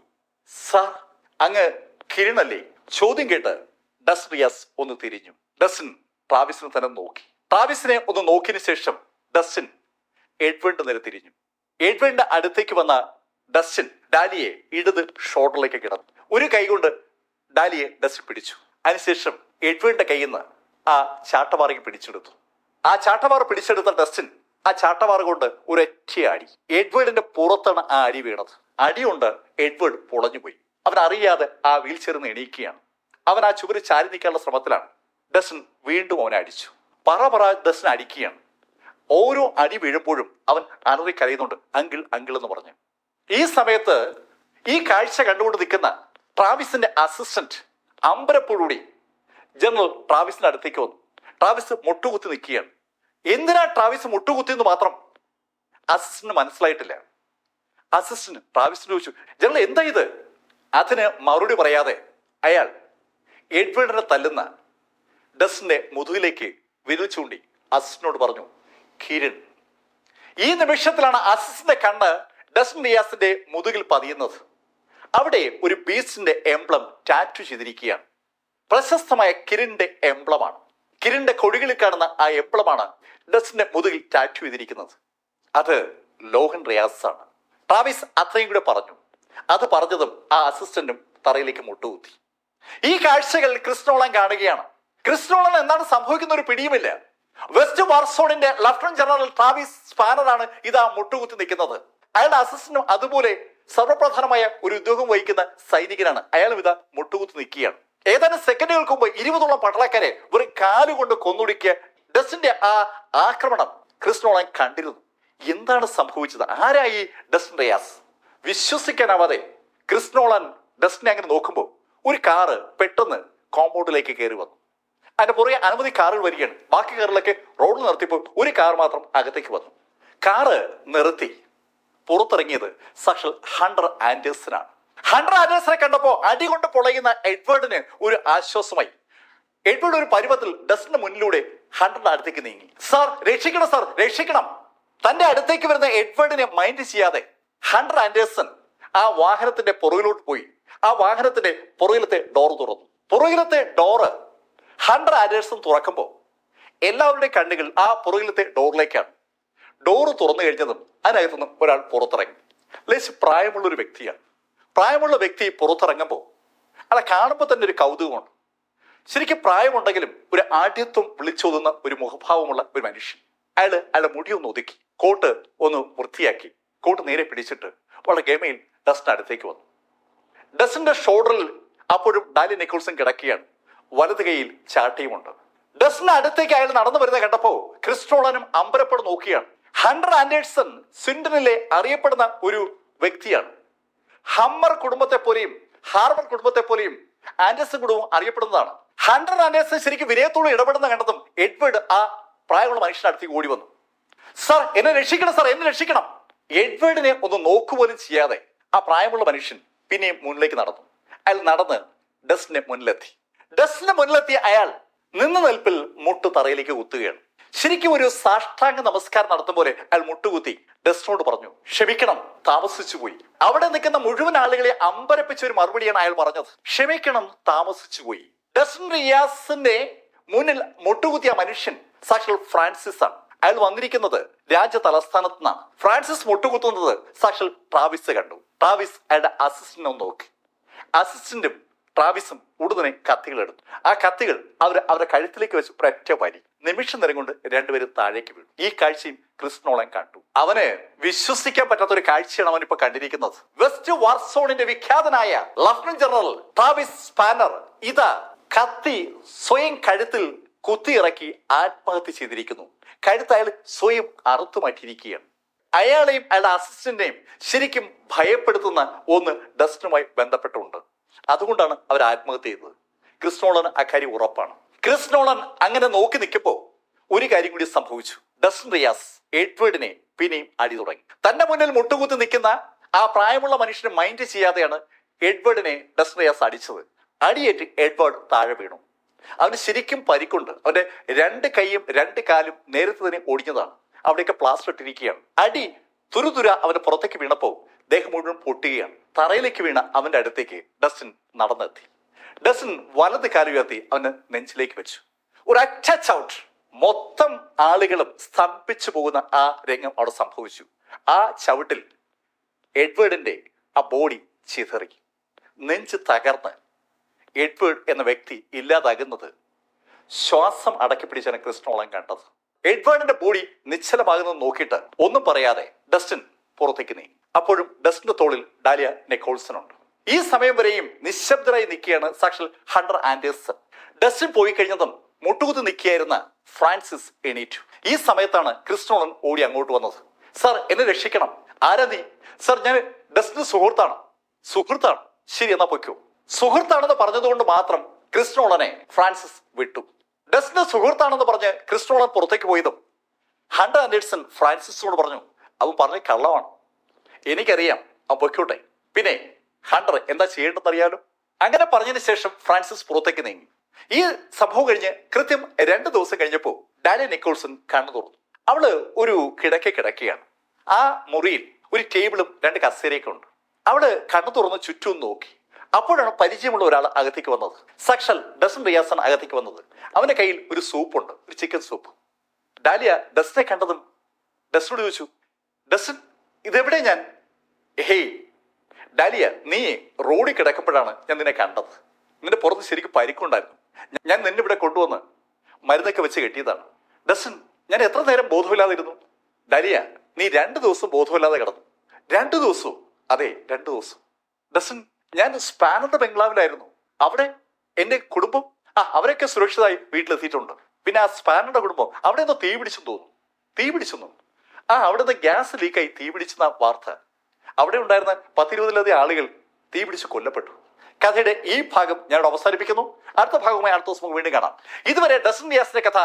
സാർ അങ്ങ് കിരണല്ലേ? ചോദ്യം കേട്ട് ഡസ്റ്റ് റിയാസ് ഒന്ന് തിരിഞ്ഞു. ഡസ്റ്റിൻ ട്രാവിസിനെ തന്നെ നോക്കി. ട്രാവിസിനെ ഒന്ന് നോക്കിയതിനു ശേഷം ഡസ്റ്റിൻ എഡ്വേർഡിന്റെ നേരെ തിരിഞ്ഞു. എഡ്വേർഡിന്റെ അടുത്തേക്ക് വന്ന ഡസ്റ്റിൻ ഡാലിയെ ഇടത് ഷോൾഡറിലേക്ക് കിടന്നു. ഒരു കൈ കൊണ്ട് ഡാലിയെ ഡസ്റ്റിൻ പിടിച്ചു. അതിനുശേഷം എഡ്വേർഡിന്റെ കയ്യിൽ നിന്ന് ആ ചാട്ടവാറയ്ക്ക് പിടിച്ചെടുത്തു. ആ ചാട്ടവാറ പിടിച്ചെടുത്ത ഡസ്റ്റിൻ ആ ചാട്ടവാറ കൊണ്ട് ഒരൊറ്റ അടി. എഡ്വേർഡിന്റെ പുറത്താണ് ആ അടി വീണത്. അടികൊണ്ട് എഡ്വേർഡ് പൊളഞ്ഞുപോയി. അവൻ അറിയാതെ ആ വീൽ ചെയറിൽ എണീക്കുകയാണ്. അവൻ ആ ചുവര് ചാരി നിൽക്കാനുള്ള ശ്രമത്തിലാണ്. ഡസ്റ്റിൻ വീണ്ടും അവനെ അടിച്ചു. പറ ഡസ്റ്റിനെ അടിക്കുകയാണ്. ഓരോ അടി വീഴുമ്പോഴും അവൻ അലറി കരയുന്നുണ്ട്, അങ്കിൾ അങ്കിൾ എന്ന് പറഞ്ഞു. ഈ സമയത്ത് ഈ കാഴ്ച കണ്ടുകൊണ്ട് നിൽക്കുന്ന ട്രാവിസിന്റെ അസിസ്റ്റന്റ് അമ്പരപ്പോടുകൂടി ജനറൽ ട്രാവിസിന്റെ അടുത്തേക്ക് വന്നു. ട്രാവിസ് മുട്ടുകുത്തി നിൽക്കുകയാണ്. എന്തിനാ ട്രാവിസ് മുട്ടുകുത്തി എന്ന് മാത്രം അസിസ്റ്റന്റിന് മനസ്സിലായിട്ടില്ല. അസിസ്റ്റന്റ് ട്രാവിസിന് ചോദിച്ചു, ജനറൽ എന്താ ഇത്? അതിന് മറുപടി പറയാതെ അയാൾ എഡ്വേർഡിനെ തല്ലുന്ന ഡസ്റ്റിന്റെ മുതുകിലേക്ക് വിരൽ ചൂണ്ടി അസിസ്റ്റന്റിനോട് പറഞ്ഞു, കിരൺ. ഈ നിമിഷത്തിലാണ് അസിസ്റ്റന്റിന്റെ കണ്ണ് ഡസ്റ്റിൻ റിയാസിന്റെ മുതുകിൽ പതിയുന്നത്. അവിടെ ഒരു ബീസ്റ്റിന്റെ എംബ്ലം ടാറ്റു ചെയ്തിരിക്കുകയാണ്. പ്രശസ്തമായ കിരണിന്റെ എംബ്ലമാണ്. കിരണിന്റെ കൊടികളിൽ കാണുന്ന ആ എംബ്ലമാണ് ഡസ്റ്റിന്റെ മുതുകിൽ ടാറ്റു ചെയ്തിരിക്കുന്നത്. അത് ലോഹൻ റിയാസ് ആണ്. ട്രാവിസ് അത്രയും കൂടെ പറഞ്ഞു. അത് പറഞ്ഞതും ആ അസിസ്റ്റന്റും തറയിലേക്ക് മുട്ടുകുത്തി. ഈ കാഴ്ചകൾ ക്രിസ് നോളൻ കാണുകയാണ്. ക്രിസ് നോളൻ എന്താണ് സംഭവിക്കുന്ന ഒരു പിടിയുമില്ല. വെസ്റ്റ് വാർസോണിന്റെ ലഫ്റ്റനന്റ് ജനറൽ ട്രാവിസ് സ്പാനറാണ് ഇതാ മുട്ടുകുത്തി നിൽക്കുന്നത്. അയാളുടെ അസിസ്റ്റന്റും അതുപോലെ സർവപ്രധാനമായ ഒരു ഉദ്യോഗം വഹിക്കുന്ന സൈനികനാണ്. അയാളും ഇതാ മുട്ടുകുത്തി നിൽക്കുകയാണ്. ഏതാനും സെക്കൻഡുകൾക്ക് മുമ്പ് 20ഓളം പട്ടാളക്കാരെ വെറും കാലുകൊണ്ട് കൊന്നൊടുക്കിയ ഡസ്റ്റിന്റെ ആ ആക്രമണം ക്രിസ് നോളൻ കണ്ടിരുന്നു. എന്താണ് സംഭവിച്ചത്? ആരായി ഡസ്റ്റിൻ റിയാസ്? വിശ്വസിക്കാനാവാതെ ക്രിസ് നോളൻ ഡസ്റ്റിനെ അങ്ങനെ നോക്കുമ്പോൾ ഒരു കാറ് പെട്ടെന്ന് കോമ്പൗണ്ടിലേക്ക് കയറി വന്നു. അതിന്റെ പുറകെ അനവധി കാറുകൾ വരികയാണ്. ബാക്കി കാറുകളൊക്കെ റോഡിൽ നിർത്തിയപ്പോൾ ഒരു കാർ മാത്രം അകത്തേക്ക് വന്നു. കാറ് നിർത്തി പുറത്തിറങ്ങിയത് സാക്ഷാൽ ഹണ്ടർ ആൻഡേഴ്സൺ ആണ്. ഹണ്ടർ ആൻഡേഴ്സനെ കണ്ടപ്പോൾ അടികൊണ്ട് പൊളയുന്ന എഡ്വേർഡിന് ഒരു ആശ്വാസമായി. എഡ്വേർഡ് ഒരു പരുവത്തിൽ ഡസ്റ്റിന്റെ മുന്നിലൂടെ ഹണ്ടറിന്റെ അടുത്തേക്ക് നീങ്ങി. സാർ രക്ഷിക്കണം, സാർ രക്ഷിക്കണം. തന്റെ അടുത്തേക്ക് വരുന്ന എഡ്വേർഡിനെ മൈൻഡ് ചെയ്യാതെ ഹണ്ടർ ആൻഡേഴ്സൺ ആ വാഹനത്തിന്റെ പുറകിലോട്ട് പോയി ആ വാഹനത്തിന്റെ പുറകിലത്തെ ഡോർ തുറന്നു. പുറകിലത്തെ ഡോറ് ഹണ്ടർ ആൻഡേഴ്സൺ തുറക്കുമ്പോൾ എല്ലാവരുടെയും കണ്ണുകൾ ആ പുറകിലത്തെ ഡോറിലേക്കാണ്. ഡോറ് തുറന്നു കഴിഞ്ഞതും അതിനകത്തുനിന്നും ഒരാൾ പുറത്തിറങ്ങി. ലേശ് പ്രായമുള്ള ഒരു വ്യക്തിയാണ്. പ്രായമുള്ള വ്യക്തി പുറത്തിറങ്ങുമ്പോൾ അയാളെ കാണുമ്പോൾ തന്നെ ഒരു കൗതുകമുണ്ട്. ശരിക്കും പ്രായമുണ്ടെങ്കിലും ഒരു ആഢ്യത്വം വിളിച്ചോതുന്ന ഒരു മുഖഭാവമുള്ള ഒരു മനുഷ്യൻ. അയാളുടെ മുടിയൊന്ന് ഒതുക്കി, കോട്ട് ഒന്ന് വൃത്തിയാക്കി, കോട്ട് നേരെ പിടിച്ചിട്ട് വളരെ ഗമയിൽ ഡസ്റ്റിന് അടുത്തേക്ക് വന്നു. ഡസ്റ്റിന്റെ ഷോൾഡറിൽ അപ്പോഴും ഡാലി നിക്കോൾസൺ കിടക്കുകയാണ്. വലത് കൈയിൽ ചാട്ടിയുമുണ്ട്. ഡസ്റ്റിന് അടുത്തേക്ക് അയാൾ നടന്നു വരുന്നത് കണ്ടപ്പോ ക്രിസ് നോളനും അമ്പരപ്പെട്ട് നോക്കിയാണ്. ഹണ്ടർ ആൻഡേഴ്സൺ സ്വിൻഡനിലെ അറിയപ്പെടുന്ന ഒരു വ്യക്തിയാണ്. ഹമ്മർ കുടുംബത്തെ പോലെയും ഹാർബർ കുടുംബത്തെ പോലെയും ആൻഡേഴ്സൺ കുടുംബം അറിയപ്പെടുന്നതാണ്. ഹണ്ടർ ആൻഡേഴ്സൺ ശരിക്കും വിനയത്തോട് ഇടപെടുന്ന കണ്ടതും എഡ്വേർഡ് ആ പ്രായമുള്ള മനുഷ്യന്റെ അടുത്തേക്ക് ഓടി വന്നു. സാർ എന്നെ രക്ഷിക്കണം, സാർ എന്നെ രക്ഷിക്കണം. എഡ്വേർഡിനെ ഒന്ന് നോക്കുപോലും ചെയ്യാതെ ആ പ്രായമുള്ള മനുഷ്യൻ പിന്നെയും മുന്നിലേക്ക് നടന്നു. അയാൾ നടന്ന് ഡസ്റ്റിന്റെ മുന്നിലെത്തി. ഡസ്റ്റിന്റെ മുന്നിലെത്തിയ അയാൾ നിന്ന നിൽപ്പിൽ മുട്ടു തറയിലേക്ക് കുത്തുകയാണ്. ശരിക്കും ഒരു സാഷ്ടാംഗ നമസ്കാരം നടത്തും പോലെ അയാൾ മുട്ടുകുത്തി ഡസ്റ്റിനോട് പറഞ്ഞു, ക്ഷമിക്കണം, താമസിച്ചു പോയി. അവിടെ നിൽക്കുന്ന മുഴുവൻ ആളുകളെ അമ്പരപ്പിച്ച ഒരു മറുപടിയാണ് അയാൾ പറഞ്ഞത്. ക്ഷമിക്കണം, താമസിച്ചു പോയി. ഡസ്റ്റിൻ റിയാസിന്റെ മുന്നിൽ മുട്ടുകുത്തിയ മനുഷ്യൻ സാക്ഷാൽ ഫ്രാൻസിസ് ആണ്. അയാൾ വന്നിരിക്കുന്നത് രാജ്യ തലസ്ഥാനത്ത് നിന്നാണ്. ഫ്രാൻസിസ് മുട്ടുകുത്തുന്നത് സാക്ഷാൽ ട്രാവിസ് കണ്ടു. ട്രാവിസ് അയാളുടെ അസിസ്റ്റന്റിനെ നോക്കി. അസിസ്റ്റന്റും ട്രാവിസും ഉടനെ കത്തികൾ എടുത്തു. ആ കത്തികൾ അവരുടെ കഴുത്തിലേക്ക് വെച്ച് ഒരൊറ്റ വലി. നിമിഷ നേരം കൊണ്ട് രണ്ടുപേരും താഴേക്ക് വീണു. ഈ കാഴ്ചയും ക്രിസ് നോളൻ കണ്ടു. അവന് വിശ്വസിക്കാൻ പറ്റാത്ത ഒരു കാഴ്ചയാണ് അവൻ ഇപ്പൊ കണ്ടിരിക്കുന്നത്. വെസ്റ്റ് വാർസോണിന്റെ വിഖ്യാതനായ ലഫ്റ്റനന്റ് ജനറൽ ട്രാവിസ് സ്പാനർ ഇതാ കത്തി സ്വയം കഴുത്തിൽ കുത്തിയിറക്കി ആത്മഹത്യ ചെയ്തിരിക്കുന്നു. കഴുത്ത് അയാൾ സ്വയം അറുത്തു മാറ്റിയിരിക്കുകയാണ്. അയാളെയും അയാളുടെ അസിസ്റ്റന്റിനെയും ശരിക്കും ഭയപ്പെടുത്തുന്ന ഒന്ന് ഡസ്റ്റിനുമായി ബന്ധപ്പെട്ടുണ്ട്. അതുകൊണ്ടാണ് അവർ ആത്മഹത്യ ചെയ്തത്. ക്രിസ് നോളൻ അക്കാര്യം ഉറപ്പാണ്. ക്രിസ് നോളൻ അങ്ങനെ നോക്കി നിൽക്കുമ്പോൾ ഒരു കാര്യം കൂടി സംഭവിച്ചു. ഡസ്റ്റിൻ റിയാസ് എഡ്വേർഡിനെ പിന്നെയും അടി തുടങ്ങി. തന്റെ മുന്നിൽ മുട്ടുകുത്തി നിൽക്കുന്ന ആ പ്രായമുള്ള മനുഷ്യനെ മൈൻഡ് ചെയ്യാതെയാണ് എഡ്വേർഡിനെ ഡസ്റ്റിൻ റിയാസ് അടിച്ചത്. അടിയേറ്റ് എഡ്വേർഡ് താഴെ വീണു. അവന് ശരിക്കും പരിക്കുണ്ട്. അവന്റെ രണ്ട് കൈയും രണ്ട് കാലും നേരത്തെ തന്നെ ഒടിഞ്ഞതാണ്. അവിടെയൊക്കെ പ്ലാസ്റ്റർ ഇട്ടിരിക്കുകയാണ്. അടി തുരുതുര അവന്റെ പുറത്തേക്ക് വീണപ്പോ ദേഹം മുഴുവൻ പൊട്ടുകയാണ്. തറയിലേക്ക് വീണ അവന്റെ അടുത്തേക്ക് ഡസ്റ്റിൻ നടന്നെത്തി. ഡസ്റ്റിൻ വലത് കാലുയർത്തി അവന് നെഞ്ചിലേക്ക് വെച്ചു. ഒരൊറ്റ ചവിട്ട്. മൊത്തം ആളുകളും സ്തംഭിച്ചു പോകുന്ന ആ രംഗം അവിടെ സംഭവിച്ചു. ആ ചവിട്ടിൽ എഡ്വേർഡിന്റെ ആ ബോഡി ചിതറി. നെഞ്ച് തകർന്ന് എഡ്വേർഡ് എന്ന വ്യക്തി ഇല്ലാതാകുന്നത് ശ്വാസം അടക്കി പിടിച്ചാണ് ക്രിസ് നോളൻ കണ്ടത്. എഡ്വേർഡിന്റെ ബോഡി നിശ്ചലമാകുന്നത് നോക്കിയിട്ട് ഒന്നും പറയാതെ ഡസ്റ്റിൻ പുറത്തേക്ക് നീങ്ങി. അപ്പോഴും ഡസ്റ്റിന്റെ തോളിൽ ഡാലിയ നിക്കോൾസൺ ഉണ്ട്. ഈ സമയം വരെയും നിശബ്ദരായി നിൽക്കുകയാണ് സാക്ഷാൽ ഹണ്ടർ ആൻഡേഴ്സൺ. ഡസ്റ്റിൻ പോയി കഴിഞ്ഞതും മുട്ടുകുത്തി നിൽക്കുകയായിരുന്ന ഫ്രാൻസിസ് എണീറ്റു. ഈ സമയത്താണ് ക്രിസ് നോളൻ ഓടി അങ്ങോട്ട് വന്നത്. സാർ എന്നെ രക്ഷിക്കണം. ആരാ നീ? സാർ ഞാൻ ഡസ്റ്റിന്റെ സുഹൃത്താണ്. സുഹൃത്താണ്? ശരി, എന്നാ പൊയ്ക്കോ. സുഹൃത്താണെന്ന് പറഞ്ഞതുകൊണ്ട് മാത്രം ക്രിസ് നോളനെ ഫ്രാൻസിസ് വിട്ടു. ഡസ്റ്റിന്റെ സുഹൃത്താണെന്ന് പറഞ്ഞ് ക്രിസ്റ്റോളൻ പുറത്തേക്ക് പോയതും ഹണ്ടർ ആൻഡേഴ്സൺ ഫ്രാൻസിസിനോട് പറഞ്ഞു, അവൻ പറഞ്ഞ കള്ളമാണ്, എനിക്കറിയാം, അവൻ പൊയ്ക്കോട്ടെ. പിന്നെ ഹണ്ടർ എന്താ ചെയ്യേണ്ടതെന്ന് അറിയാലോ. അങ്ങനെ പറഞ്ഞതിന് ശേഷം ഫ്രാൻസിസ് പുറത്തേക്ക് നീങ്ങി. ഈ സംഭവം കഴിഞ്ഞ് കൃത്യം 2 ദിവസം കഴിഞ്ഞപ്പോൾ ഡാലിയ നിക്കോൾസൺ കണ്ണു തുറന്നു. അവള് ഒരു കിടക്കുകയാണ്. ആ മുറിയിൽ ഒരു ടേബിളും 2 കസേരയൊക്കെ ഉണ്ട്. അവള് കണ്ണു തുറന്ന് ചുറ്റും നോക്കി. അപ്പോഴാണ് പരിചയമുള്ള ഒരാൾ അകത്തേക്ക് വന്നത്. സാക്ഷാൽ ഡസ്റ്റൻ റിയാസാണ് അകത്തേക്ക് വന്നത്. അവന്റെ കയ്യിൽ ഒരു സൂപ്പുണ്ട്, ഒരു ചിക്കൻ സൂപ്പ്. ഡാലിയ ഡസ്റ്റിനെ കണ്ടതും ഡസ്റ്റിനോട് ചോദിച്ചു, ഡസ്റ്റൻ, ഇതെവിടെ ഞാൻ? ഹേയ് ഡാലിയ, നീ റോഡിൽ കിടക്കുമ്പോഴാണ് ഞാൻ നിന്നെ കണ്ടത്. നിന്റെ പുറത്ത് ശരിക്കും പരിക്കുണ്ടായിരുന്നു. ഞാൻ നിന്നെ ഇവിടെ കൊണ്ടുവന്ന് മരുന്നൊക്കെ വെച്ച് കെട്ടിയതാണ്. ഡസ്റ്റൻ, ഞാൻ എത്ര നേരം ബോധമില്ലാതിരുന്നു? ഡാലിയ, നീ 2 ദിവസം ബോധമില്ലാതെ കിടന്നു. 2 ദിവസവും? അതെ, 2 ദിവസം. ഡസ്റ്റൻ, ഞാൻ സ്പാനറുടെ ബംഗ്ലാവിലായിരുന്നു. അവിടെ എന്റെ കുടുംബം അവരൊക്കെ സുരക്ഷിതമായി വീട്ടിലെത്തിയിട്ടുണ്ട്. പിന്നെ ആ സ്പാനറുടെ കുടുംബം അവിടെ നിന്ന് തീ പിടിച്ചെന്ന് തോന്നുന്നു. തീ പിടിച്ചെന്നു അവിടെ നിന്ന് ഗ്യാസ് ലീക്കായി തീ പിടിച്ചെന്ന വാർത്ത. അവിടെ ഉണ്ടായിരുന്ന 10-20 ആളുകൾ തീ പിടിച്ച് കൊല്ലപ്പെട്ടു. കഥയുടെ ഈ ഭാഗം ഞാനിവിടെ അവസാനിപ്പിക്കുന്നു. അടുത്ത ഭാഗവുമായി അടുത്ത ദിവസം വീണ്ടും കാണാം. ഇതുവരെ ഡസ്റ്റൻ റിയാസിന്റെ കഥ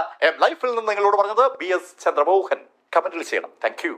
ലൈഫിൽ നിന്ന് നിങ്ങളോട് പറഞ്ഞത് BS ചന്ദ്രമോഹൻ. കമന്റിൽ ചെയ്യണം. Thank you.